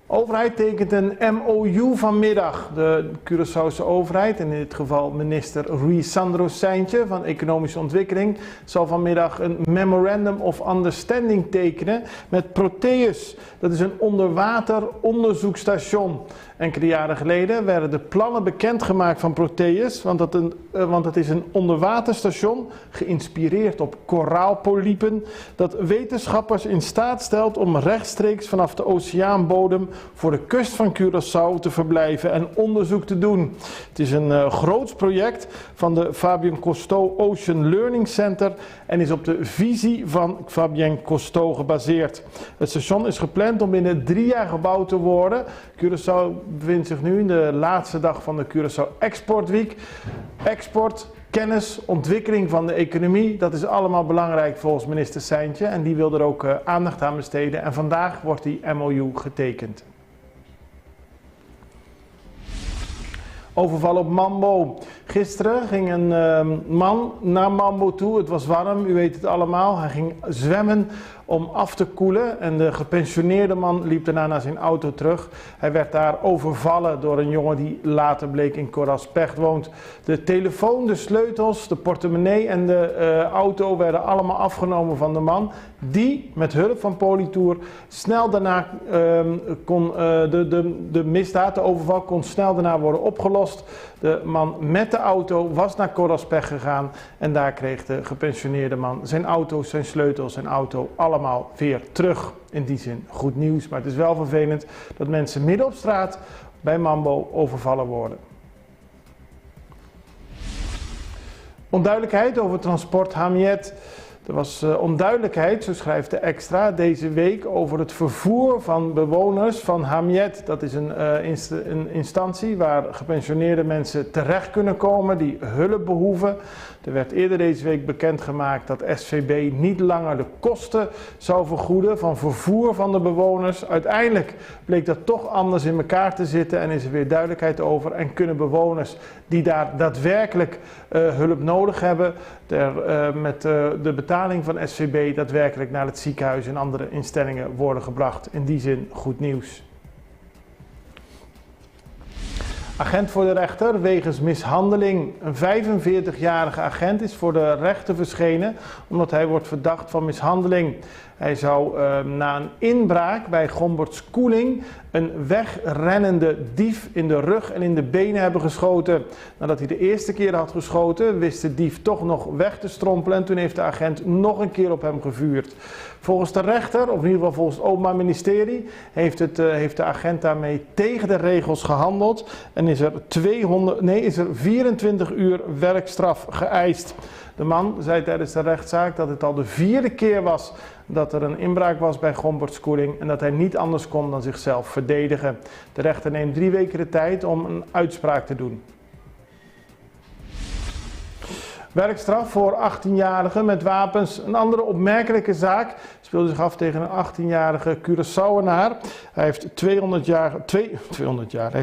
De overheid tekent een MOU vanmiddag. De Curaçaose overheid, en in dit geval minister Rui Sandro Seintje van Economische Ontwikkeling, zal vanmiddag een Memorandum of Understanding tekenen met Proteus. Dat is een onderwater onderzoekstation. Enkele jaren geleden werden de plannen bekendgemaakt van Proteus, want het is een onderwaterstation geïnspireerd op koraalpolypen dat wetenschappers in staat stelt om rechtstreeks vanaf de oceaanbodem voor de kust van Curaçao te verblijven en onderzoek te doen. Het is een groots project van de Fabien Cousteau Ocean Learning Center en is op de visie van Fabien Cousteau gebaseerd. Het station is gepland om binnen 3 jaar gebouwd te worden. Curaçao bevindt zich nu in de laatste dag van de Curaçao Export Week. Export, kennis, ontwikkeling van de economie, dat is allemaal belangrijk volgens minister Seintje en die wil er ook aandacht aan besteden en vandaag wordt die MOU getekend. Overval op Mambo. Gisteren ging een man naar Mambo toe. Het was warm, u weet het allemaal. Hij ging zwemmen om af te koelen en de gepensioneerde man liep daarna naar zijn auto terug. Hij werd daar overvallen door een jongen die later bleek in Coraspech woont. De telefoon, de sleutels, de portemonnee en de auto werden allemaal afgenomen van de man. Die met hulp van Politour snel daarna de misdaad, de overval, kon snel daarna worden opgelost. De man met de auto was naar Coraspech gegaan en daar kreeg de gepensioneerde man zijn auto, zijn sleutels, zijn auto allemaal weer terug. In die zin goed nieuws, maar het is wel vervelend dat mensen midden op straat bij Mambo overvallen worden. Onduidelijkheid over transport Hamiet. Er was onduidelijkheid, zo schrijft de Extra, deze week over het vervoer van bewoners van Hamiet. Dat is een instantie waar gepensioneerde mensen terecht kunnen komen die hulp behoeven. Er werd eerder deze week bekendgemaakt dat SVB niet langer de kosten zou vergoeden van vervoer van de bewoners. Uiteindelijk bleek dat toch anders in elkaar te zitten en is er weer duidelijkheid over. En kunnen bewoners die daar daadwerkelijk hulp nodig hebben, met de betaling van SVB daadwerkelijk naar het ziekenhuis en andere instellingen worden gebracht. In die zin goed nieuws. Agent voor de rechter wegens mishandeling. Een 45-jarige agent is voor de rechter verschenen omdat hij wordt verdacht van mishandeling. Hij zou na een inbraak bij Gomberts Koeling een wegrennende dief in de rug en in de benen hebben geschoten. Nadat hij de eerste keer had geschoten, wist de dief toch nog weg te strompelen en toen heeft de agent nog een keer op hem gevuurd. Volgens de rechter, of in ieder geval volgens het Openbaar Ministerie, heeft de agent daarmee tegen de regels gehandeld en is er 24 uur werkstraf geëist. De man zei tijdens de rechtszaak dat het al de 4e keer was dat er een inbraak was bij Gomberts Koeling en dat hij niet anders kon dan zichzelf verdedigen. De rechter neemt 3 weken de tijd om een uitspraak te doen. Werkstraf voor 18-jarigen met wapens. Een andere opmerkelijke zaak speelde zich af tegen een 18-jarige Curaçaoenaar. Hij heeft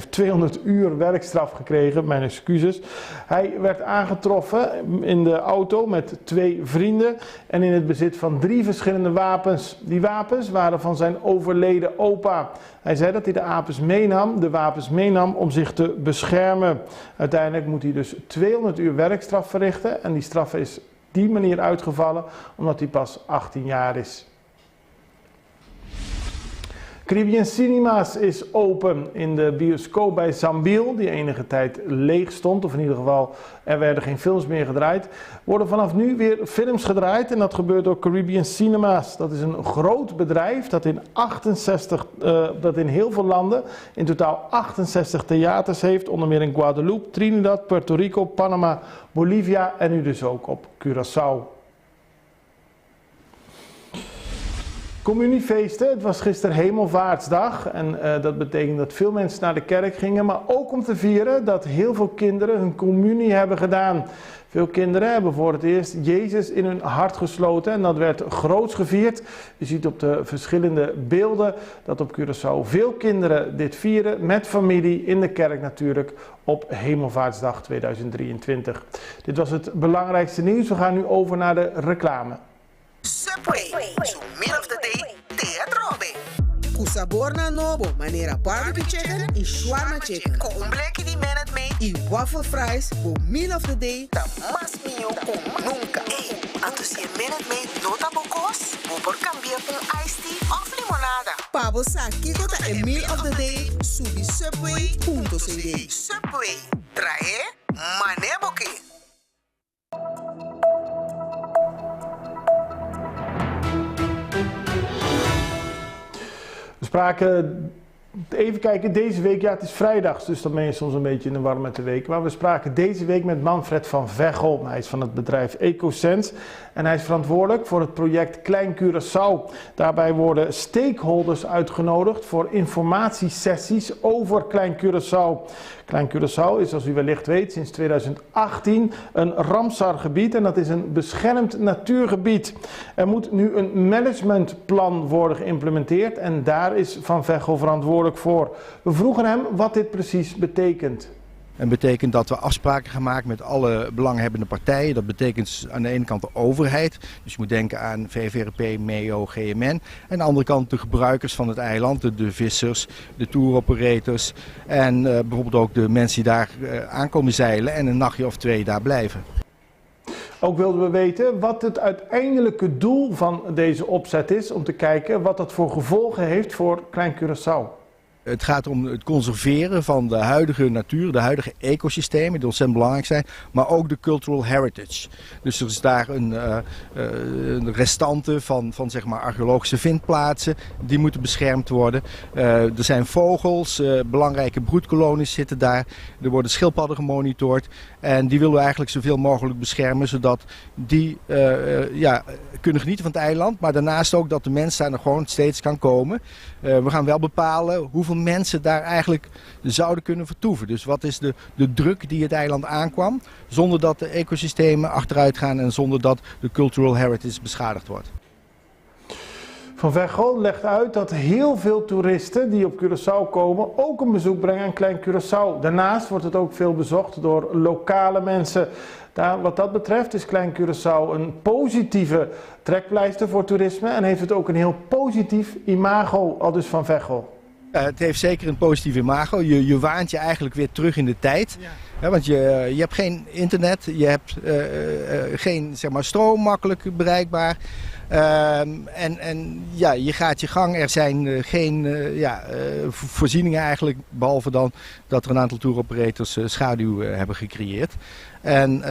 200 uur werkstraf gekregen, mijn excuses. Hij werd aangetroffen in de auto met 2 vrienden en in het bezit van 3 verschillende wapens. Die wapens waren van zijn overleden opa. Hij zei dat hij de wapens meenam om zich te beschermen. Uiteindelijk moet hij dus 200 uur werkstraf verrichten en die straf is die manier uitgevallen omdat hij pas 18 jaar is. Caribbean Cinemas is open in de bioscoop bij Zambiel, die enige tijd leeg stond, of in ieder geval er werden geen films meer gedraaid. Worden vanaf nu weer films gedraaid en dat gebeurt door Caribbean Cinemas. Dat is een groot bedrijf dat in heel veel landen in totaal 68 theaters heeft, onder meer in Guadeloupe, Trinidad, Puerto Rico, Panama, Bolivia en nu dus ook op Curaçao. Communiefeesten. Het was gisteren Hemelvaartsdag en dat betekent dat veel mensen naar de kerk gingen, maar ook om te vieren dat heel veel kinderen hun communie hebben gedaan. Veel kinderen hebben voor het eerst Jezus in hun hart gesloten en dat werd groots gevierd. Je ziet op de verschillende beelden dat op Curaçao veel kinderen dit vieren met familie in de kerk natuurlijk op Hemelvaartsdag 2023. Dit was het belangrijkste nieuws. We gaan nu over naar de reclame. Subway, so middle of the day, teatrobe. Kusabor na nobo, manera barbecue chicken en shawarma chicken. Ko umbleki di menet mee, i waffle fries, bo meal of the day, ta mas mio kom nunca. Hey, antus je menet mee nota bokos, bobor cambiar un iced tea of limonada. Pabo saki kota en meal of the day, subi subway.cd. Subway, trae maneboki. We spraken, even kijken, deze week, ja het is vrijdags, dus dan ben je soms een beetje in de war met de week. Maar we spraken deze week met Manfred van Veghel. Hij is van het bedrijf EcoSense en hij is verantwoordelijk voor het project Klein Curaçao. Daarbij worden stakeholders uitgenodigd voor informatiesessies over Klein Curaçao. Klein Curaçao is, zoals u wellicht weet, sinds 2018 een Ramsar-gebied en dat is een beschermd natuurgebied. Er moet nu een managementplan worden geïmplementeerd en daar is Van Veghel verantwoordelijk voor. We vroegen hem wat dit precies betekent. En betekent dat we afspraken gaan maken met alle belanghebbende partijen. Dat betekent aan de ene kant de overheid. Dus je moet denken aan VVRP, MEO, GMN. En aan de andere kant de gebruikers van het eiland. De vissers, de touroperators. En bijvoorbeeld ook de mensen die daar aankomen zeilen en een nachtje of 2 daar blijven. Ook wilden we weten wat het uiteindelijke doel van deze opzet is. Om te kijken wat dat voor gevolgen heeft voor Klein Curaçao. Het gaat om het conserveren van de huidige natuur, de huidige ecosystemen die ontzettend belangrijk zijn, maar ook de cultural heritage. Dus er is daar een restante van zeg maar archeologische vindplaatsen, die moeten beschermd worden. Er zijn vogels, belangrijke broedkolonies zitten daar, er worden schildpadden gemonitord en die willen we eigenlijk zoveel mogelijk beschermen, zodat die kunnen genieten van het eiland, maar daarnaast ook dat de mens daar nog gewoon steeds kan komen. We gaan wel bepalen hoeveel mensen daar eigenlijk zouden kunnen vertoeven. Dus wat is de druk die het eiland aankwam, zonder dat de ecosystemen achteruit gaan en zonder dat de cultural heritage beschadigd wordt. Van Veghel legt uit dat heel veel toeristen die op Curaçao komen ook een bezoek brengen aan Klein Curaçao. Daarnaast wordt het ook veel bezocht door lokale mensen. Wat dat betreft is Klein Curaçao een positieve trekpleister voor toerisme en heeft het ook een heel positief imago, aldus Van Veghel. Het heeft zeker een positief imago. Je waant je eigenlijk weer terug in de tijd. Ja. Ja, want je hebt geen internet, je hebt geen zeg maar, stroom makkelijk bereikbaar. Je gaat je gang. Er zijn geen voorzieningen eigenlijk, behalve dan dat er een aantal touroperators schaduw hebben gecreëerd. En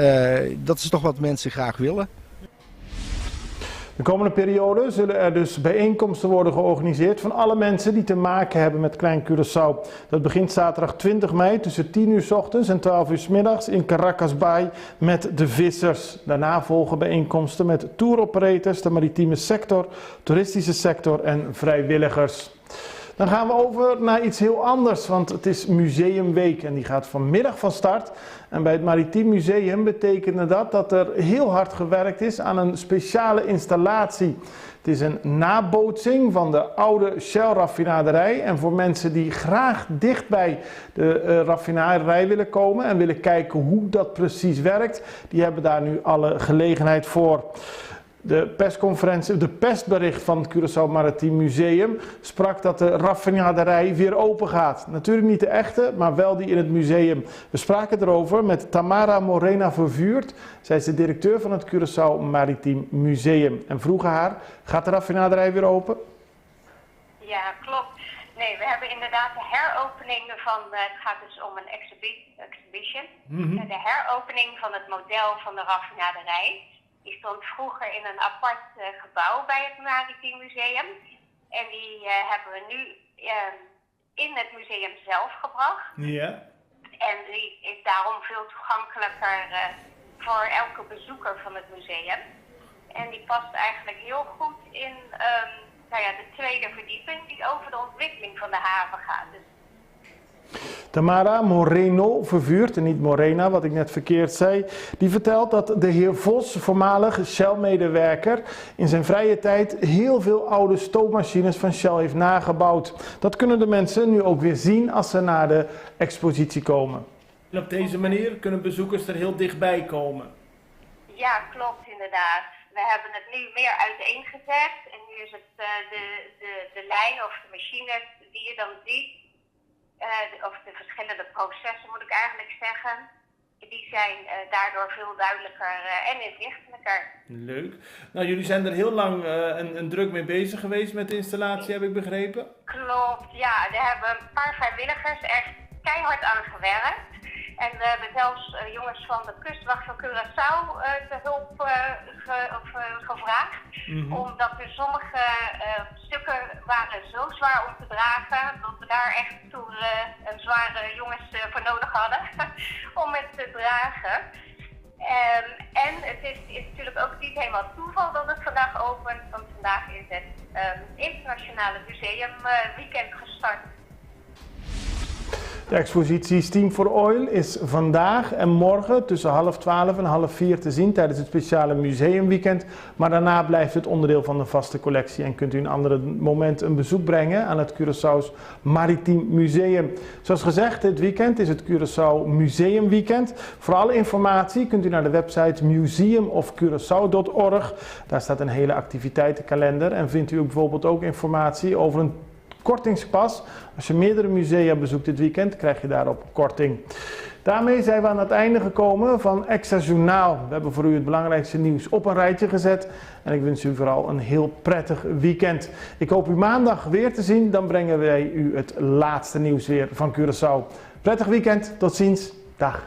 dat is toch wat mensen graag willen. De komende periode zullen er dus bijeenkomsten worden georganiseerd van alle mensen die te maken hebben met Klein Curaçao. Dat begint zaterdag 20 mei tussen 10 uur 's ochtends en 12 uur 's middags in Caracas Bay met de vissers. Daarna volgen bijeenkomsten met touroperators, de maritieme sector, toeristische sector en vrijwilligers. Dan gaan we over naar iets heel anders, want het is Museumweek en die gaat vanmiddag van start. En bij het Maritiem Museum betekende dat er heel hard gewerkt is aan een speciale installatie. Het is een nabootsing van de oude Shell-raffinaderij. En voor mensen die graag dicht bij de raffinaderij willen komen en willen kijken hoe dat precies werkt, die hebben daar nu alle gelegenheid voor. De persbericht van het Curaçao Maritiem Museum sprak dat de raffinaderij weer open gaat. Natuurlijk niet de echte, maar wel die in het museum. We spraken erover met Tamara Morena Vervuurt. Zij is de directeur van het Curaçao Maritiem Museum. En vroegen haar, gaat de raffinaderij weer open? Ja, klopt. Nee, we hebben inderdaad de heropening van, het gaat dus om een exhibition. De heropening van het model van de raffinaderij. Die stond vroeger in een apart gebouw bij het Maritiem Museum. En die hebben we nu in het museum zelf gebracht. Ja. En die is daarom veel toegankelijker voor elke bezoeker van het museum. En die past eigenlijk heel goed in de tweede verdieping die over de ontwikkeling van de haven gaat. Dus Tamara Moreno Vervuurt, en niet Morena, wat ik net verkeerd zei, die vertelt dat de heer Vos, voormalig Shell-medewerker, in zijn vrije tijd heel veel oude stoommachines van Shell heeft nagebouwd. Dat kunnen de mensen nu ook weer zien als ze naar de expositie komen. En op deze manier kunnen bezoekers er heel dichtbij komen. ja, klopt inderdaad. We hebben het nu meer uiteengezet en nu is het de lijn of de machines die je dan ziet, of de verschillende processen moet ik eigenlijk zeggen, die zijn daardoor veel duidelijker en inzichtelijker. Leuk. Nou, jullie zijn er heel lang en druk mee bezig geweest met de installatie, heb ik begrepen? Klopt, ja. Er hebben een paar vrijwilligers echt keihard aan gewerkt. En we hebben zelfs jongens van de kustwacht van Curaçao te hulp gevraagd. Omdat er sommige stukken waren zo zwaar om te dragen, dat we daar echt toen een zware jongens voor nodig hadden om het te dragen. En het is natuurlijk ook niet helemaal toeval dat het vandaag opent, want vandaag is het Internationale Museumweekend gestart. De expositie Steam for Oil is vandaag en morgen tussen 3:30 en 4:30 te zien tijdens het speciale museumweekend. Maar daarna blijft het onderdeel van de vaste collectie en kunt u een ander moment een bezoek brengen aan het Curaçao's Maritiem Museum. Zoals gezegd, dit weekend is het Curaçao Museumweekend. Voor alle informatie kunt u naar de website museumofcuraçao.org. Daar staat een hele activiteitenkalender en vindt u bijvoorbeeld ook informatie over een kortingspas. Als je meerdere musea bezoekt dit weekend, krijg je daarop korting. Daarmee zijn we aan het einde gekomen van Extra Journaal. We hebben voor u het belangrijkste nieuws op een rijtje gezet. En ik wens u vooral een heel prettig weekend. Ik hoop u maandag weer te zien. Dan brengen wij u het laatste nieuws weer van Curaçao. Prettig weekend. Tot ziens. Dag.